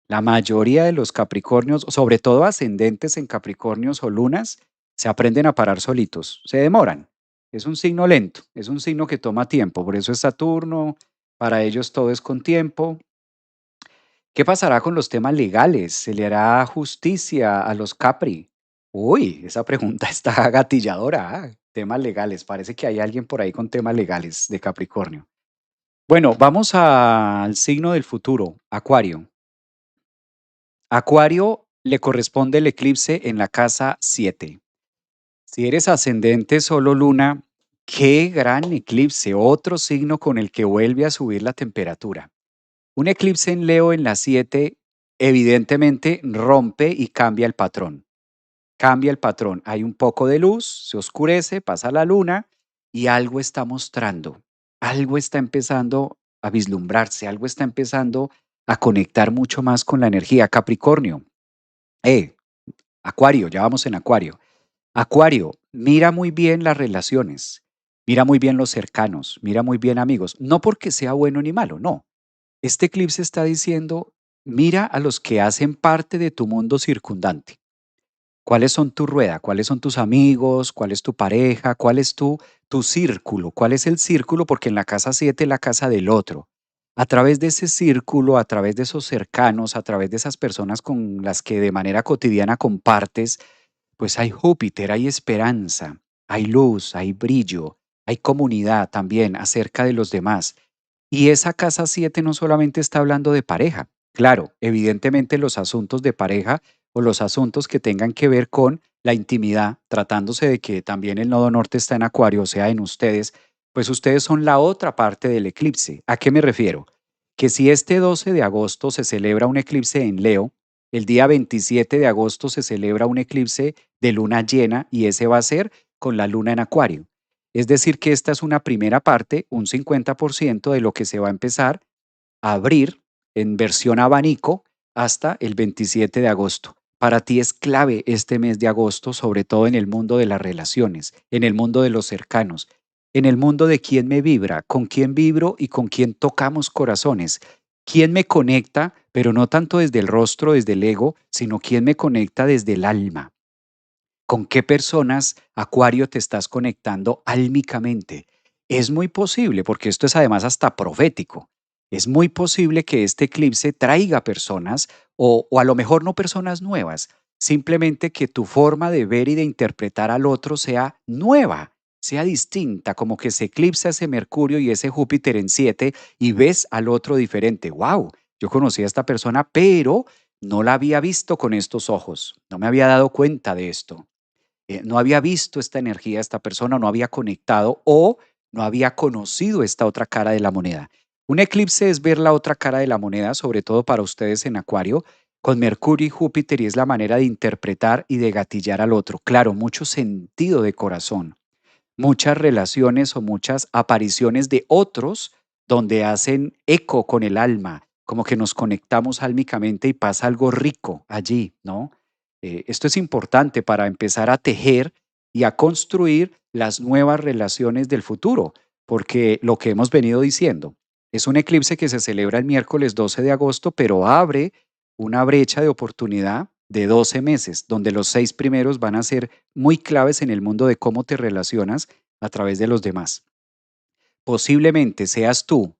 La mayoría de los Capricornios, sobre todo ascendentes en Capricornios o lunas, se aprenden a parar solitos, se demoran. Es un signo lento, es un signo que toma tiempo, por eso es Saturno, para ellos todo es con tiempo. ¿Qué pasará con los temas legales? ¿Se le hará justicia a los Capri? Uy, esa pregunta está gatilladora. Temas legales, parece que hay alguien por ahí con temas legales de Capricornio. Bueno, vamos al signo del futuro, Acuario. Acuario le corresponde el eclipse en la casa 7. Si eres ascendente solo luna, qué gran eclipse, otro signo con el que vuelve a subir la temperatura. Un eclipse en Leo en las 7 evidentemente rompe y cambia el patrón. Cambia el patrón. Hay un poco de luz, se oscurece, pasa la luna y algo está mostrando. Algo está empezando a vislumbrarse, algo está empezando a conectar mucho más con la energía. Capricornio, eh, Acuario, ya vamos en Acuario. Acuario, mira muy bien las relaciones, mira muy bien los cercanos, mira muy bien amigos. No porque sea bueno ni malo, no. Este eclipse está diciendo, mira a los que hacen parte de tu mundo circundante. ¿Cuáles son tu rueda? ¿Cuáles son tus amigos? ¿Cuál es tu pareja? ¿Cuál es tu círculo? ¿Cuál es el círculo? Porque en la casa 7 es la casa del otro. A través de ese círculo, a través de esos cercanos, a través de esas personas con las que de manera cotidiana compartes, pues hay Júpiter, hay esperanza, hay luz, hay brillo, hay comunidad también acerca de los demás. Y esa casa 7 no solamente está hablando de pareja, claro, evidentemente los asuntos de pareja o los asuntos que tengan que ver con la intimidad, tratándose de que también el nodo norte está en Acuario, o sea, en ustedes, pues ustedes son la otra parte del eclipse. ¿A qué me refiero? Que si este 12 de agosto se celebra un eclipse en Leo, el día 27 de agosto se celebra un eclipse de luna llena y ese va a ser con la luna en Acuario. Es decir, que esta es una primera parte, un 50% de lo que se va a empezar a abrir en versión abanico hasta el 27 de agosto. Para ti es clave este mes de agosto, sobre todo en el mundo de las relaciones, en el mundo de los cercanos, en el mundo de quién me vibra, con quién vibro y con quién tocamos corazones, quién me conecta, pero no tanto desde el rostro, desde el ego, sino quién me conecta desde el alma. ¿Con qué personas, Acuario, te estás conectando álmicamente? Es muy posible, porque esto es además hasta profético, es muy posible que este eclipse traiga personas o a lo mejor no personas nuevas, simplemente que tu forma de ver y de interpretar al otro sea nueva, sea distinta, como que se eclipsa ese Mercurio y ese Júpiter en 7 y ves al otro diferente. ¡Wow! Yo conocí a esta persona, pero no la había visto con estos ojos, no me había dado cuenta de esto. No había visto esta energía, esta persona no había conectado o no había conocido esta otra cara de la moneda. Un eclipse es ver la otra cara de la moneda, sobre todo para ustedes en Acuario, con Mercurio y Júpiter y es la manera de interpretar y de gatillar al otro. Claro, mucho sentido de corazón, muchas relaciones o muchas apariciones de otros donde hacen eco con el alma, como que nos conectamos álmicamente y pasa algo rico allí, ¿no? Esto es importante para empezar a tejer y a construir las nuevas relaciones del futuro, porque lo que hemos venido diciendo es un eclipse que se celebra el miércoles 12 de agosto, pero abre una brecha de oportunidad de 12 meses, donde los 6 primeros van a ser muy claves en el mundo de cómo te relacionas a través de los demás. Posiblemente seas tú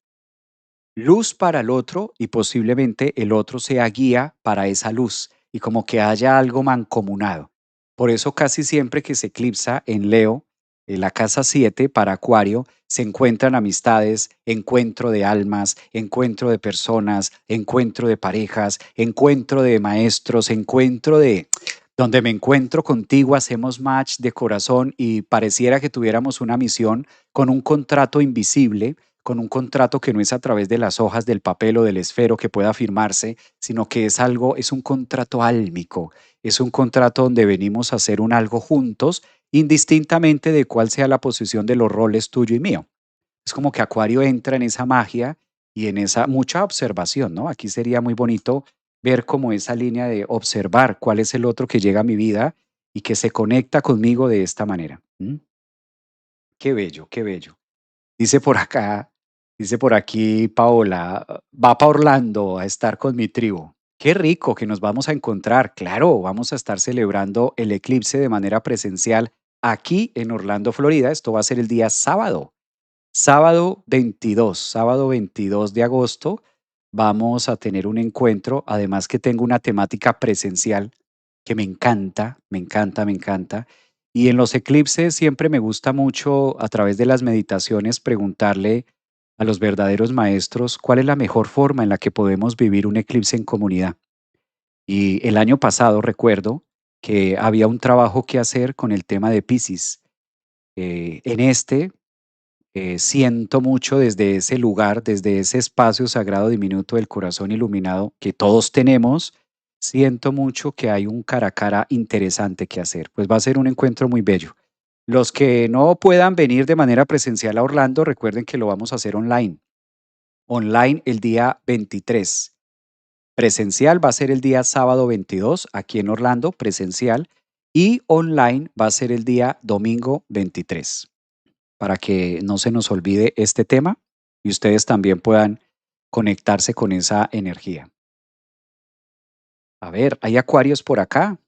luz para el otro y posiblemente el otro sea guía para esa luz y como que haya algo mancomunado. Por eso casi siempre que se eclipsa en Leo, en la casa 7 para Acuario, se encuentran amistades, encuentro de almas, encuentro de personas, encuentro de parejas, encuentro de maestros, encuentro de donde me encuentro contigo, hacemos match de corazón y pareciera que tuviéramos una misión con un contrato invisible, con un contrato que no es a través de las hojas del papel o del esfero que pueda firmarse, sino que es algo, es un contrato álmico, es un contrato donde venimos a hacer un algo juntos, indistintamente de cuál sea la posición de los roles tuyo y mío. Es como que Acuario entra en esa magia y en esa mucha observación, ¿no? Aquí sería muy bonito ver como esa línea de observar cuál es el otro que llega a mi vida y que se conecta conmigo de esta manera. ¿Mm? Qué bello, qué bello. Dice por acá, dice por aquí Paola, va para Orlando a estar con mi tribu. Qué rico que nos vamos a encontrar. Claro, vamos a estar celebrando el eclipse de manera presencial aquí en Orlando, Florida. Esto va a ser el día sábado. Sábado 22 de agosto, vamos a tener un encuentro, además que tengo una temática presencial que me encanta, me encanta, me encanta. Y en los eclipses siempre me gusta mucho, a través de las meditaciones, preguntarle a los verdaderos maestros cuál es la mejor forma en la que podemos vivir un eclipse en comunidad. Y el año pasado recuerdo que había un trabajo que hacer con el tema de Piscis. En este Siento mucho desde ese lugar, desde ese espacio sagrado diminuto del corazón iluminado que todos tenemos, siento mucho que hay un cara a cara interesante que hacer. Pues va a ser un encuentro muy bello. Los que no puedan venir de manera presencial a Orlando, recuerden que lo vamos a hacer online. Online el día 23. Presencial va a ser el día sábado 22 aquí en Orlando, presencial. Y online va a ser el día domingo 23, para que no se nos olvide este tema y ustedes también puedan conectarse con esa energía. A ver, ¿hay acuarios por acá?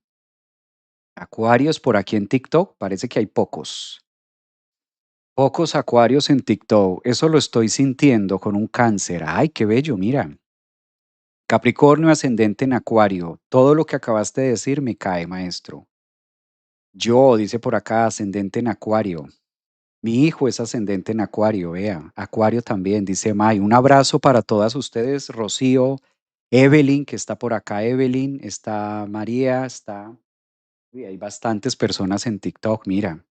Acuarios por aquí en TikTok, parece que hay pocos. Pocos acuarios en TikTok, eso lo estoy sintiendo con un cáncer. Ay, qué bello, mira. Capricornio ascendente en acuario. Todo lo que acabaste de decir me cae, maestro. Yo, dice por acá, ascendente en acuario. Mi hijo es ascendente en acuario, vea. Acuario también, dice May. Un abrazo para todas ustedes, Rocío, Evelyn, que está por acá, Evelyn, está María, está... Uy, hay bastantes personas en TikTok, mira.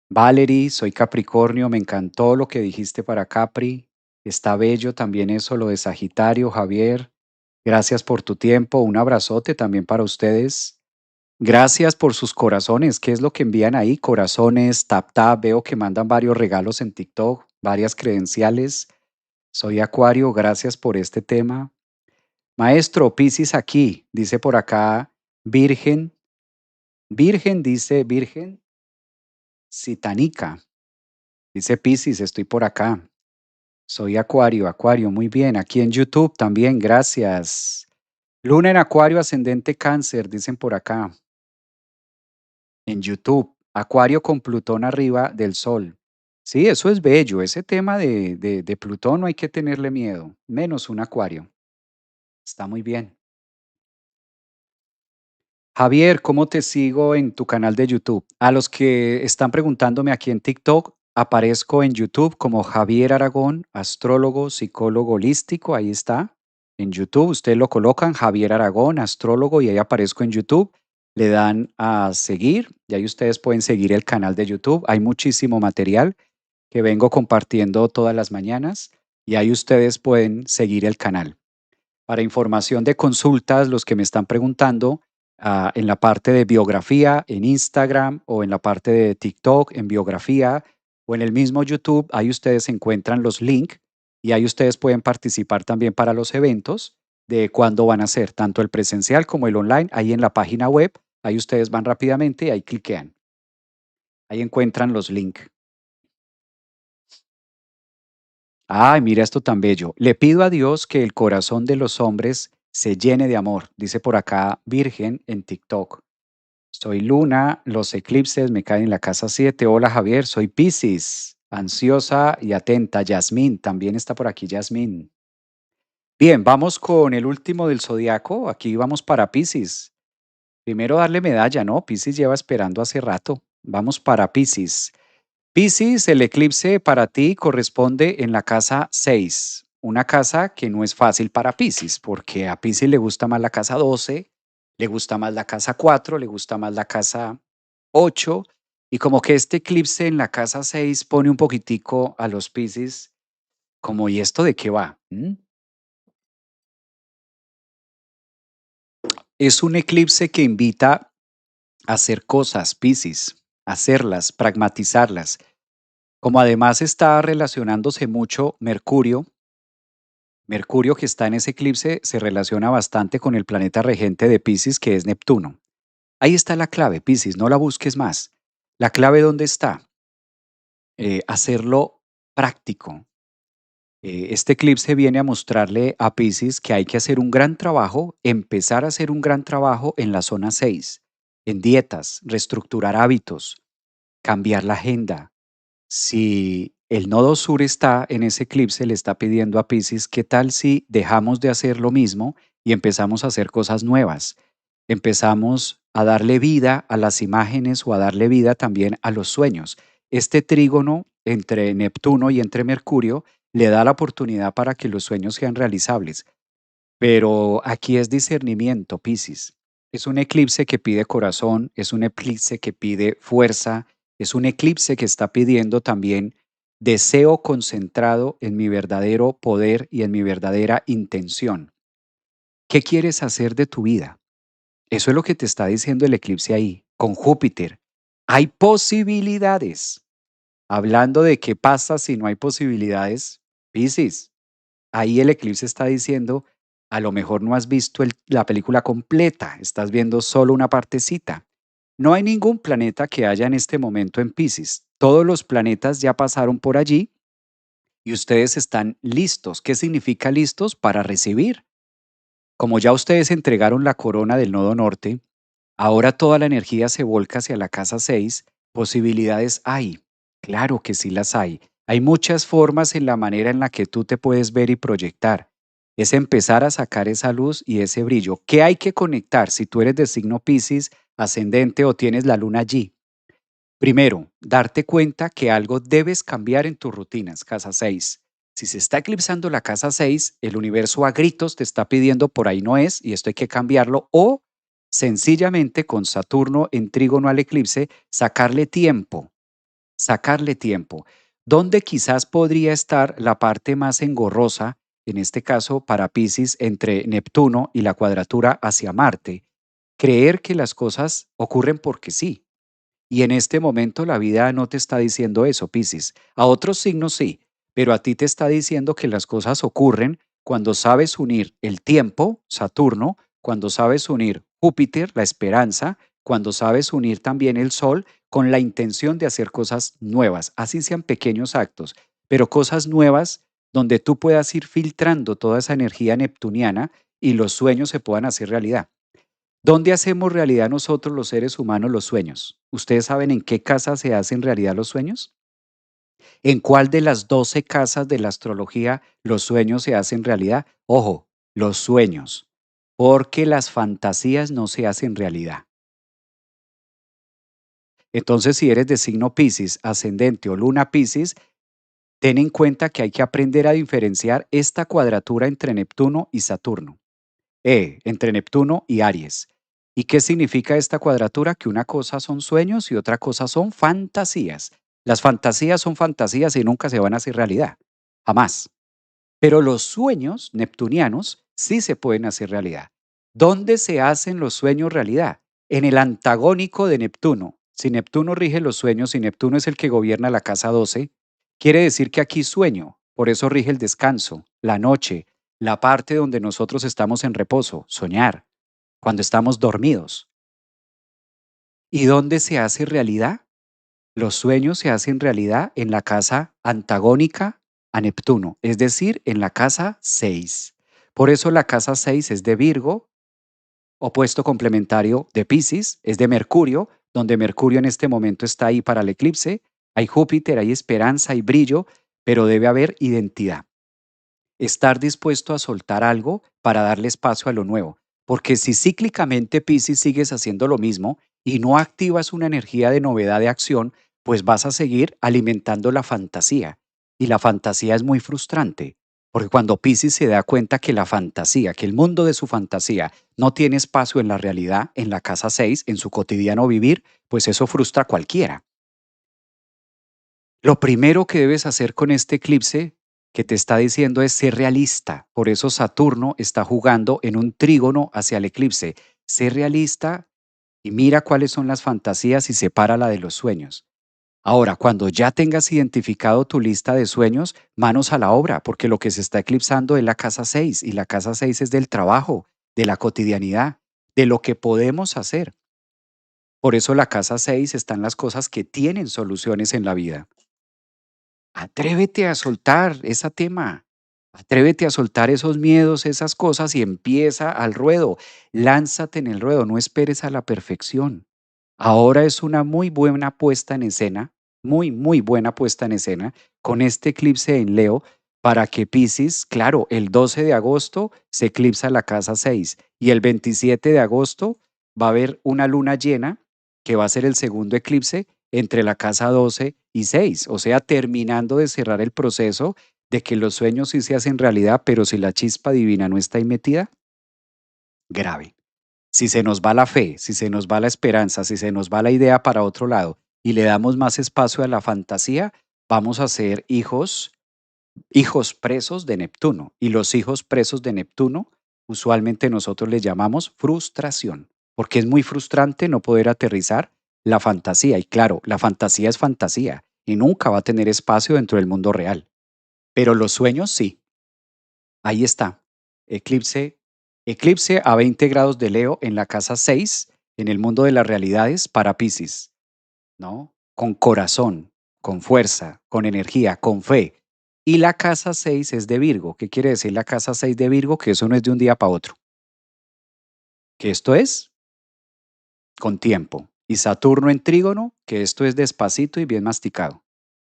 Valerie, soy Capricornio, me encantó lo que dijiste para Capri. Está bello también eso, lo de Sagitario, Javier. Gracias por tu tiempo. Un abrazote también para ustedes. Gracias por sus corazones. ¿Qué es lo que envían ahí? Corazones, tap tap. Veo que mandan varios regalos en TikTok, varias credenciales. Soy Acuario, gracias por este tema. Maestro, Piscis aquí, dice por acá, Virgen. Virgen dice, Virgen Citanica. Dice Piscis, estoy por acá. Soy Acuario, Acuario, muy bien. Aquí en YouTube también, gracias. Luna en Acuario, ascendente Cáncer, dicen por acá. En YouTube, Acuario con Plutón arriba del Sol. Sí, eso es bello. Ese tema de Plutón no hay que tenerle miedo, menos un Acuario. Está muy bien. Javier, ¿cómo te sigo en tu canal de YouTube? A los que están preguntándome aquí en TikTok, aparezco en YouTube como Javier Aragón, astrólogo, psicólogo holístico. Ahí está. En YouTube, ustedes lo colocan, Javier Aragón, astrólogo, y ahí aparezco en YouTube. Le dan a seguir y ahí ustedes pueden seguir el canal de YouTube. Hay muchísimo material que vengo compartiendo todas las mañanas y ahí ustedes pueden seguir el canal. Para información de consultas, los que me están preguntando, en la parte de biografía, en Instagram o en la parte de TikTok, en biografía o en el mismo YouTube, ahí ustedes encuentran los links y ahí ustedes pueden participar también para los eventos de cuándo van a ser, tanto el presencial como el online, ahí en la página web, ahí ustedes van rápidamente y ahí cliquean. Ahí encuentran los links. Ay, mira esto tan bello. Le pido a Dios que el corazón de los hombres se llene de amor, dice por acá Virgen en TikTok. Soy Luna, los eclipses me caen en la casa 7. Hola Javier, soy Piscis, ansiosa y atenta. Yasmín, también está por aquí Yasmín. Bien, vamos con el último del zodiaco. Aquí vamos para Piscis. Primero darle medalla, ¿no? Piscis lleva esperando hace rato. Vamos para Piscis. Piscis, el eclipse para ti corresponde en la casa 6, una casa que no es fácil para Piscis, porque a Piscis le gusta más la casa 12, le gusta más la casa 4, le gusta más la casa 8, y como que este eclipse en la casa 6 pone un poquitico a los Piscis como, ¿y esto de qué va? Es un eclipse que invita a hacer cosas, Piscis, hacerlas, pragmatizarlas. Como además está relacionándose mucho Mercurio que está en ese eclipse se relaciona bastante con el planeta regente de Piscis, que es Neptuno. Ahí está la clave, Piscis, no la busques más. La clave, ¿dónde está? Hacerlo práctico. Este eclipse viene a mostrarle a Piscis que hay que hacer un gran trabajo, empezar a hacer un gran trabajo en la zona 6, en dietas, reestructurar hábitos, cambiar la agenda. Si el nodo sur está en ese eclipse, le está pidiendo a Piscis, ¿qué tal si dejamos de hacer lo mismo y empezamos a hacer cosas nuevas? Empezamos a darle vida a las imágenes o a darle vida también a los sueños. Este trígono entre Neptuno y entre Mercurio le da la oportunidad para que los sueños sean realizables. Pero aquí es discernimiento, Piscis. Es un eclipse que pide corazón, es un eclipse que pide fuerza, es un eclipse que está pidiendo también. deseo concentrado en mi verdadero poder y en mi verdadera intención. ¿Qué quieres hacer de tu vida? Eso es lo que te está diciendo el eclipse ahí, con Júpiter. Hay posibilidades. Hablando de qué pasa si no hay posibilidades, Piscis, ahí el eclipse está diciendo, a lo mejor no has visto la película completa, estás viendo solo una partecita. No hay ningún planeta que haya en este momento en Piscis. Todos los planetas ya pasaron por allí y ustedes están listos. ¿Qué significa listos? Para recibir. Como ya ustedes entregaron la corona del nodo norte, ahora toda la energía se volca hacia la casa 6. Posibilidades hay. Claro que sí las hay. Hay muchas formas en la manera en la que tú te puedes ver y proyectar. Es empezar a sacar esa luz y ese brillo. ¿Qué hay que conectar si tú eres de signo Piscis, ascendente o tienes la luna allí? Primero, darte cuenta que algo debes cambiar en tus rutinas, casa 6. Si se está eclipsando la casa 6, el universo a gritos te está pidiendo por ahí no es y esto hay que cambiarlo o sencillamente con Saturno en trígono al eclipse, sacarle tiempo. ¿Dónde quizás podría estar la parte más engorrosa, en este caso para Pisces, entre Neptuno y la cuadratura hacia Marte? Creer que las cosas ocurren porque sí. Y en este momento la vida no te está diciendo eso, Piscis. A otros signos sí, pero a ti te está diciendo que las cosas ocurren cuando sabes unir el tiempo, Saturno, cuando sabes unir Júpiter, la esperanza, cuando sabes unir también el Sol con la intención de hacer cosas nuevas, así sean pequeños actos, pero cosas nuevas donde tú puedas ir filtrando toda esa energía neptuniana y los sueños se puedan hacer realidad. ¿Dónde hacemos realidad nosotros los seres humanos los sueños? ¿Ustedes saben en qué casa se hacen realidad los sueños? ¿En cuál de las 12 casas de la astrología los sueños se hacen realidad? Ojo, los sueños, porque las fantasías no se hacen realidad. Entonces, si eres de signo Piscis, ascendente o luna Piscis, ten en cuenta que hay que aprender a diferenciar esta cuadratura entre Neptuno y Saturno. Entre Neptuno y Aries. ¿Y qué significa esta cuadratura? Que una cosa son sueños y otra cosa son fantasías. Las fantasías son fantasías y nunca se van a hacer realidad. Jamás. Pero los sueños neptunianos sí se pueden hacer realidad. ¿Dónde se hacen los sueños realidad? En el antagónico de Neptuno. Si Neptuno rige los sueños y Neptuno es el que gobierna la casa 12, quiere decir que aquí sueño. Por eso rige el descanso, la noche, la parte donde nosotros estamos en reposo, soñar, cuando estamos dormidos. ¿Y dónde se hace realidad? Los sueños se hacen realidad en la casa antagónica a Neptuno, es decir, en la casa 6. Por eso la casa 6 es de Virgo, opuesto complementario de Piscis, es de Mercurio, donde Mercurio en este momento está ahí para el eclipse. Hay Júpiter, hay esperanza, hay brillo, pero debe haber identidad. Estar dispuesto a soltar algo para darle espacio a lo nuevo. Porque si cíclicamente Piscis sigues haciendo lo mismo y no activas una energía de novedad de acción, pues vas a seguir alimentando la fantasía. Y la fantasía es muy frustrante, porque cuando Piscis se da cuenta que la fantasía, que el mundo de su fantasía no tiene espacio en la realidad, en la casa 6, en su cotidiano vivir, pues eso frustra a cualquiera. Lo primero que debes hacer con este eclipse que te está diciendo es ser realista. Por eso Saturno está jugando en un trígono hacia el eclipse. Sé realista y mira cuáles son las fantasías y sepárala de los sueños. Ahora, cuando ya tengas identificado tu lista de sueños, manos a la obra, porque lo que se está eclipsando es la casa 6 y la casa 6 es del trabajo, de la cotidianidad, de lo que podemos hacer. Por eso la casa 6 están las cosas que tienen soluciones en la vida. Atrévete a soltar ese tema. Atrévete a soltar esos miedos, esas cosas y empieza al ruedo. Lánzate en el ruedo, no esperes a la perfección. Ahora es una muy buena puesta en escena, muy, muy buena puesta en escena con este eclipse en Leo para que Piscis, claro, el 12 de agosto se eclipsa la casa 6 y el 27 de agosto va a haber una luna llena que va a ser el segundo eclipse entre la casa 12 y 6, o sea, terminando de cerrar el proceso de que los sueños sí se hacen realidad, pero si la chispa divina no está ahí metida, grave. Si se nos va la fe, si se nos va la esperanza, si se nos va la idea para otro lado y le damos más espacio a la fantasía, vamos a ser hijos presos de Neptuno. Y los hijos presos de Neptuno, usualmente nosotros les llamamos frustración, porque es muy frustrante no poder aterrizar la fantasía. Y claro, la fantasía es fantasía y nunca va a tener espacio dentro del mundo real. Pero los sueños sí. Ahí está. Eclipse, eclipse a 20 grados de Leo en la casa 6 en el mundo de las realidades para Piscis, ¿no? Con corazón, con fuerza, con energía, con fe. Y la casa 6 es de Virgo. ¿Qué quiere decir la casa 6 de Virgo? Que eso no es de un día para otro, que esto es con tiempo. Y Saturno en Trígono, que esto es despacito y bien masticado.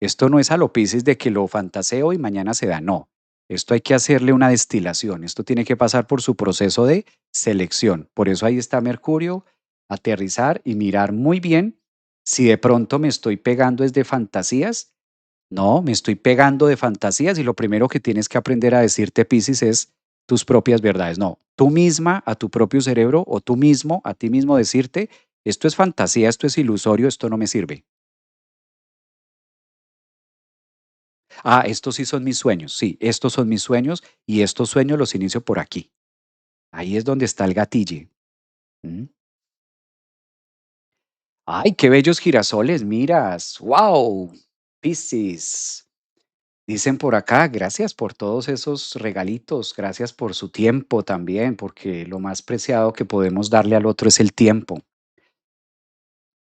Esto no es a lo Piscis de que lo fantaseo y mañana se da, no. Esto hay que hacerle una destilación, esto tiene que pasar por su proceso de selección. Por eso ahí está Mercurio, aterrizar y mirar muy bien si de pronto me estoy pegando es de fantasías. No, me estoy pegando de fantasías y lo primero que tienes que aprender a decirte, Piscis, es tus propias verdades. No, tú misma a tu propio cerebro o tú mismo a ti mismo decirte, esto es fantasía, esto es ilusorio, esto no me sirve. Ah, estos sí son mis sueños. Sí, estos son mis sueños y estos sueños los inicio por aquí. Ahí es donde está el gatille. ¿Mm? Ay, qué bellos girasoles, miras. ¡Wow! Piscis. Dicen por acá, gracias por todos esos regalitos, gracias por su tiempo también, porque lo más preciado que podemos darle al otro es el tiempo.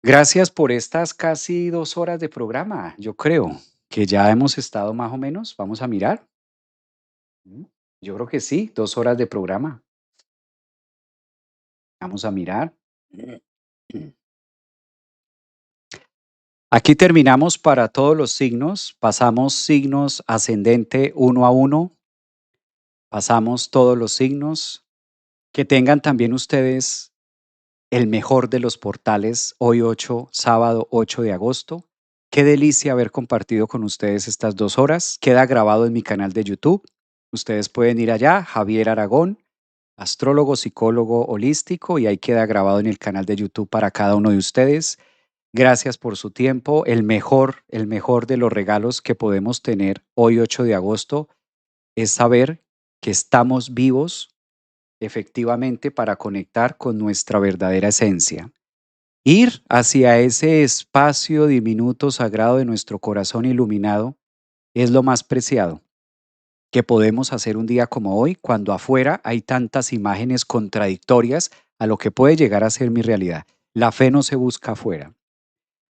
Gracias por estas casi 2 horas de programa, yo creo que ya hemos estado más o menos. Vamos a mirar. Mm, Yo creo que sí, 2 horas de programa. Vamos a mirar. Aquí terminamos para todos los signos. Pasamos signos ascendente uno a uno. Pasamos todos los signos. Que tengan también ustedes el mejor de los portales hoy 8, sábado 8 de agosto. Qué delicia haber compartido con ustedes estas 2 horas. Queda grabado en mi canal de YouTube. Ustedes pueden ir allá, Javier Aragón, astrólogo, psicólogo holístico, y ahí queda grabado en el canal de YouTube para cada uno de ustedes. Gracias por su tiempo. El mejor de los regalos que podemos tener hoy 8 de agosto es saber que estamos vivos efectivamente para conectar con nuestra verdadera esencia. Ir hacia ese espacio diminuto sagrado de nuestro corazón iluminado es lo más preciado que podemos hacer un día como hoy, cuando afuera hay tantas imágenes contradictorias a lo que puede llegar a ser mi realidad. La fe no se busca afuera.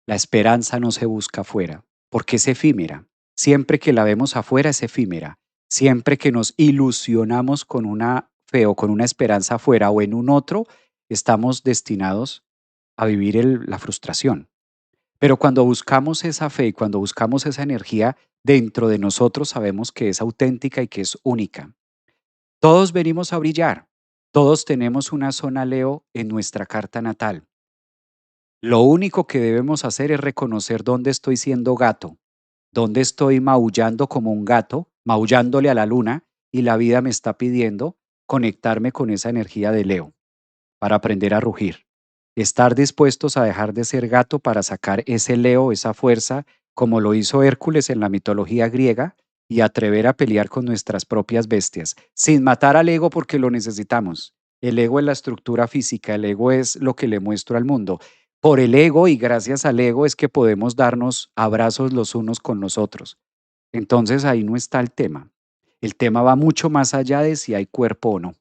La esperanza no se busca afuera, porque es efímera. Siempre que la vemos afuera es efímera. Siempre que nos ilusionamos con una fe o con una esperanza afuera o en un otro, estamos destinados a vivir la frustración. Pero cuando buscamos esa fe y cuando buscamos esa energía dentro de nosotros, sabemos que es auténtica y que es única. Todos venimos a brillar. Todos tenemos una zona Leo en nuestra carta natal. Lo único que debemos hacer es reconocer dónde estoy siendo gato, dónde estoy maullando como un gato, maullándole a la luna, y la vida me está pidiendo conectarme con esa energía de Leo para aprender a rugir. Estar dispuestos a dejar de ser gato para sacar ese Leo, esa fuerza, como lo hizo Hércules en la mitología griega, y atrever a pelear con nuestras propias bestias, sin matar al ego porque lo necesitamos. El ego es la estructura física, el ego es lo que le muestro al mundo. Por el ego y gracias al ego es que podemos darnos abrazos los unos con los otros. Entonces ahí no está el tema. El tema va mucho más allá de si hay cuerpo o no.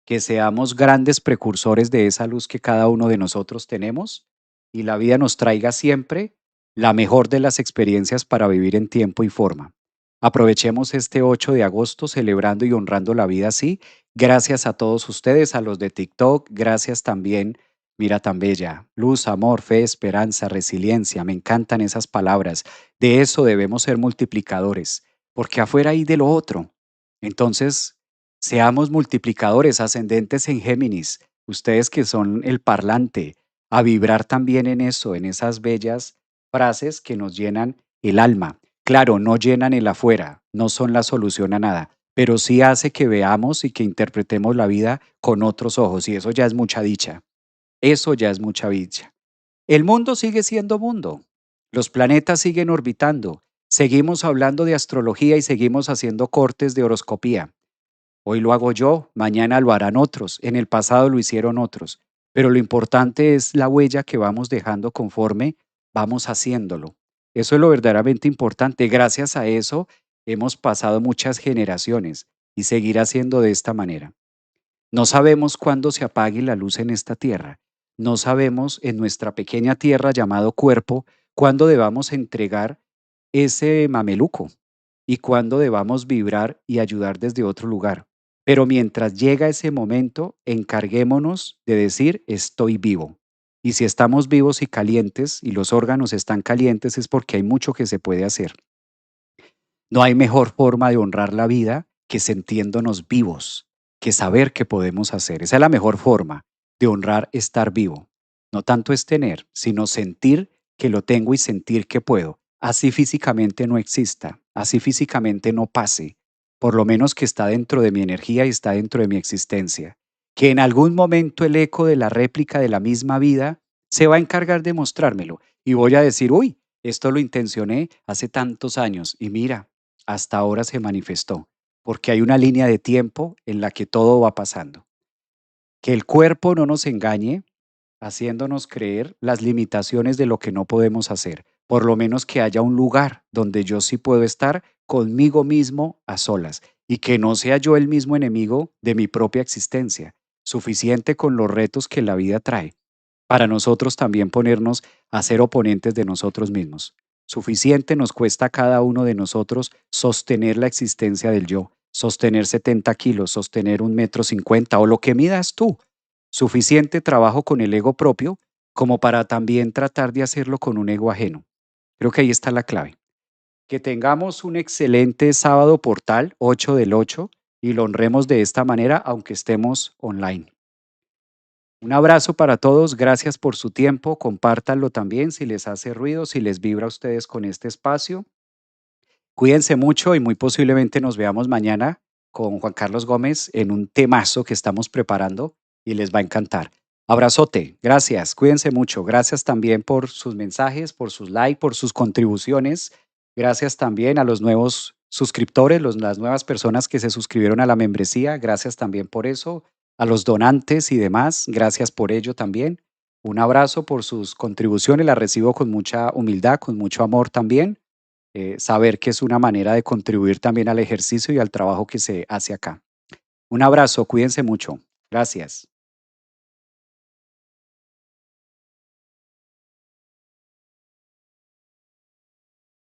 Que seamos grandes precursores de esa luz que cada uno de nosotros tenemos y la vida nos traiga siempre la mejor de las experiencias para vivir en tiempo y forma. Aprovechemos este 8 de agosto celebrando y honrando la vida así. Gracias a todos ustedes, a los de TikTok, gracias también. Mira tan bella, luz, amor, fe, esperanza, resiliencia, me encantan esas palabras. De eso debemos ser multiplicadores, porque afuera hay de lo otro. Entonces, seamos multiplicadores ascendentes en Géminis, ustedes que son el parlante, a vibrar también en eso, en esas bellas frases que nos llenan el alma. Claro, no llenan el afuera, no son la solución a nada, pero sí hace que veamos y que interpretemos la vida con otros ojos, y eso ya es mucha dicha. Eso ya es mucha dicha. El mundo sigue siendo mundo. Los planetas siguen orbitando. Seguimos hablando de astrología y seguimos haciendo cortes de horoscopía. Hoy lo hago yo, mañana lo harán otros, en el pasado lo hicieron otros, pero lo importante es la huella que vamos dejando conforme vamos haciéndolo. Eso es lo verdaderamente importante. Gracias a eso hemos pasado muchas generaciones y seguirá siendo de esta manera. No sabemos cuándo se apague la luz en esta tierra. No sabemos en nuestra pequeña tierra llamado cuerpo cuándo debamos entregar ese mameluco y cuándo debamos vibrar y ayudar desde otro lugar. Pero mientras llega ese momento, encarguémonos de decir estoy vivo. Y si estamos vivos y calientes y los órganos están calientes es porque hay mucho que se puede hacer. No hay mejor forma de honrar la vida que sintiéndonos vivos, que saber que podemos hacer. Esa es la mejor forma de honrar estar vivo. No tanto es tener, sino sentir que lo tengo y sentir que puedo. Así físicamente no exista, así físicamente no pase, por lo menos que está dentro de mi energía y está dentro de mi existencia. Que en algún momento el eco de la réplica de la misma vida se va a encargar de mostrármelo y voy a decir, uy, esto lo intencioné hace tantos años y mira, hasta ahora se manifestó, porque hay una línea de tiempo en la que todo va pasando. Que el cuerpo no nos engañe haciéndonos creer las limitaciones de lo que no podemos hacer. Por lo menos que haya un lugar donde yo sí puedo estar conmigo mismo a solas y que no sea yo el mismo enemigo de mi propia existencia, suficiente con los retos que la vida trae para nosotros también ponernos a ser oponentes de nosotros mismos. Suficiente nos cuesta a cada uno de nosotros sostener la existencia del yo, sostener 70 kilos, sostener 1,50 m o lo que midas tú. Suficiente trabajo con el ego propio como para también tratar de hacerlo con un ego ajeno. Creo que ahí está la clave. Que tengamos un excelente sábado portal 8 del 8 y lo honremos de esta manera aunque estemos online. Un abrazo para todos, gracias por su tiempo, compártanlo también si les hace ruido, si les vibra a ustedes con este espacio. Cuídense mucho y muy posiblemente nos veamos mañana con Juan Carlos Gómez en un temazo que estamos preparando y les va a encantar. Abrazote, gracias, cuídense mucho. Gracias también por sus mensajes, por sus likes, por sus contribuciones. Gracias también a los nuevos suscriptores, las nuevas personas que se suscribieron a la membresía. Gracias también por eso. A los donantes y demás, gracias por ello también. Un abrazo por sus contribuciones, las recibo con mucha humildad, con mucho amor también saber que es una manera de contribuir también al ejercicio y al trabajo que se hace acá. Un abrazo, cuídense mucho. Gracias.